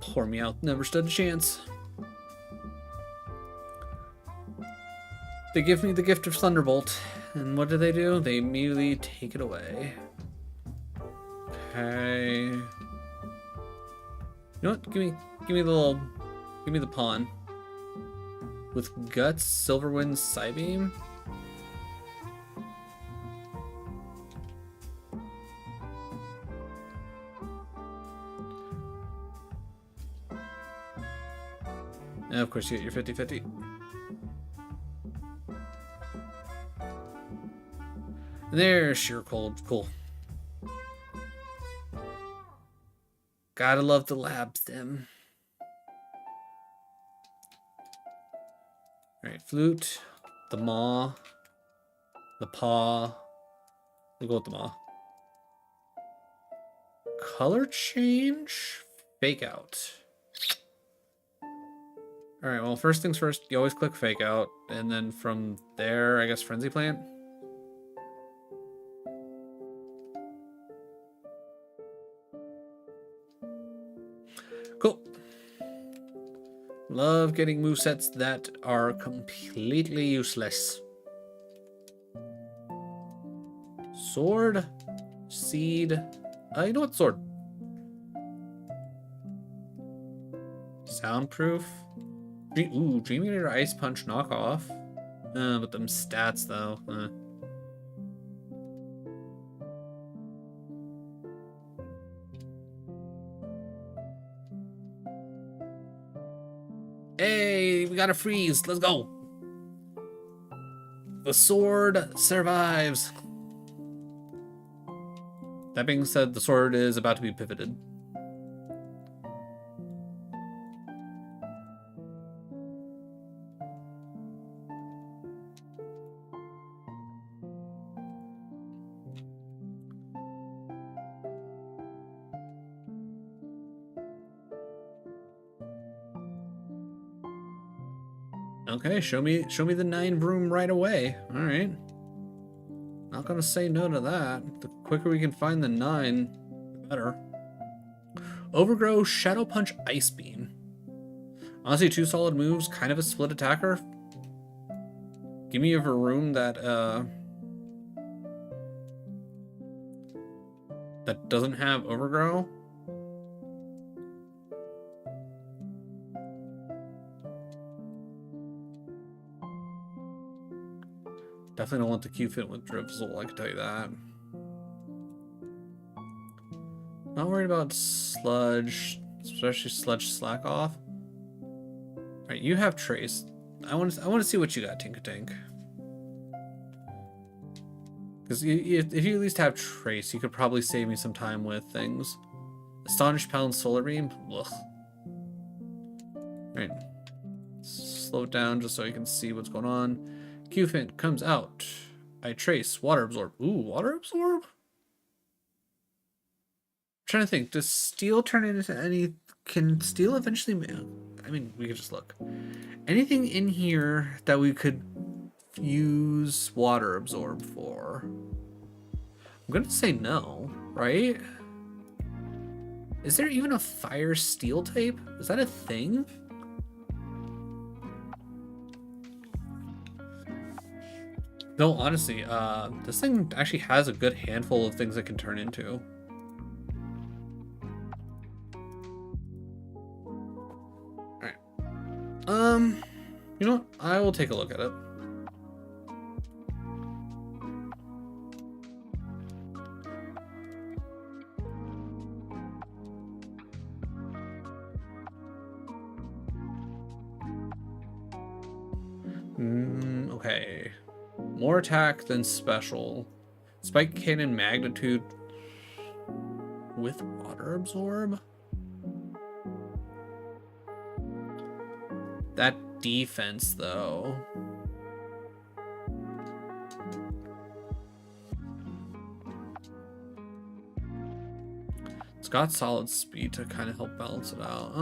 Poor Meowth never stood a chance. They give me the gift of Thunderbolt. And what do? They immediately take it away. Okay. You know what? Give me the pawn. With Guts, Silverwind, Psybeam. And of course you get your 50-50. There's Sheer Cold. Cool. Gotta love the lab stem. Alright, Flute, the Maw, the Paw. We'll go with the Maw. Color change? Fake Out. Alright, well, first things first, you always click Fake Out, and then from there, I guess Frenzy Plant. Cool. Love getting movesets that are completely useless. Sword, Seed. You know what? Sword. Soundproof. Ooh, Dream Eater Ice Punch knockoff. But them stats though. Hey, we got a freeze. Let's go. The sword survives. That being said, the sword is about to be pivoted. Okay, show me the 9 broom right away. All right. Not gonna say no to that. The quicker we can find the 9, the better. Overgrow, Shadow Punch, Ice Beam. Honestly, 2 solid moves, kind of a split attacker. Give me a Varoom that that doesn't have Overgrow. Definitely don't want the Q-Fit with Drizzle, I can tell you that. Not worried about Sludge, especially Sludge Slack Off. Alright, you have Trace. I want to see what you got, Tinkatink. Because if you at least have Trace, you could probably save me some time with things. Astonished Pound Solar Beam? Ugh. Alright. Slow it down just so you can see what's going on. Q-Fin comes out. I Trace. Water Absorb. Ooh, Water Absorb? I'm trying to think. Does Steel turn into any... Can Steel eventually... I mean, we could just look. Anything in here that we could use Water Absorb for? I'm gonna say no, right? Is there even a Fire Steel type? Is that a thing? No, honestly, this thing actually has a good handful of things it can turn into. Alright. You know what? I will take a look at it. Okay. More attack than special. Spike Cannon Magnitude with Water Absorb? That defense, though. It's got solid speed to kind of help balance it out.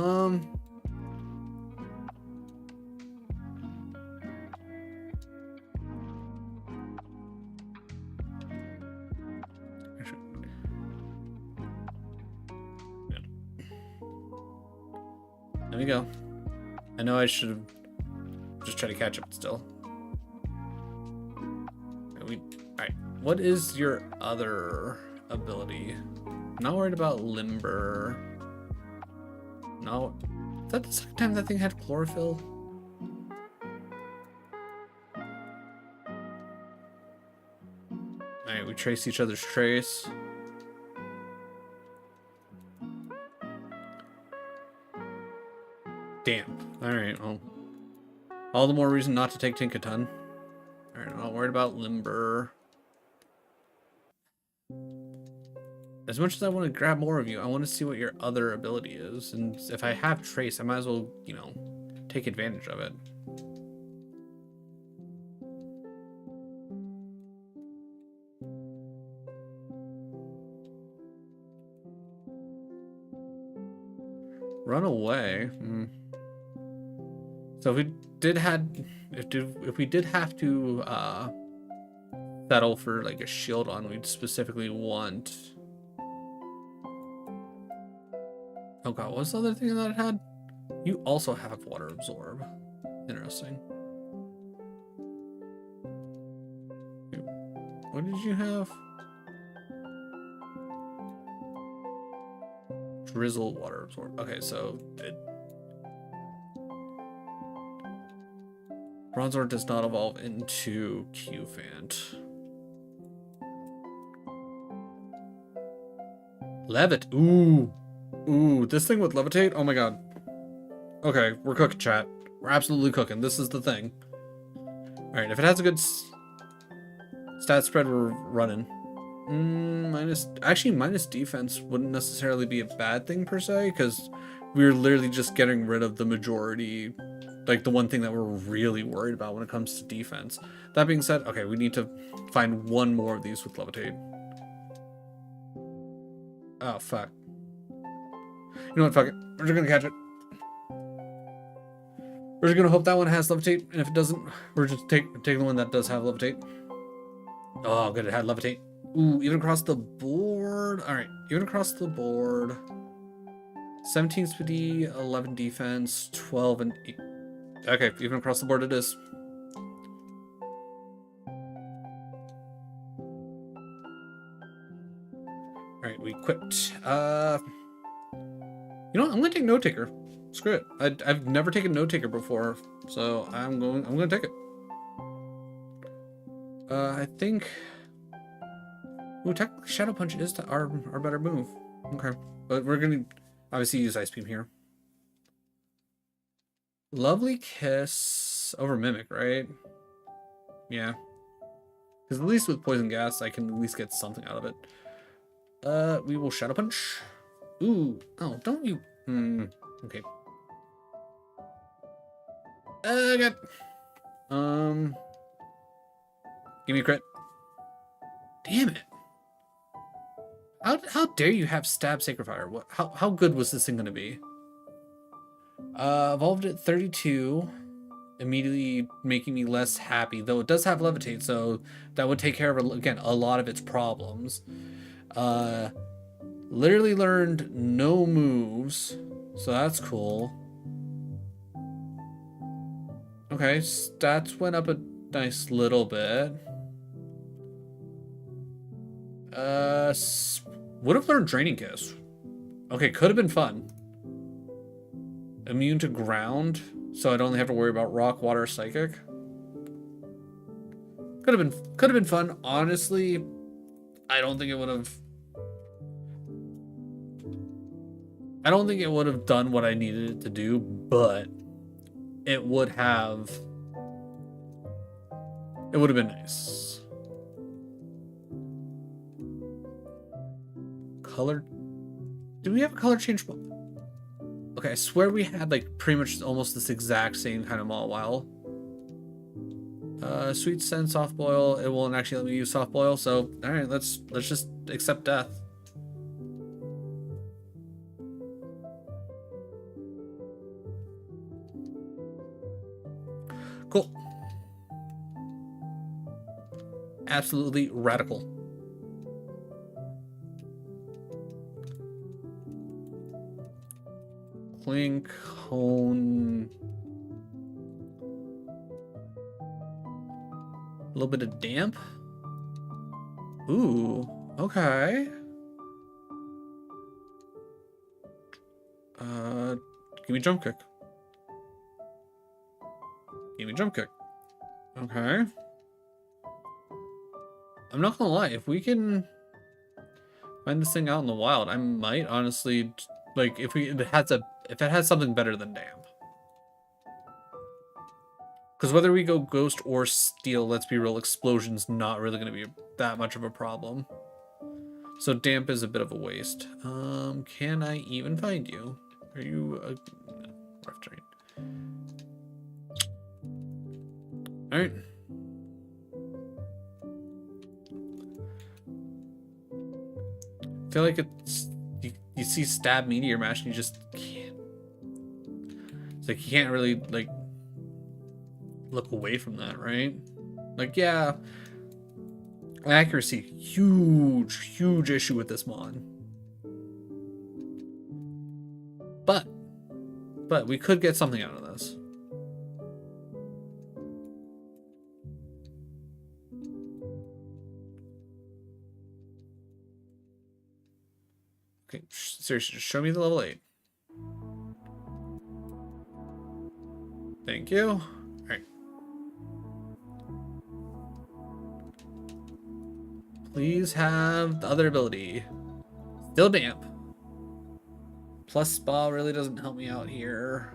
There we go. I know I should have just tried to catch up still. Alright, what is your other ability? I'm not worried about Limber. No. Is that the second time that thing had chlorophyll? Alright, we trace each other's trace. Damn. Alright, well. All the more reason not to take Tinkaton. Alright, I'm not worried about Limber. As much as I want to grab more of you, I want to see what your other ability is. And if I have Trace, I might as well, you know, take advantage of it. Run away. So if we did have to settle for like a shield on, we'd specifically want. Oh god, what's the other thing that it had? You also have Water Absorb. Interesting. What did you have? Drizzle, Water Absorb. Okay, so Bronzor does not evolve into Q-Fant. Levit. Ooh, this thing with Levitate? Oh my god. Okay, we're cooking, chat. We're absolutely cooking. This is the thing. Alright, if it has a good stat spread, we're running. Minus defense wouldn't necessarily be a bad thing per se, because we're literally just getting rid of the majority, like the one thing that we're really worried about when it comes to defense. That being said, okay, we need to find one more of these with Levitate. Oh, fuck. You know what, fuck it. We're just gonna catch it. We're just gonna hope that one has Levitate, and if it doesn't, we're just taking the one that does have Levitate. Oh, good, it had Levitate. Ooh, even across the board. Alright, even across the board. 17 speed, 11 defense, 12 and 8. Okay, even across the board it is. Alright, we equipped. You know what? I'm gonna take Note Taker. Screw it. I've never taken Note Taker before, so I'm gonna take it. I think. Ooh, technically Shadow Punch is our better move. Okay. But we're gonna obviously use Ice Beam here. Lovely Kiss over Mimic, right? Yeah. Because at least with Poison Gas, I can at least get something out of it. We will Shadow Punch. Ooh. Oh, don't you... Okay. God. Give me a crit. Damn it. How dare you have Stab Sacred Fire? What? How good was this thing going to be? Evolved at 32. Immediately making me less happy, though it does have Levitate, so that would take care of, again, a lot of its problems. Literally learned no moves, so that's cool. Okay, stats went up a nice little bit. Would have learned Draining Kiss. Okay, could have been fun. Immune to ground, so I'd only have to worry about rock, water, psychic. Could have been fun. Honestly, I don't think it would have. I don't think it would have done what I needed it to do, but it would have. It would have been nice. Color. Do we have a color change? Okay, I swear we had like pretty much almost this exact same kind of Mawile. Sweet Scent, Soft Boil. It won't actually let me use Soft Boil, so alright, let's just accept death. Cool. Absolutely radical. Clink, Hone. A little bit of damp. Ooh, okay. Give me Jump Kick. Give me Jump Kick. Okay. I'm not gonna lie, if we can find this thing out in the wild, I might honestly, like, if it has something better than damp. Because whether we go Ghost or Steel, let's be real, Explosion's not really going to be that much of a problem. So damp is a bit of a waste. Can I even find you? Are you a... No, rough terrain. Alright. I feel like it's... You see Stab Meteor Mash and you just can't... It's like you can't really, like... look away from that, right? Like, yeah, accuracy, huge issue with this mon. But we could get something out of this. Okay, seriously, just show me the level 8. Thank you. Alright. Please have the other ability. Still damp. Plus Spa really doesn't help me out here.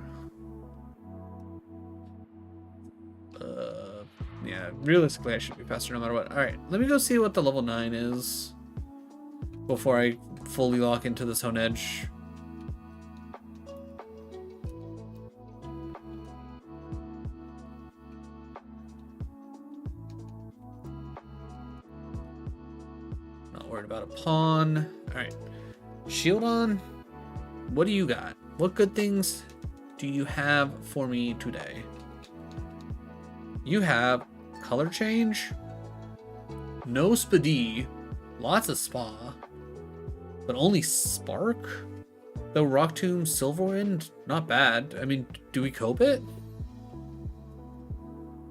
Yeah, realistically I should be faster no matter what. Alright, let me go see what the level 9 is before I fully lock into this Hone Edge. Not worried about a pawn. Alright. Shield on. What do you got? What good things do you have for me today? You have color change, no Spadi, lots of Spa, but only Spark? Though Rock Tomb, Silverwind, not bad. I mean, do we cope it?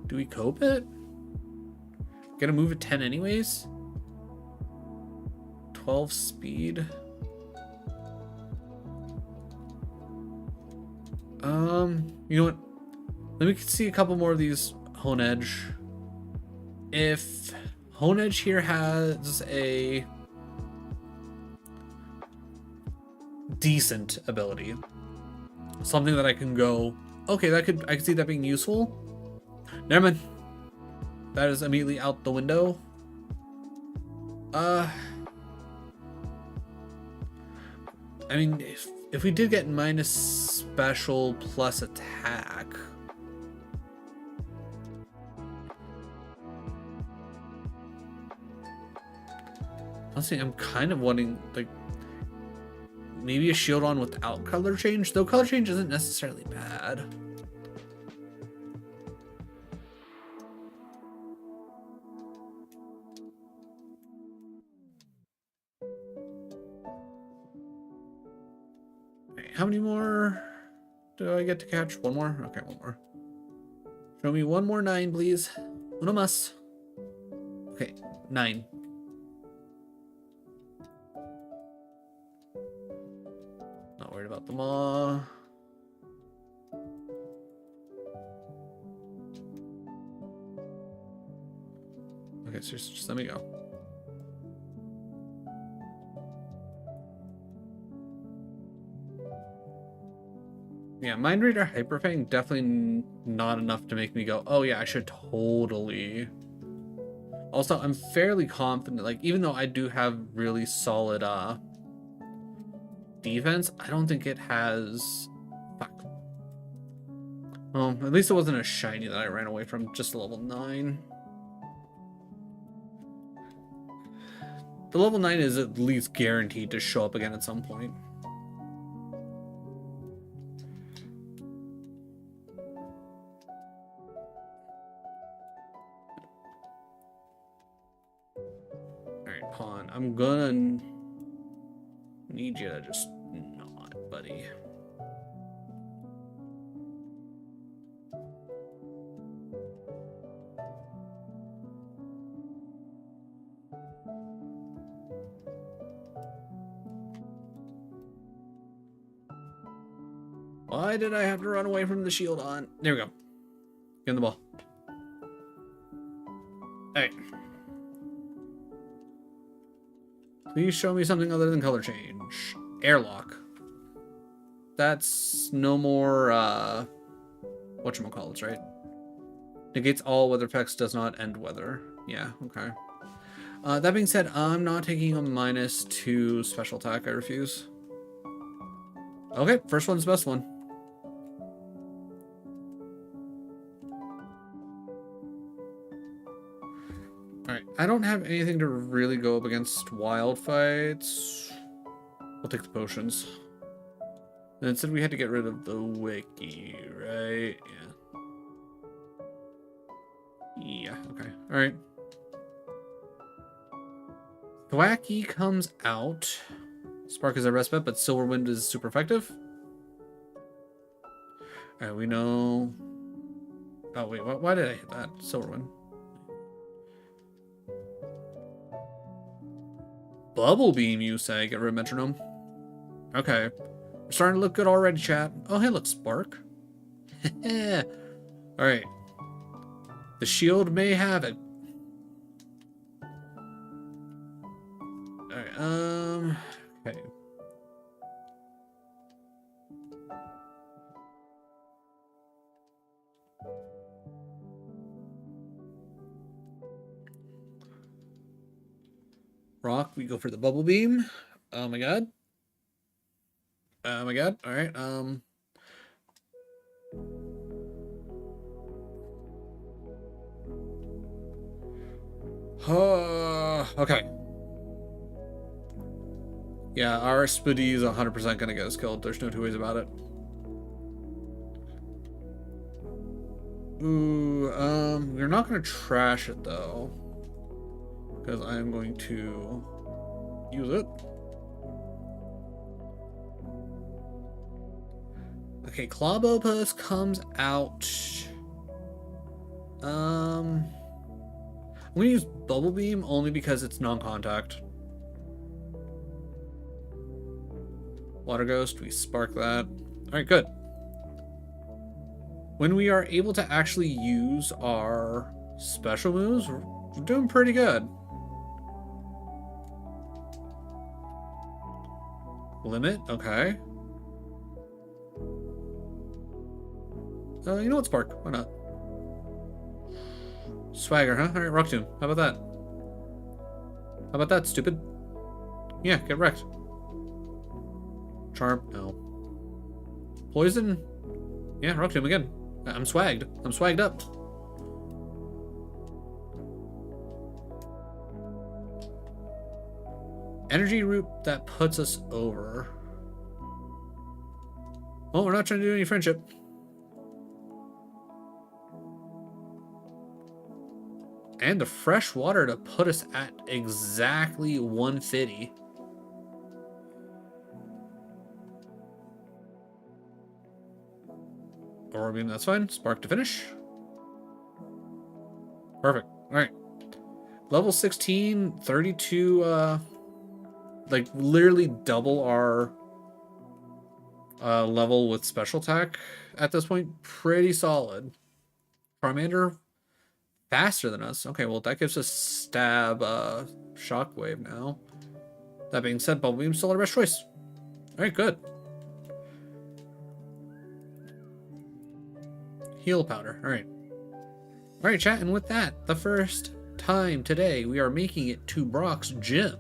Do we cope it? Gonna move at 10 anyways? 12 speed. You know what? Let me see a couple more of these Hone Edge. if Hone Edge here has a decent ability, something that I can go, okay, I could see that being useful. Never mind. That is immediately out the window. I mean, if we did get minus special plus attack, honestly, I'm kind of wanting, like, maybe a shield on without color change, though color change isn't necessarily bad. Okay, how many more do I get to catch? One more? Okay, one more. Show me one more 9, please. Uno mas. Okay, 9. Not worried about them all. Okay, so just let me go. Yeah, Mind Reader Hyperfang definitely not enough to make me go, oh yeah, I should totally. Also, I'm fairly confident, like, even though I do have really solid defense, I don't think it has. Fuck. Well, at least it wasn't a shiny that I ran away from, just a level 9. The level 9 is at least guaranteed to show up again at some point. Alright, Pawn. I'm gonna need you to just not, buddy. Why did I have to run away from the shield on? There we go. Get in the ball. Alright. Please show me something other than color change. Airlock. That's no more, whatchamacallits, right? Negates all weather effects, does not end weather. Yeah, okay. That being said, I'm not taking a -2 special attack. I refuse. Okay, first one's the best one. Alright, I don't have anything to really go up against wild fights. I'll take the potions. And it said we had to get rid of the wiki, right? Yeah. Yeah, okay. Alright. Thwacky comes out. Spark is our best bet, but Silver Wind is super effective. Alright, we know... Oh, wait, why did I hit that? Silver Wind. Bubble Beam, you say? Get rid of Metronome. Okay. We're starting to look good already, chat. Oh, hey, look, Spark. Alright. The shield may have it. Alright, okay. Rock, we go for the Bubble Beam. Oh my god. Oh my god. Alright, okay. Yeah, our Spidey is 100% gonna get us killed. There's no two ways about it. Ooh, we're not gonna trash it though, because I'm going to use it. Okay, Clobopus comes out. I'm gonna use Bubble Beam only because it's non-contact. Water Ghost, we spark that. Alright, good. When we are able to actually use our special moves, I'm doing pretty good. Limit, okay. You know what, Spark? Why not? Swagger, huh? Alright, Rock Tomb. How about that? How about that, stupid? Yeah, get wrecked. Charm, no. Poison? Yeah, Rock Tomb again. I'm swagged. I'm swagged up. Energy root that puts us over. Oh, we're not trying to do any friendship. And the fresh water to put us at exactly 150. Orbium, that's fine. Spark to finish. Perfect. Alright. Level 16, 32, like literally double our level with special attack at this point. Pretty solid. Charmander faster than us. Okay, well that gives us stab shockwave now. That being said, Bubblebeam's still our best choice. Alright, good. Heal powder. Alright. Alright, chat, and with that, the first time today we are making it to Brock's gym.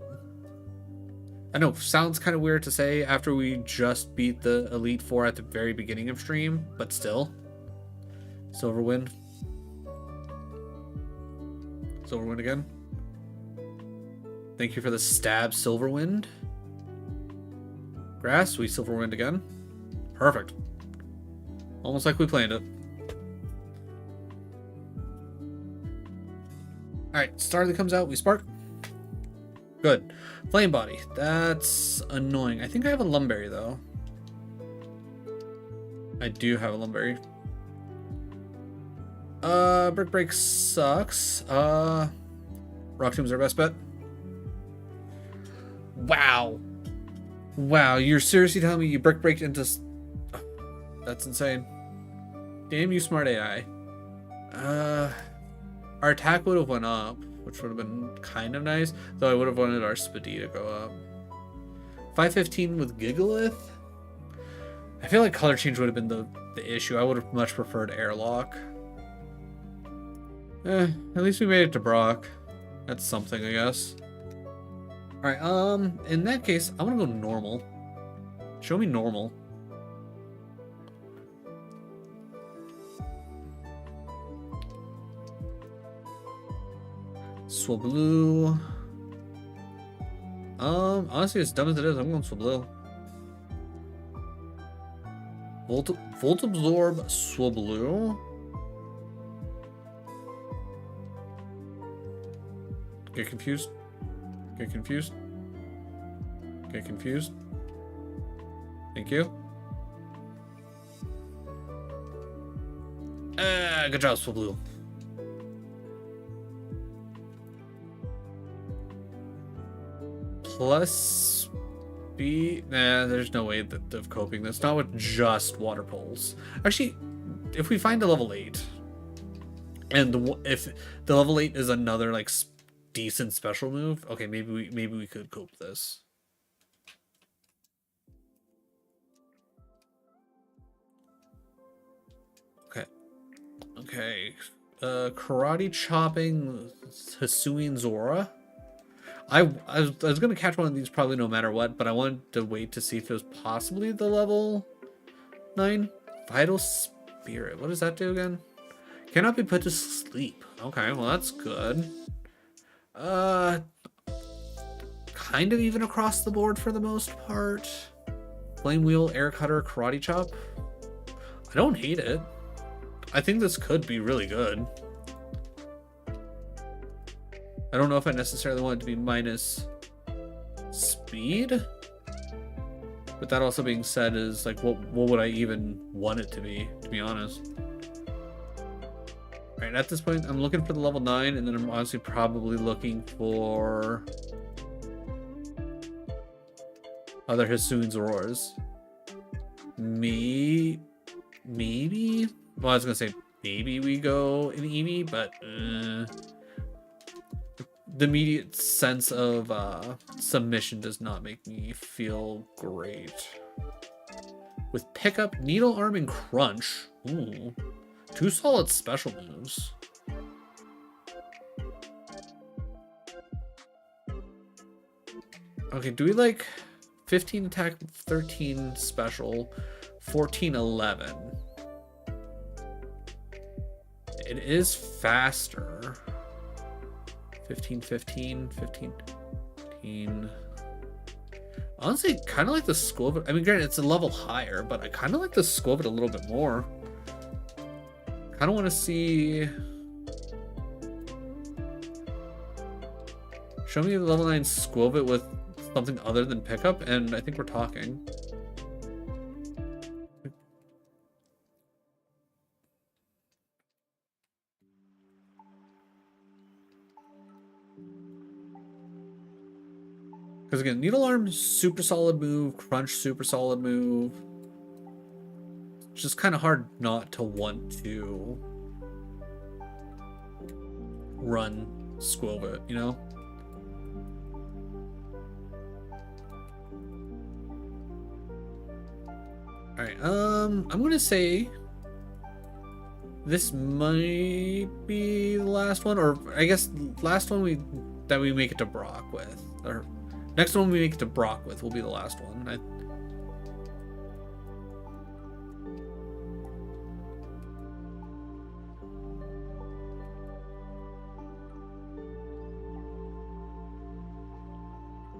I know, sounds kind of weird to say after we just beat the Elite Four at the very beginning of stream, but still. Silverwind. Silverwind again. Thank you for the stab, Silverwind. Grass, we Silverwind again. Perfect. Almost like we planned it. Alright, star that comes out, we spark. Good. Flame body. That's annoying. I think I have a Lumberry though. I do have a Lumberry. Brick Break sucks. Rock Tomb's our best bet. Wow. Wow, you're seriously telling me you Brick Breaked into... Oh, that's insane. Damn you, smart AI. Our attack would have went up, which would have been kind of nice, though I would have wanted our speed to go up. 515 with Gigalith? I feel like color change would have been the issue. I would have much preferred Airlock. At least we made it to Brock. That's something, I guess. Alright, in that case, I'm gonna go normal. Show me normal. Swablu. Honestly, as dumb as it is, I'm going Swablu. Volt Absorb Swablu. Get confused. Get confused. Get confused. Thank you. Good job, Swablu. Plus speed. Nah, there's no way of coping this. Not with just water poles. Actually, if we find a level 8, and if the level 8 is another like decent special move, okay, maybe we could cope this. Okay. Karate chopping Hisuian Zora. I was gonna catch one of these probably no matter what, but I wanted to wait to see if it was possibly the level 9 Vital Spirit. What does that do again? Cannot be put to sleep. Okay, well that's good. Kind of even across the board for the most part. Flame Wheel, Air Cutter, Karate Chop. I don't hate it. I think this could be really good. I don't know if I necessarily want it to be minus speed. But that also being said is like, what would I even want it to be honest? Alright, at this point, I'm looking for the level 9, and then I'm honestly probably looking for other Hisuian Zororas. Maybe? Well, I was gonna say maybe we go in Eevee, but the immediate sense of submission does not make me feel great. With pickup, needle arm, and crunch. Ooh, 2 solid special moves. Okay, do we like 15 attack, 13 special, 14, 11? It is faster. 15, 15, 15, 15. Honestly, kind of like the school of it. I mean, granted, it's a level higher, but I kind of like the school of it a little bit more. Kind of want to see. Show me the level 9 school of it with something other than pickup, and I think we're talking. Because again, needle arm, super solid move. Crunch, super solid move. It's just kind of hard not to want to run Squilvet, you know? Alright, I'm gonna say this might be the last one, or I guess last one that we make it to Brock with. Or next one we make it to Brock with will be the last one.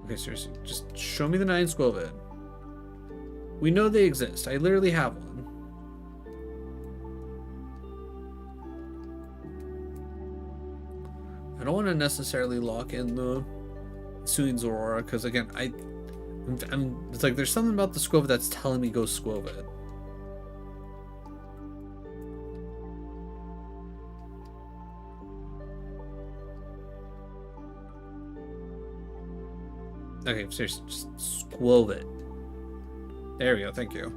Okay, seriously, just show me the 9 Squilvid. We know they exist. I literally have one. I don't want to necessarily lock in the Suin's Aurora, because again, it's like there's something about the Squilvid that's telling me go Squilvid. Okay, seriously, just Squilvid. There we go, thank you.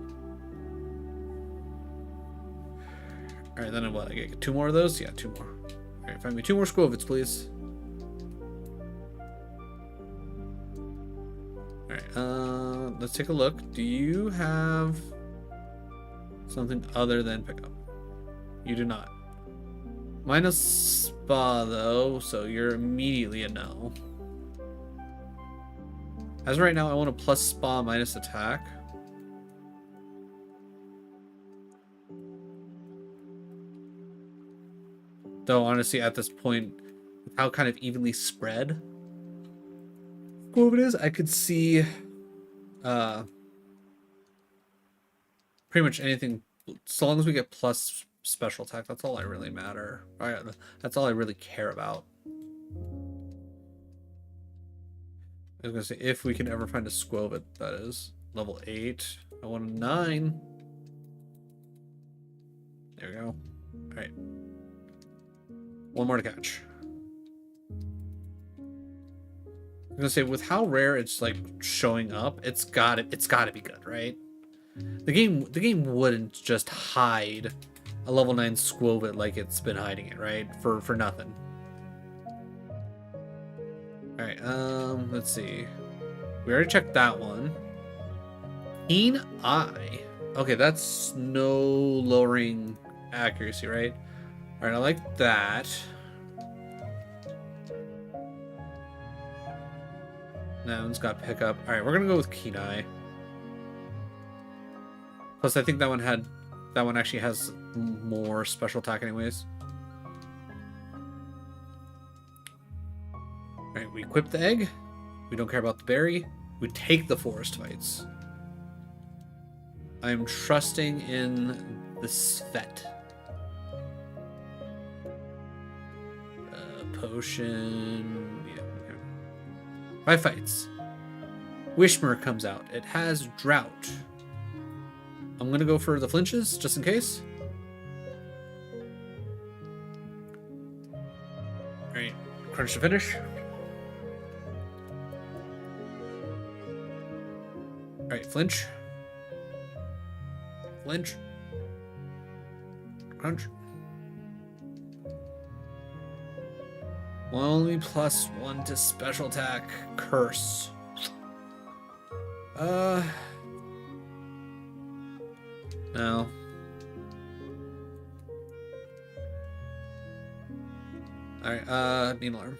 Alright, then what? I get 2 more of those? Yeah, 2 more. Alright, find me 2 more Squilvids, please. Alright, let's take a look. Do you have something other than pickup? You do not. Minus Spa, though, so you're immediately a no. As of right now, I want a plus Spa minus attack. Though, honestly, at this point, with how kind of evenly spread Squilvid is, I could see pretty much anything. So long as we get plus special attack, that's all I really matter. That's all I really care about. I was gonna say, if we can ever find a Squilvid, that is. Level 8. I want a 9. There we go. Alright. 1 more to catch. I'm gonna say, with how rare it's like showing up, it's gotta be good, right? The game wouldn't just hide a level 9 Squilvid like it's been hiding it, right? For nothing. Alright, let's see. We already checked that one. Keen Eye. Okay, that's no lowering accuracy, right? Alright, I like that. That one's got pickup. Alright, we're gonna go with Keen Eye. Plus, I think that one actually has more special attack anyways. Alright, we equip the egg. We don't care about the berry. We take the forest fights. I'm trusting in the Svet. Potion. Yeah, okay. 5 fights. Wishmer comes out. It has Drought. I'm gonna go for the flinches, just in case. Alright, crunch to finish. Alright, flinch. Flinch. Crunch. Only +1 to special attack. Curse. No. Alright, need alarm.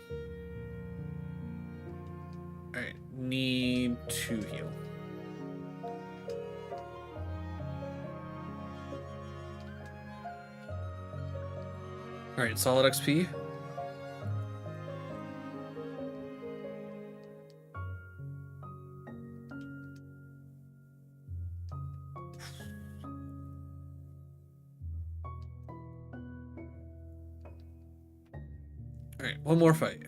Alright, need to heal. Alright, solid XP. Alright, one more fight.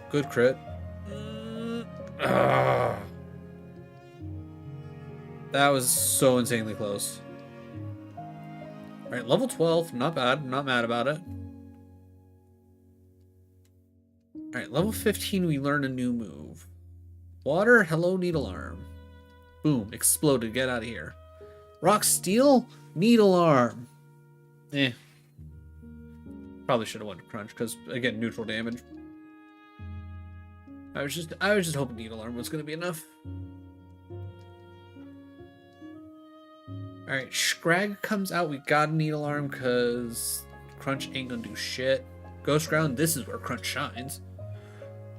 Good crit. That was so insanely close. Alright, level 12. Not bad. Not mad about it. Alright, level 15, we learn a new move. Water, hello, needle arm. Boom, exploded. Get out of here. Rock, steel, needle arm. Eh. Probably should have went to crunch because again, neutral damage. I was just hoping needle arm was gonna be enough. Alright, Scrag comes out. We got a needle arm because crunch ain't gonna do shit. Ghost ground, this is where crunch shines.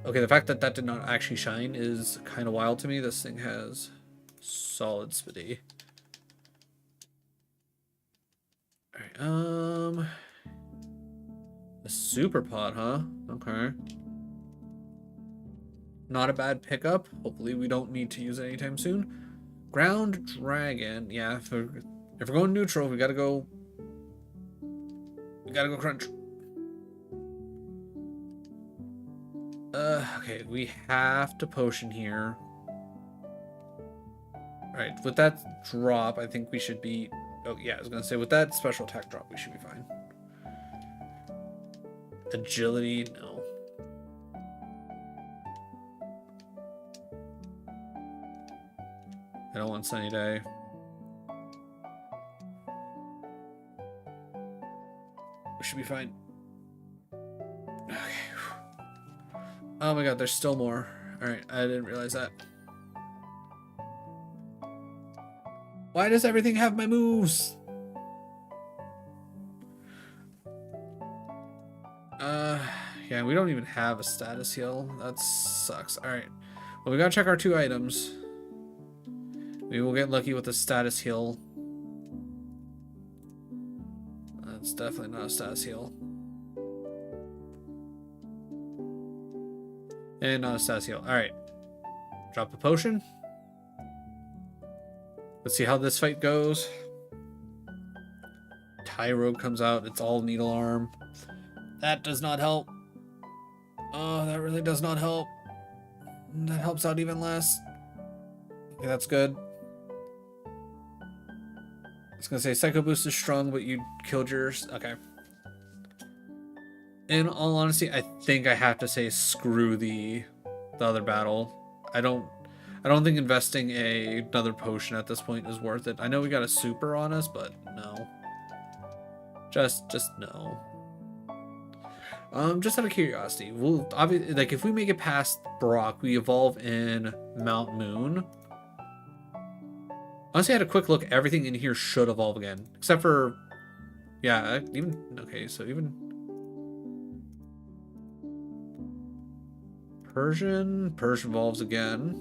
Okay, the fact that that did not actually shine is kind of wild to me. This thing has solid speed. Alright, a super pot, huh? Okay. Not a bad pickup. Hopefully we don't need to use it anytime soon. Ground dragon. Yeah, if we're going neutral, we gotta go crunch. Okay, we have to potion here. Alright, with that drop, I think we should be... Oh, yeah, I was gonna say, with that special attack drop, we should be fine. Agility, no. I don't want Sunny Day. We should be fine. Okay. Oh my god, there's still more. Alright, I didn't realize that. Why does everything have my moves? Yeah, we don't even have a status heal. That sucks. Alright. Well, we gotta check our 2 items. We will get lucky with the status heal. That's definitely not a status heal. And not a status heal. Alright. Drop the potion. Let's see how this fight goes. Tyro comes out. It's all needle arm. That does not help. Oh, that really does not help. That helps out even less. Okay, that's good. I was gonna say Psycho Boost is strong, but you killed yours. Okay. In all honesty, I think I have to say screw the other battle. I don't think investing another potion at this point is worth it. I know we got a super on us, but no. Just no. Just out of curiosity, we'll obviously, like, if we make it past Brock, we evolve in Mount Moon. Honestly, I had a quick look. Everything in here should evolve again, except for, yeah, even okay. So even Persian evolves again.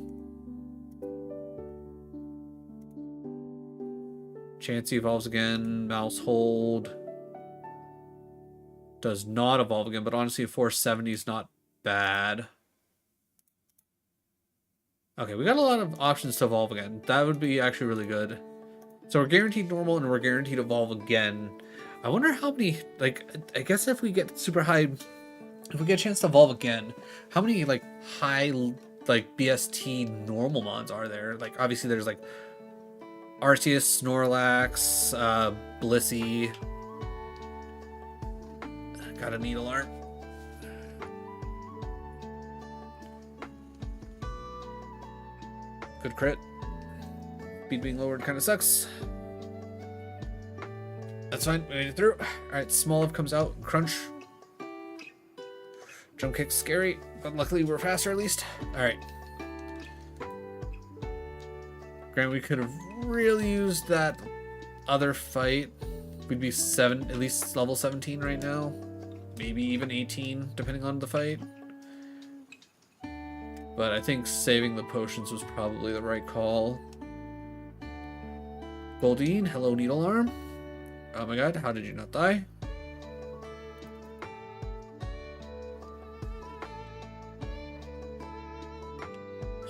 Chansey evolves again. Mousehold does not evolve again, but honestly, a 470 is not bad. Okay, we got a lot of options to evolve again. That would be actually really good. So we're guaranteed normal and we're guaranteed evolve again. I wonder how many, like, I guess if we get super high, if we get a chance to evolve again, how many, like, high, like, BST normal mons are there? Like, obviously there's, like, Arceus, Snorlax, Blissey. Got a needle art. Good crit. Speed being lowered kind of sucks. That's fine. We made it through. Alright, Smoliv comes out. Crunch. Jump kick's scary, but luckily we're faster at least. Alright. Grant, we could have really used that other fight. We'd be at least level 17 right now. Maybe even 18, depending on the fight. But I think saving the potions was probably the right call. Goldine, hello Needle Arm. Oh my god, how did you not die?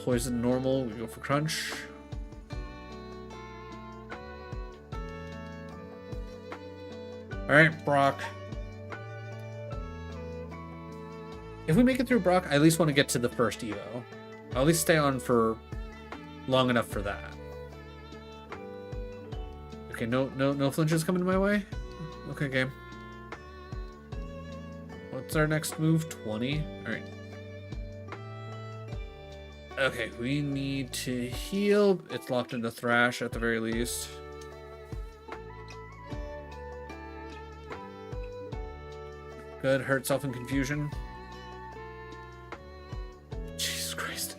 Poison normal, we go for Crunch. Alright, Brock. If we make it through Brock, I at least want to get to the first Evo. I'll at least stay on for long enough for that. Okay, no flinches coming my way? Okay, game. What's our next move? 20? Alright. Okay, we need to heal. It's locked into Thrash at the very least. Good, hurt self and confusion. Jesus Christ.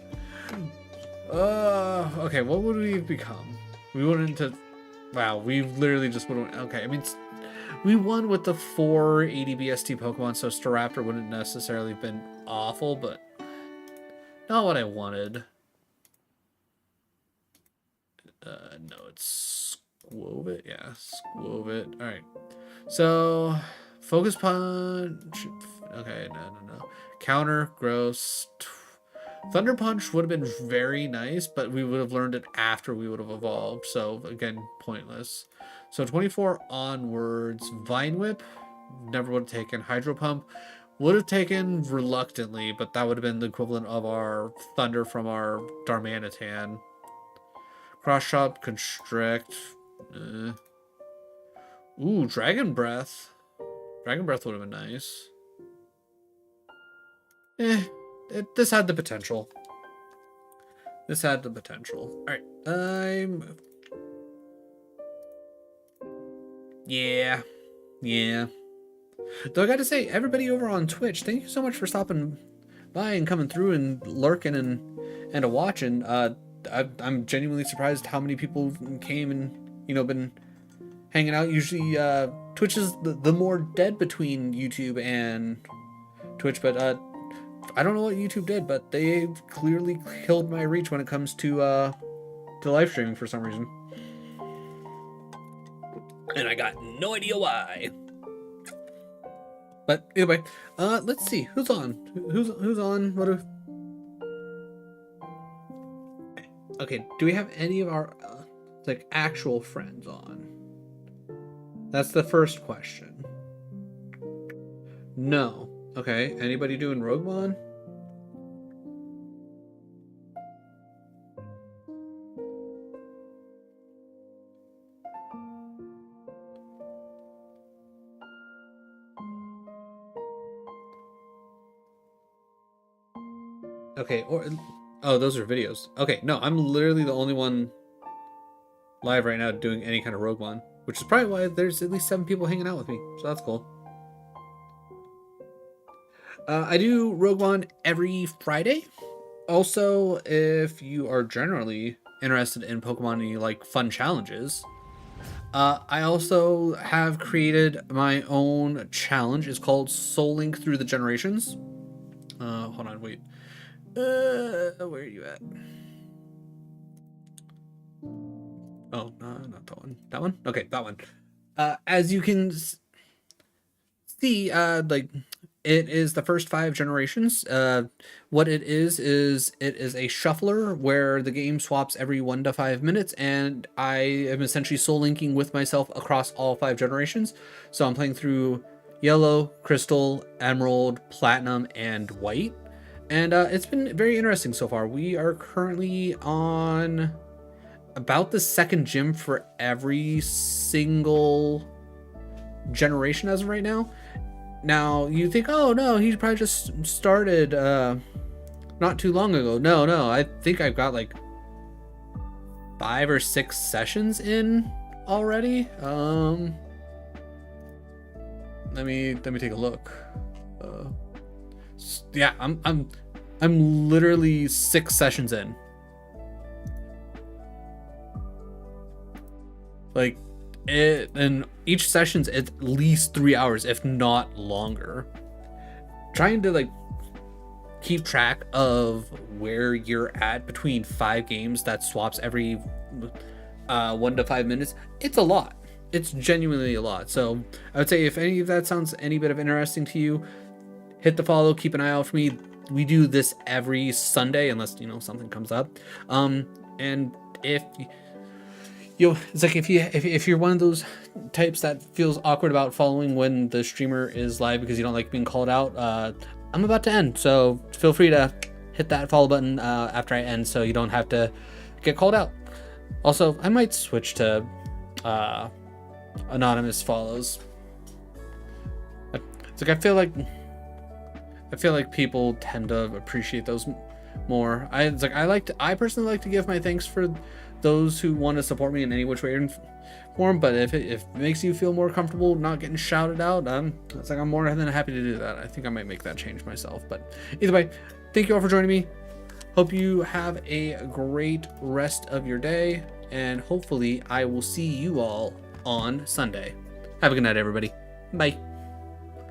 Okay, what would we have become? We went into... Wow, we literally just went... Okay, I mean, we won with the 4 ADBST Pokemon, so Staraptor wouldn't necessarily have been awful, but not what I wanted. No, it's Squovit. Yeah, Squovit. Alright. So, Focus Punch. Okay, no. Counter, gross. Thunder Punch would have been very nice, but we would have learned it after we would have evolved. So, again, pointless. So, 24 onwards. Vine Whip. Never would have taken. Hydro Pump. Would have taken reluctantly, but that would have been the equivalent of our Thunder from our Darmanitan. Cross Chop, Constrict. Ooh, Dragon Breath. Dragon Breath would have been nice. This had the potential. This had the potential. Alright, Yeah. Though I gotta say, everybody over on Twitch, thank you so much for stopping by and coming through and lurking and watching. I'm genuinely surprised how many people came and, been hanging out. Usually, Twitch is the more dead between YouTube and Twitch, but I don't know what YouTube did, but they clearly killed my reach when it comes to live streaming for some reason. And I got no idea why. But anyway, let's see who's on. Who's on? Okay, do we have any of our actual friends on? That's the first question. No. Okay, anybody doing RogueMon? Okay, oh, those are videos. Okay, no, I'm literally the only one live right now doing any kind of RogueMon, which is probably why there's at least 7 people hanging out with me, so that's cool. I do RogueMon every Friday. Also, if you are generally interested in Pokemon and you like fun challenges, I also have created my own challenge. It's called Soul Link Through the Generations. Hold on, wait. Where are you at? Oh, no, not that one. That one? Okay, that one. As you can see, it is the first 5 generations. What it is it is a shuffler where the game swaps every 1 to 5 minutes, and I am essentially soul linking with myself across all 5 generations. So I'm playing through Yellow, Crystal, Emerald, Platinum, and White. And it's been very interesting so far. We are currently on about the 2nd gym for every single generation as of right now. Now, you think, oh no, he probably just started not too long ago. No, I think I've got 5 or 6 sessions in already. let me take a look. Yeah, I'm literally 6 sessions in. Like it, and each session's at least 3 hours, if not longer. Trying to like keep track of where you're at between 5 games that swaps every 1 to 5 minutes, it's a lot. It's genuinely a lot. So I would say if any of that sounds any bit of interesting to you, hit the follow, keep an eye out for me. We do this every Sunday unless something comes up. And if it's like if you're one of those types that feels awkward about following when the streamer is live because you don't like being called out, I'm about to end, so feel free to hit that follow button after I end so you don't have to get called out. Also, I might switch to anonymous follows. It's like I feel like people tend to appreciate those more. I personally like to give my thanks for those who want to support me in any which way or form, but if it makes you feel more comfortable not getting shouted out, it's like I'm more than happy to do that. I think I might make that change myself, but either way, thank you all for joining me. Hope you have a great rest of your day, and hopefully I will see you all on Sunday. Have a good night, everybody. Bye.